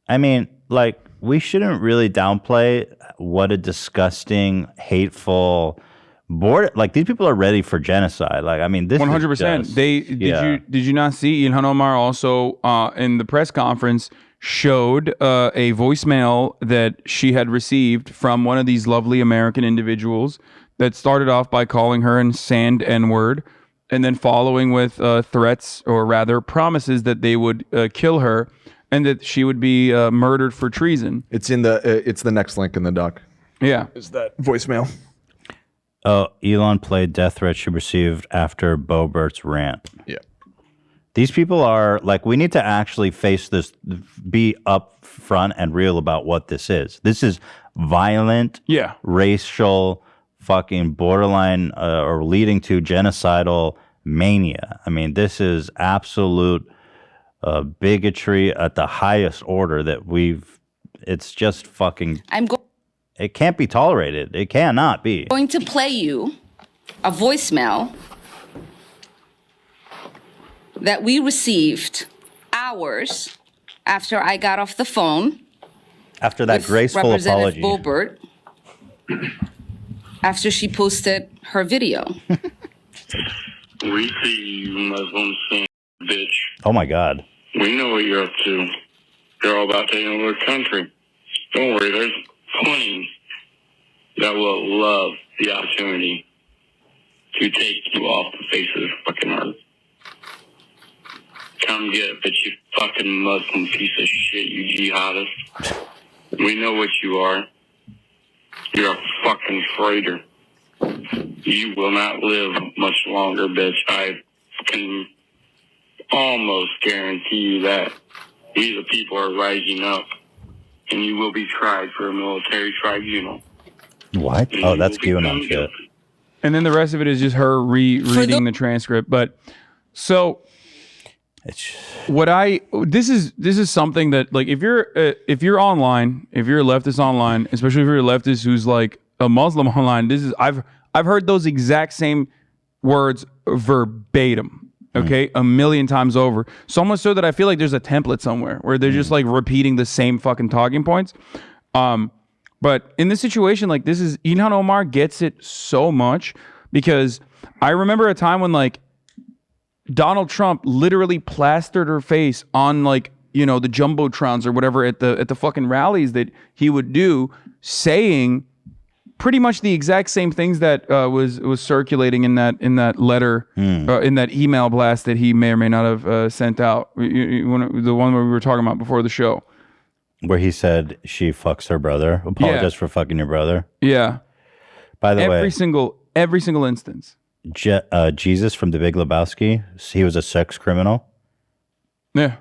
I mean, like, we shouldn't really downplay what a disgusting, hateful, like, these people are ready for genocide. Like, I mean, this 100%. is just, Did you not see Ilhan Omar also in the press conference showed a voicemail that she had received from one of these lovely American individuals that started off by calling her an sand N-word and then following with threats, or rather promises that they would kill her and that she would be murdered for treason. It's in it's the next link in the doc. Yeah. Is that voicemail? Oh, Elon played death threats she received after Boebert's rant. Yeah. These people are like, we need to actually face this, be upfront and real about what this is. This is violent, racial, fucking borderline, or leading to genocidal mania. I mean, this is absolute bigotry at the highest order that it's just fucking, it can't be tolerated. It cannot be. I'm going to play you a voicemail that we received hours after I got off the phone. After that graceful apology. Representative Boebert, after she posted her video. We see you, Muslim son of a bitch. Oh my God. We know what you're up to. You're all about taking over the country. Don't worry, there's plenty that will love the opportunity to take you off the face of the fucking earth. Come get it, bitch, you fucking Muslim piece of shit, you jihadist. We know what you are. You're a fucking traitor. You will not live much longer, bitch. I can almost guarantee you that. We the people are rising up, and you will be tried for a military tribunal. What? Oh, that's QAnon shit. And then the rest of it is just her reading the transcript. But so this is something that, like, if you're online, if you're a leftist online, especially if you're a leftist who's like a Muslim online, I've heard those exact same words verbatim. Okay, a million times over. So much so that I feel like there's a template somewhere where they're just like repeating the same fucking talking points. But in this situation, like, this is Ilhan Omar gets it so much, because I remember a time when, like, Donald Trump literally plastered her face on, like, you know, the jumbotrons or whatever at the fucking rallies that he would do, saying pretty much the exact same things that was circulating in that letter, in that email blast that he may or may not have sent out. The one where we were talking about before the show, where he said she fucks her brother. Apologize for fucking your brother. Yeah. By the way, every single instance. Jesus from The Big Lebowski, he was a sex criminal. Yeah.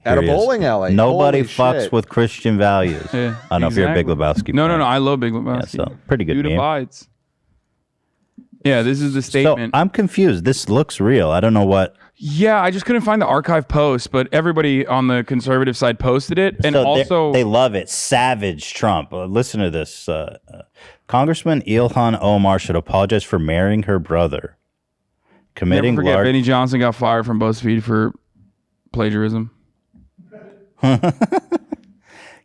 At a bowling alley. Nobody Holy fucks shit. with Christian values. Yeah, I don't know if you're a Big Lebowski. No, fan. I love Big Lebowski. Yeah, so pretty good Dude meme. abides. Yeah, this is the statement. So I'm confused. This looks real. I don't know what. Yeah, I just couldn't find the archive post, but everybody on the conservative side posted it, and So also they love it. Savage Trump. Listen to this. Congressman Ilhan Omar should apologize for marrying her brother. Committing never forget Benny Johnson got fired from BuzzFeed for plagiarism.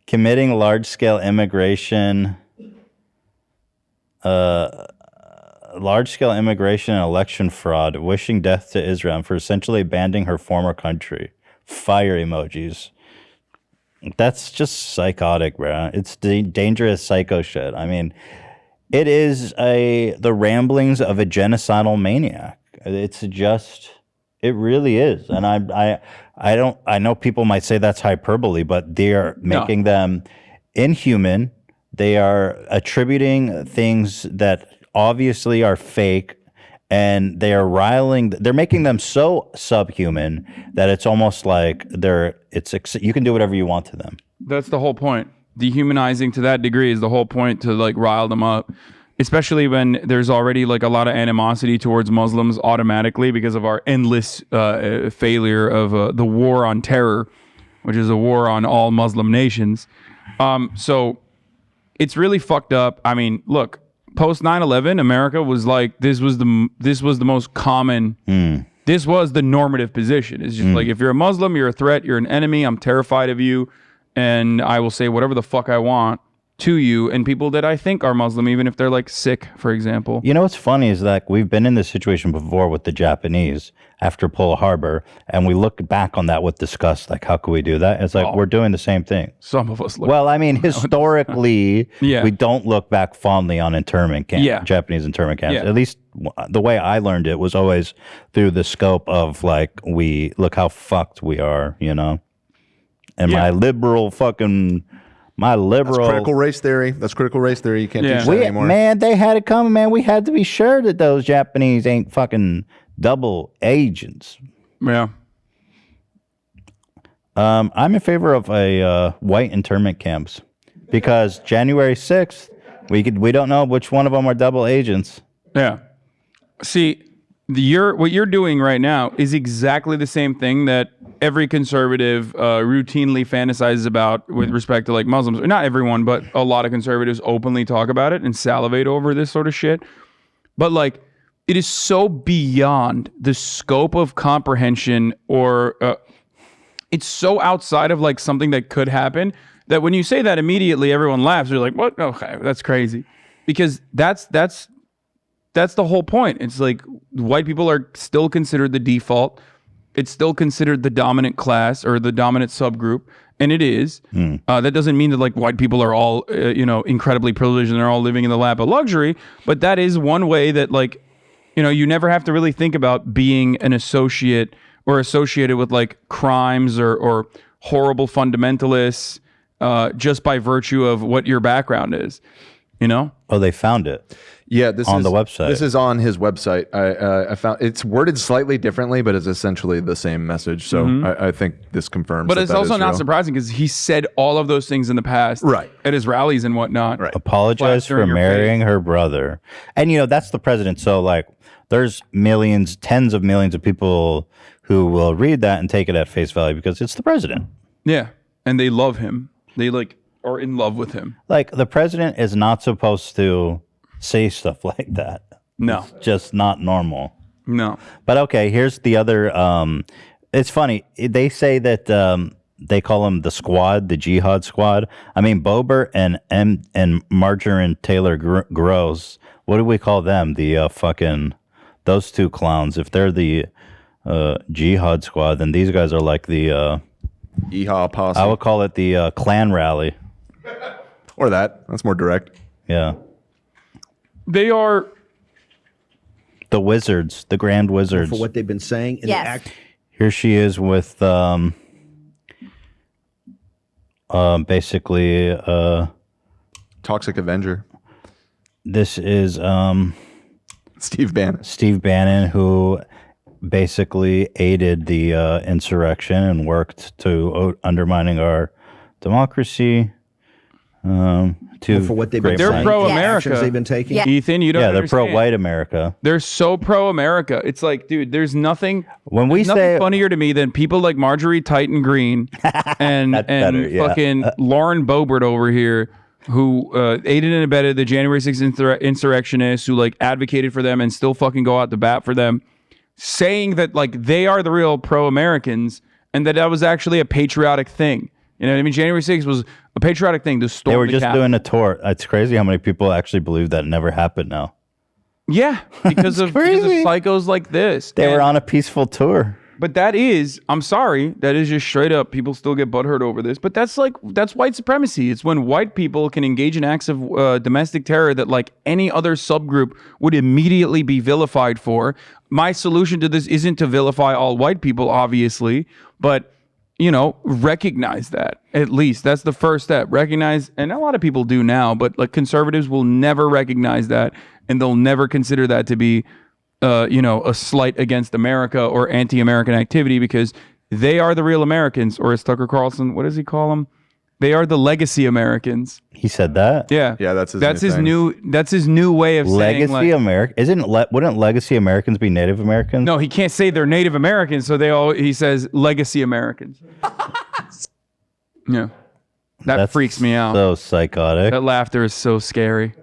Committing large-scale immigration, and election fraud, wishing death to Israel, and for essentially abandoning her former country. Fire emojis. That's just psychotic, bro. It's dangerous psycho shit. I mean, it is the ramblings of a genocidal maniac. It's just, it really is. And I know people might say that's hyperbole, but they are making them inhuman. They are attributing things that obviously are fake, and they're making them so subhuman that it's almost like you can do whatever you want to them. That's the whole point. Dehumanizing to that degree is the whole point, to like rile them up, especially when there's already like a lot of animosity towards Muslims automatically because of our endless failure of the war on terror, which is a war on all Muslim nations. So it's really fucked up. I mean, look, post 9/11, America was like, this was the most common. This was the normative position. It's just like, if you're a Muslim, you're a threat, you're an enemy, I'm terrified of you, and I will say whatever the fuck I want to you and people that I think are Muslim, even if they're like sick, for example. You know what's funny is that we've been in this situation before with the Japanese after Pearl Harbor, and we look back on that with disgust, like, how could we do that? It's like, we're doing the same thing. Some of us look. Well, I mean, historically, we don't look back fondly on internment camps, Japanese internment camps. At least the way I learned it was always through the scope of, like, look how fucked we are, you know? And my liberal fucking... That's critical race theory. You can't teach that anymore. Man, they had it coming, man. We had to be sure that those Japanese ain't fucking double agents. Yeah. I'm in favor of a white internment camps because January 6th, we don't know which one of them are double agents. Yeah. See, what you're doing right now is exactly the same thing that every conservative routinely fantasizes about with respect to like Muslims. Or not everyone, but a lot of conservatives openly talk about it and salivate over this sort of shit. But like, it is so beyond the scope of comprehension, or it's so outside of like something that could happen, that when you say that, immediately everyone laughs. They're like, what? Okay, that's crazy. Because that's the whole point. It's like, white people are still considered the default. It's still considered the dominant class or the dominant subgroup. and it is. That doesn't mean that like white people are all incredibly privileged and they're all living in the lap of luxury, but that is one way that like you never have to really think about being an associate or associated with like crimes or horrible fundamentalists just by virtue of what your background is. Oh, they found it. Yeah, this on is the website. This is on his website. I found it's worded slightly differently, but it's essentially the same message. So I think this confirms. But that it's that also is not real. surprising because he said all of those things in the past, right, at his rallies and whatnot. Right, apologize for marrying her brother, and that's the president. So like, there's millions, tens of millions of people who will read that and take it at face value because it's the president. Yeah, and they love him. They like are in love with him. Like the president is not supposed to say stuff like that. No. It's just not normal. No. But okay, here's the other it's funny. They say that they call him the squad, the jihad squad. I mean, Boebert and Margarine Taylor Gross, what do we call them? The those two clowns. If they're the jihad squad, then these guys are like the Yeehaw posse. I would call it the Klan rally. Or that's more direct. Yeah. They are the Wizards, the Grand Wizards. For what they've been saying. In Yes. Here she is with basically Toxic Avenger. This is Steve Bannon. Steve Bannon, who basically aided the insurrection and worked to undermining our democracy. For what they've been they're saying, pro-America. actions they've been taking. Ethan, you don't they're understand. pro-white America. They're so pro-America. It's like, dude, there's nothing. When we there's nothing say funnier to me than people like Marjorie Titan Green and better, yeah. fucking Lauren Boebert over here, who aided and abetted the January 6th insurrectionists, who like advocated for them and still fucking go out to bat for them, saying that like they are the real pro-Americans and that was actually a patriotic thing. You know what I mean? January 6th was a patriotic thing to storm they were the just Capitol. doing a tour. It's crazy how many people actually believe that never happened now. Yeah, because of psychos like this. They were on a peaceful tour. But that is, I'm sorry, that is just straight up, people still get butthurt over this, but that's white supremacy. It's when white people can engage in acts of domestic terror that like any other subgroup would immediately be vilified for. My solution to this isn't to vilify all white people, obviously, but recognize that. At least that's the first step. Recognize, and a lot of people do now, but like conservatives will never recognize that, and they'll never consider that to be a slight against America or anti-American activity, because they are the real Americans, or as Tucker Carlson, what does he call them? They are the legacy Americans. He said that. Yeah, yeah. That's his new way of saying legacy American. Wouldn't legacy Americans be Native Americans? No, he can't say they're Native Americans, so he says legacy Americans. Yeah, that freaks me out. So psychotic. That laughter is so scary.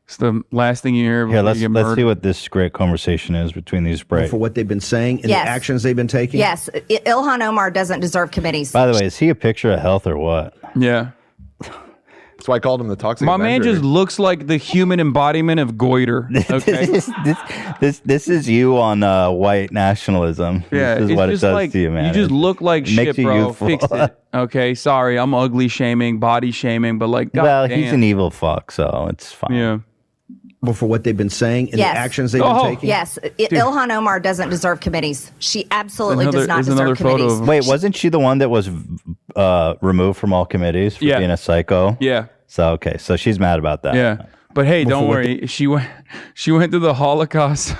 It's the last thing you hear. Here, let's see what this great conversation is between these bright. For what they've been saying and Yes. the actions they've been taking. Yes, Ilhan Omar doesn't deserve committees. By the way, is he a picture of health or what? Yeah. That's why I called him the Toxic My Avenger. man just looks like the human embodiment of goiter. Okay. This is you on white nationalism. Yeah, This is it's what it just does like to you, man. you just look like It makes shit, you bro. youthful. Fix it. Okay, sorry, I'm ugly shaming, body shaming, but like, God Well, damn. he's an evil fuck, so it's fine. Yeah. But for what they've been saying and Yes. the actions they've been taking. Yes, Ilhan Omar doesn't deserve committees. She absolutely does not deserve committees. Wait, wasn't she the one that was removed from all committees for Yeah. being a psycho? Yeah. So okay, so she's mad about that. Yeah. But hey, don't worry. She went to the Holocaust.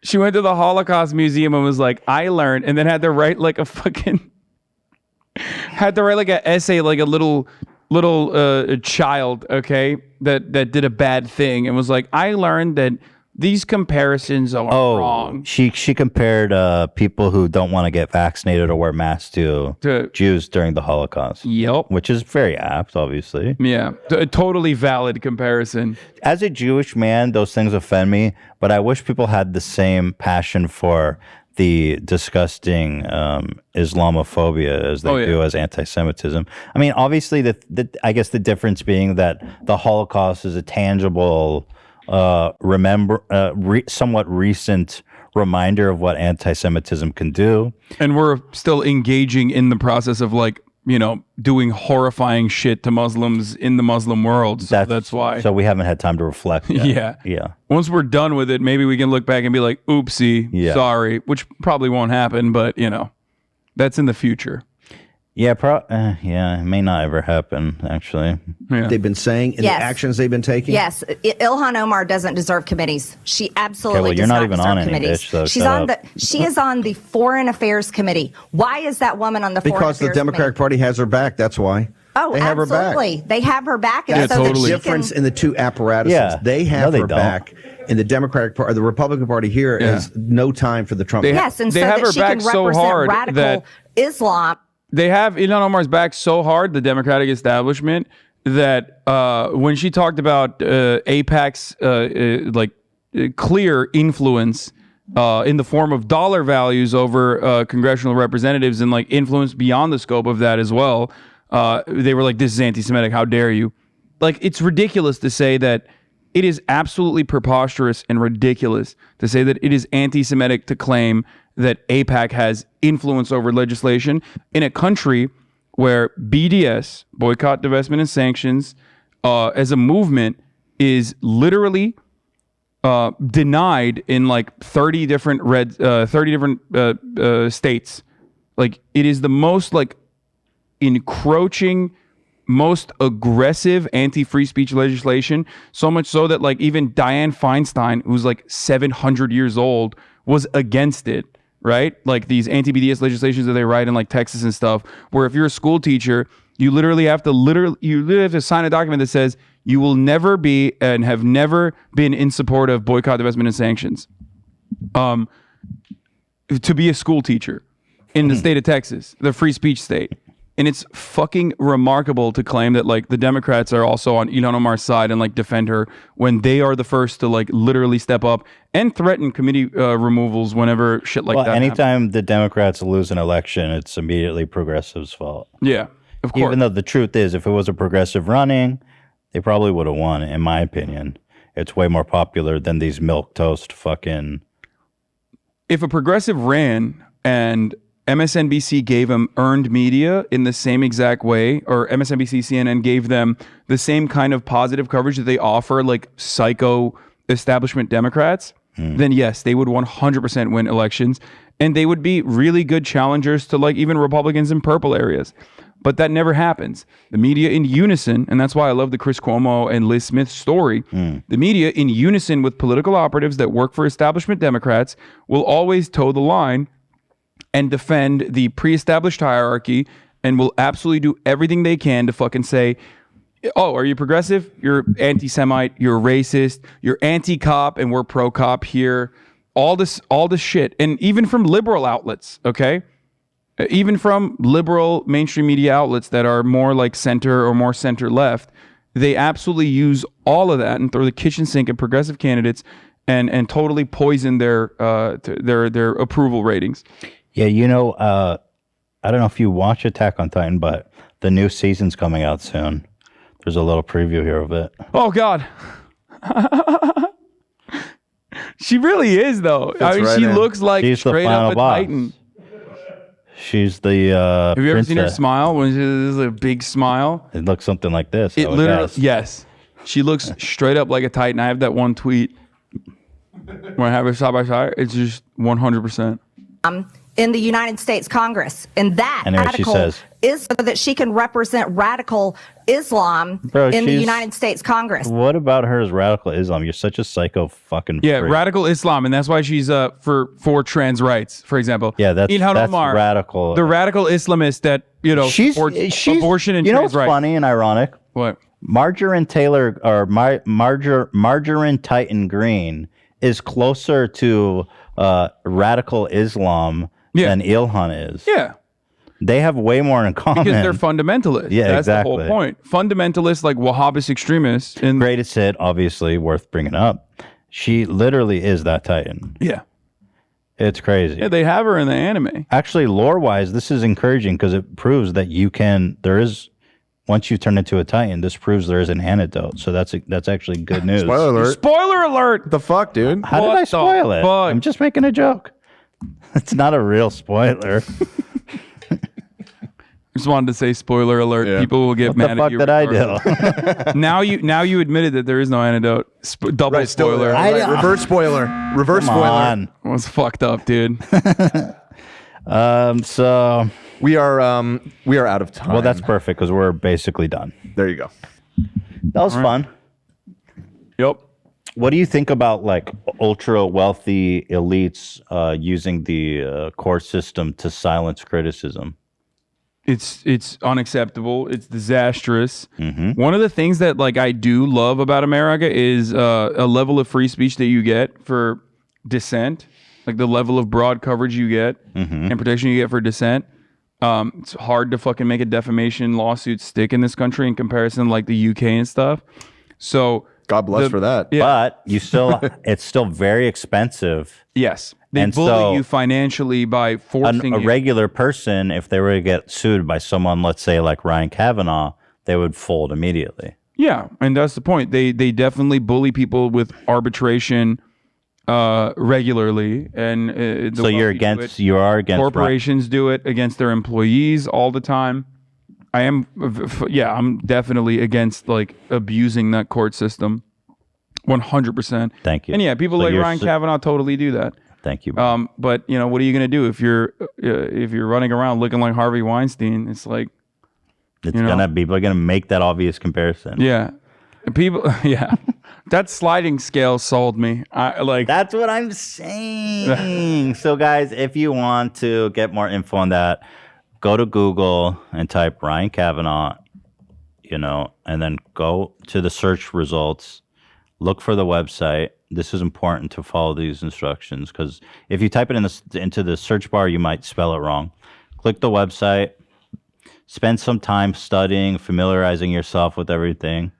She went to the Holocaust Museum and was like, I learned, and then had to write like a fucking an essay, like a little child, okay, that did a bad thing, and was like, I learned that these comparisons are wrong. She compared people who don't want to get vaccinated or wear masks to Jews during the Holocaust. Yep. Which is very apt, obviously. Yeah, a totally valid comparison. As a Jewish man, those things offend me, but I wish people had the same passion for the disgusting Islamophobia as they do as anti-Semitism. I mean, obviously, I guess the difference being that the Holocaust is a tangible, somewhat recent reminder of what anti-Semitism can do. And we're still engaging in the process of like doing horrifying shit to Muslims in the Muslim world. So that's why. So we haven't had time to reflect yet. Yeah. Yeah. Once we're done with it, maybe we can look back and be like, oopsie, sorry, which probably won't happen, but that's in the future. Yeah, it may not ever happen, actually. Yeah. They've been saying and the actions they've been taking. Yes, Ilhan Omar doesn't deserve committees. She absolutely well, you're does not not even deserve on any, committees. bitch, so She's shut on up. she is on the Foreign Affairs Committee. Why is that woman on the Foreign Because the Affairs Democratic Party has her back. That's why. Oh, they have absolutely. her back. They have her back. And That's so the that she difference can, in the two apparatuses. Yeah. They have No, they her don't. back. And the Democratic Party, the Republican Party here is no time for the Trump. yes, and they so have that her she back can so represent hard radical that- Islam. They have Ilhan Omar's back so hard, the Democratic establishment, that when she talked about AIPAC's clear influence in the form of dollar values over congressional representatives and influence beyond the scope of that as well, they were like, "This is anti-Semitic. How dare you?" It's ridiculous to say that. It is absolutely preposterous and ridiculous to say that it is anti-Semitic to claim that AIPAC has influence over legislation in a country where BDS, boycott, divestment, and sanctions, as a movement, is literally denied in 30 different states. It is the most encroaching, most aggressive anti-free speech legislation, so much so that even Dianne Feinstein, who's 700 years old, was against it, right? These anti-BDS legislations that they write in Texas and stuff, where if you're a school teacher, you literally have to sign a document that says you will never be and have never been in support of boycott, divestment, and sanctions. To be a school teacher in the state of Texas, the free speech state. And it's fucking remarkable to claim that the Democrats are also on Ilhan Omar's side and defend her when they are the first to literally step up and threaten committee removals whenever shit that happens. Anytime the Democrats lose an election, it's immediately progressives' fault. Yeah, of course. Even though the truth is, if it was a progressive running, they probably would have won, in my opinion. It's way more popular than these milquetoast fucking... If a progressive ran and MSNBC gave them earned media in the same exact way, or MSNBC, CNN gave them the same kind of positive coverage that they offer psycho establishment Democrats, then yes, they would 100% win elections, and they would be really good challengers to even Republicans in purple areas. But that never happens. The media in unison, and that's why I love the Chris Cuomo and Liz Smith story, the media in unison with political operatives that work for establishment Democrats will always toe the line and defend the pre-established hierarchy, and will absolutely do everything they can to fucking say, oh, are you progressive? You're anti-Semite, you're racist, you're anti-cop, and we're pro-cop here. All this shit. And even from liberal outlets, okay? Even from liberal mainstream media outlets that are more center or more center-left, they absolutely use all of that and throw the kitchen sink at progressive candidates and totally poison their approval ratings. Yeah, I don't know if you watch Attack on Titan, but the new season's coming out soon. There's a little preview here of it. Oh, God. She really is, though. She looks like She's straight up a Titan. She's the Have you ever seen her princess. smile? When she has a big smile? It looks something like this. It literally, yes. She looks straight up like a Titan. I have that one tweet when I have her side by side. It's just 100%. In the United States Congress, and that And there she article says. is so that she can represent radical Islam Bro, in the she's- United States Congress. What about her as radical Islam? You're such a psycho fucking Yeah, freak. radical Islam, and that's why she's for trans rights, for example. Yeah, that's Ilhan radical. the radical Islamist that supports abortion and you know trans what's rights. funny and ironic? What? Margarine Taylor or Margarine Titan Green is closer to radical Islam than Ilhan is. Yeah. They have way more in common. Because they're fundamentalists. Yeah, That's exactly. the whole point. Fundamentalists like Wahhabist extremists. Greatest hit, obviously worth bringing up. She literally is that Titan. Yeah. It's crazy. Yeah, they have her in the anime. Actually, lore-wise, this is encouraging because it proves that once you turn into a Titan, this proves there is an antidote. So that's actually good news. Spoiler alert. Spoiler alert. The fuck, dude? How did I spoil it? I'm just making a joke. It's not a real spoiler. Just wanted to say spoiler alert. People will get mad at you. What the fuck did I do? now you admitted that there is no antidote. Double spoiler. Reverse spoiler. Reverse Come spoiler. on. Was fucked up, dude. So we are out of time. Well, that's perfect because we're basically done. There you go. That was fun. Yep. What do you think about like ultra wealthy elites using the court system to silence criticism? It's unacceptable. It's disastrous. Mm-hmm. One of the things that like I do love about America is a level of free speech that you get for dissent, like the level of broad coverage you get and protection you get for dissent. It's hard to fucking make a defamation lawsuit stick in this country in comparison to like the UK and stuff. So God bless for that. Yeah. But you still, it's still very expensive. Yes. They And bully so you financially by forcing a you. regular person, if they were to get sued by someone, let's say like Ryan Kavanaugh, they would fold immediately. Yeah, and that's the point. They definitely bully people with arbitration regularly, and So you're against, you are against corporations do it against their employees all the time. I am, I'm definitely against like abusing that court system, 100%. Thank you. And yeah, people So like you're Ryan Kavanaugh totally do that. Thank you. But you know, what are you gonna do if you're running around looking like Harvey Weinstein? It's like It's gonna people are gonna make that obvious comparison. Yeah, people. Yeah, that sliding scale sold me. I like. That's what I'm saying. So, guys, if you want to get more info on that, go to Google and type Ryan Kavanaugh, and then go to the search results. Look for the website. This is important to follow these instructions because if you type it into the search bar, you might spell it wrong. Click the website. Spend some time studying, familiarizing yourself with everything.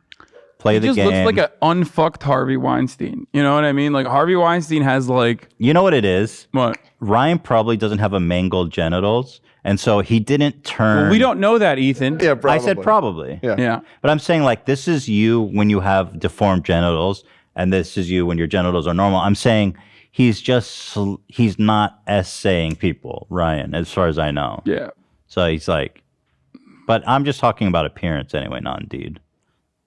Play the game. He just looks like an unfucked Harvey Weinstein. You know what I mean? Like Harvey Weinstein has like. You know what it is? What? Ryan probably doesn't have a mangled genitals, and so he didn't turn. Well, we don't know that, Ethan. Yeah, probably. I said probably. Yeah. But I'm saying like this is you when you have deformed genitals, and this is you when your genitals are normal. I'm saying he's not essaying people, Ryan, as far as I know. Yeah. So he's like, but I'm just talking about appearance anyway, not Indeed.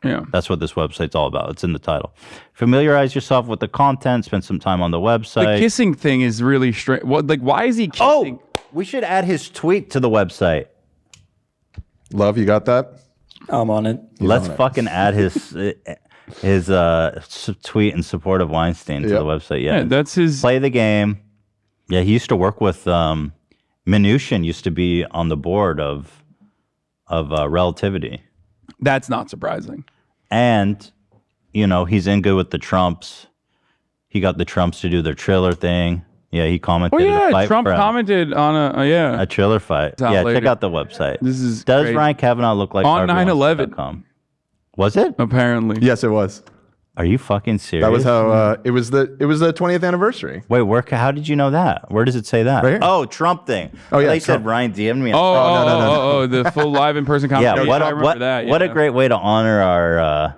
Yeah. That's what this website's all about. It's in the title. Familiarize yourself with the content. Spend some time on the website. The kissing thing is really strange. What? Like, why is he kissing? Oh, we should add his tweet to the website. Love, you got that? I'm on it. Let's fucking add his tweet in support of Weinstein to the website. Yeah, that's his. Play the game. Yeah, he used to work with Mnuchin. Used to be on the board of Relativity. That's not surprising. And he's in good with the Trumps. He got the Trumps to do their Triller thing. Yeah, he commented. Oh yeah, a fight Trump for commented on a a Triller fight. It's out Yeah, later. check out the website. This is Does great. Ryan Kavanaugh look like On Harvey 9/11. Weinstein.com? Was it? Apparently. Yes, it was. Are you fucking serious? That was how it was the 20th anniversary. Wait, how did you know that? Where does it say that? Right here. Oh, Trump thing. Oh, yeah, They Trump. said Ryan DM'd me. Oh, the full live in person conversation. Yeah, I remember that. what a yeah. great way to honor our.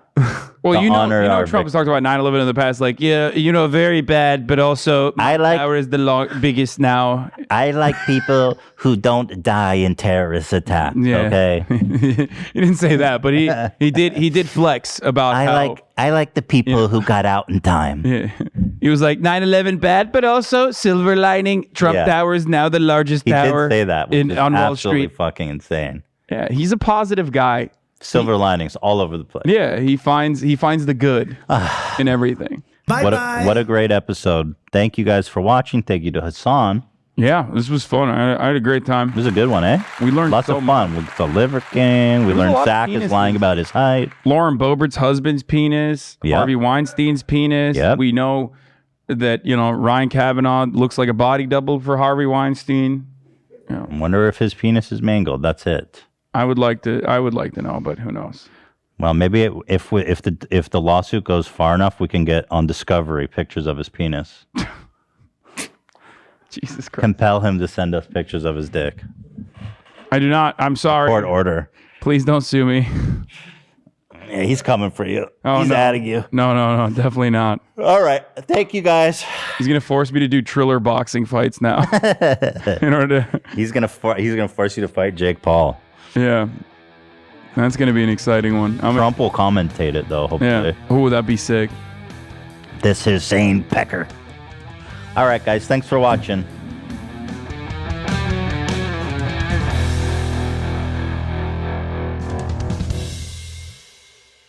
Well, to honor our Trump has talked about 9/11 in the past. Like, yeah, very bad, but also power is the biggest now. I like people who don't die in terrorist attacks. Yeah. Okay. He didn't say that, but he did flex about how. I like the people who got out in time. Yeah. He was like 9/11 bad, but also silver lining. Trump Yeah. Tower is now the largest He tower did say that, which is on Wall absolutely Street. fucking insane. Yeah, he's a positive guy. Silver linings all over the place. Yeah, he finds the good in everything. What a great episode. Thank you guys for watching. Thank you to Hassan. Yeah, this was fun. I had a great time. It was a good one, eh? We learned lots so of fun with the liver king. We There was a learned lot of Zach is penises. lying about his height. Lauren Boebert's husband's penis, Yep. Harvey Weinstein's penis. Yep. We know that Ryan Kavanaugh looks like a body double for Harvey Weinstein. I wonder if his penis is mangled. That's it. I would like to know, but who knows? Well, maybe if the lawsuit goes far enough, we can get on Discovery pictures of his penis. Jesus Christ! Compel him to send us pictures of his dick. I do not. I'm sorry. Court order. Please don't sue me. Yeah, he's coming for you. Oh, He's no. adding you. No, definitely not. All right. Thank you, guys. He's gonna force me to do Triller boxing fights now. In order to. He's gonna force you to fight Jake Paul. Yeah. That's going to be an exciting one. Trump will commentate it, though, hopefully. Yeah. Oh, that'd be sick. This is Zane Pecker. All right, guys. Thanks for watching.